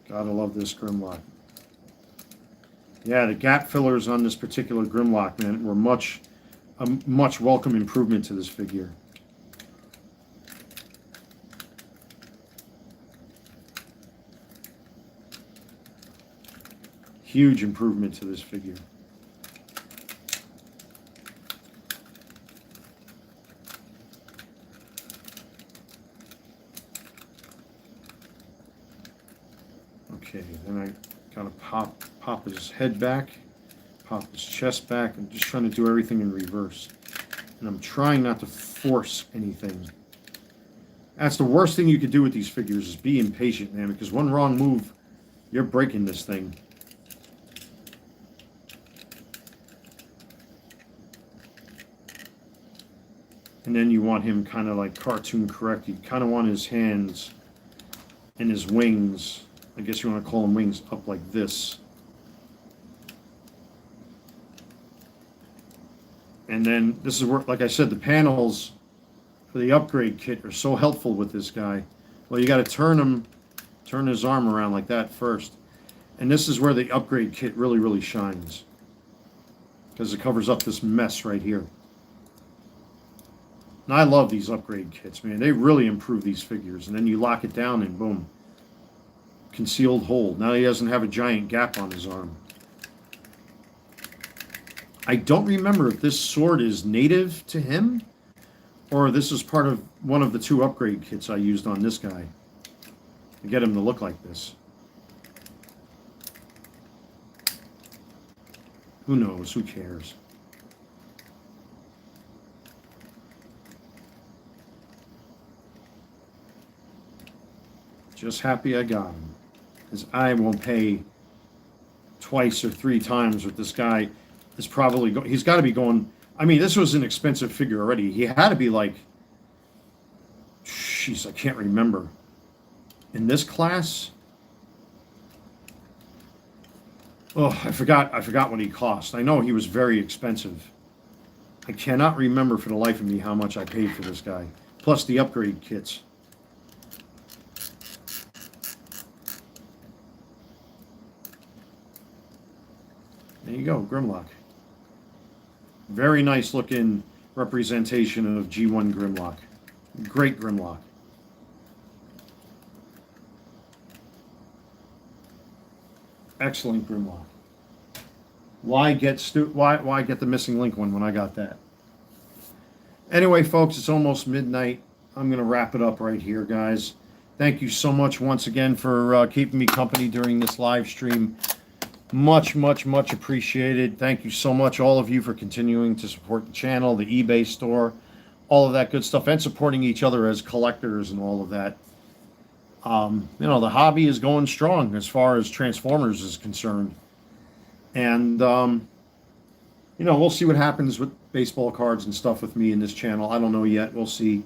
Speaker 1: Gotta love this Grimlock. Yeah, the gap fillers on this particular Grimlock, man, were a much welcome improvement to this figure. Huge improvement to this figure. Okay, then I gotta pop his head back, pop his chest back. I'm just trying to do everything in reverse. And I'm trying not to force anything. That's the worst thing you could do with these figures, is be impatient, man, because one wrong move, you're breaking this thing. And then you want him kind of like cartoon correct. You kind of want his hands and his wings, I guess you want to call them wings, up like this. And then this is where, like I said, the panels for the upgrade kit are so helpful with this guy. Well, you got to turn his arm around like that first. And this is where the upgrade kit really shines, because it covers up this mess right here. And I love these upgrade kits, man. They really improve these figures. And then you lock it down and boom. Concealed hold. Now he doesn't have a giant gap on his arm. I don't remember if this sword is native to him, or this is part of one of the 2 upgrade kits I used on this guy to get him to look like this. Who knows? Who cares? Just happy I got him, because I won't pay twice or 3 times what this guy is probably going. He's got to be going. I mean, this was an expensive figure already. He had to be like, jeez, I can't remember. In this class, oh, I forgot what he cost. I know he was very expensive. I cannot remember for the life of me how much I paid for this guy, plus the upgrade kits. There you go, Grimlock. Very nice looking representation of G1 Grimlock. Great Grimlock. Excellent, Grimlock. Why get the missing link one when I got that? Anyway, folks, it's almost midnight. I'm going to wrap it up right here, guys. Thank you so much once again for keeping me company during this live stream. Much, much, much appreciated. Thank you so much, all of you, for continuing to support the channel, the eBay store, all of that good stuff, and supporting each other as collectors and all of that. The hobby is going strong as far as Transformers is concerned. And, we'll see what happens with baseball cards and stuff with me in this channel. I don't know yet. We'll see.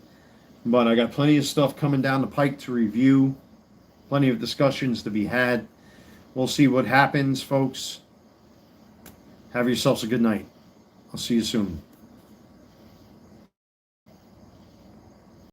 Speaker 1: But I got plenty of stuff coming down the pike to review. Plenty of discussions to be had. We'll see what happens, folks. Have yourselves a good night. I'll see you soon.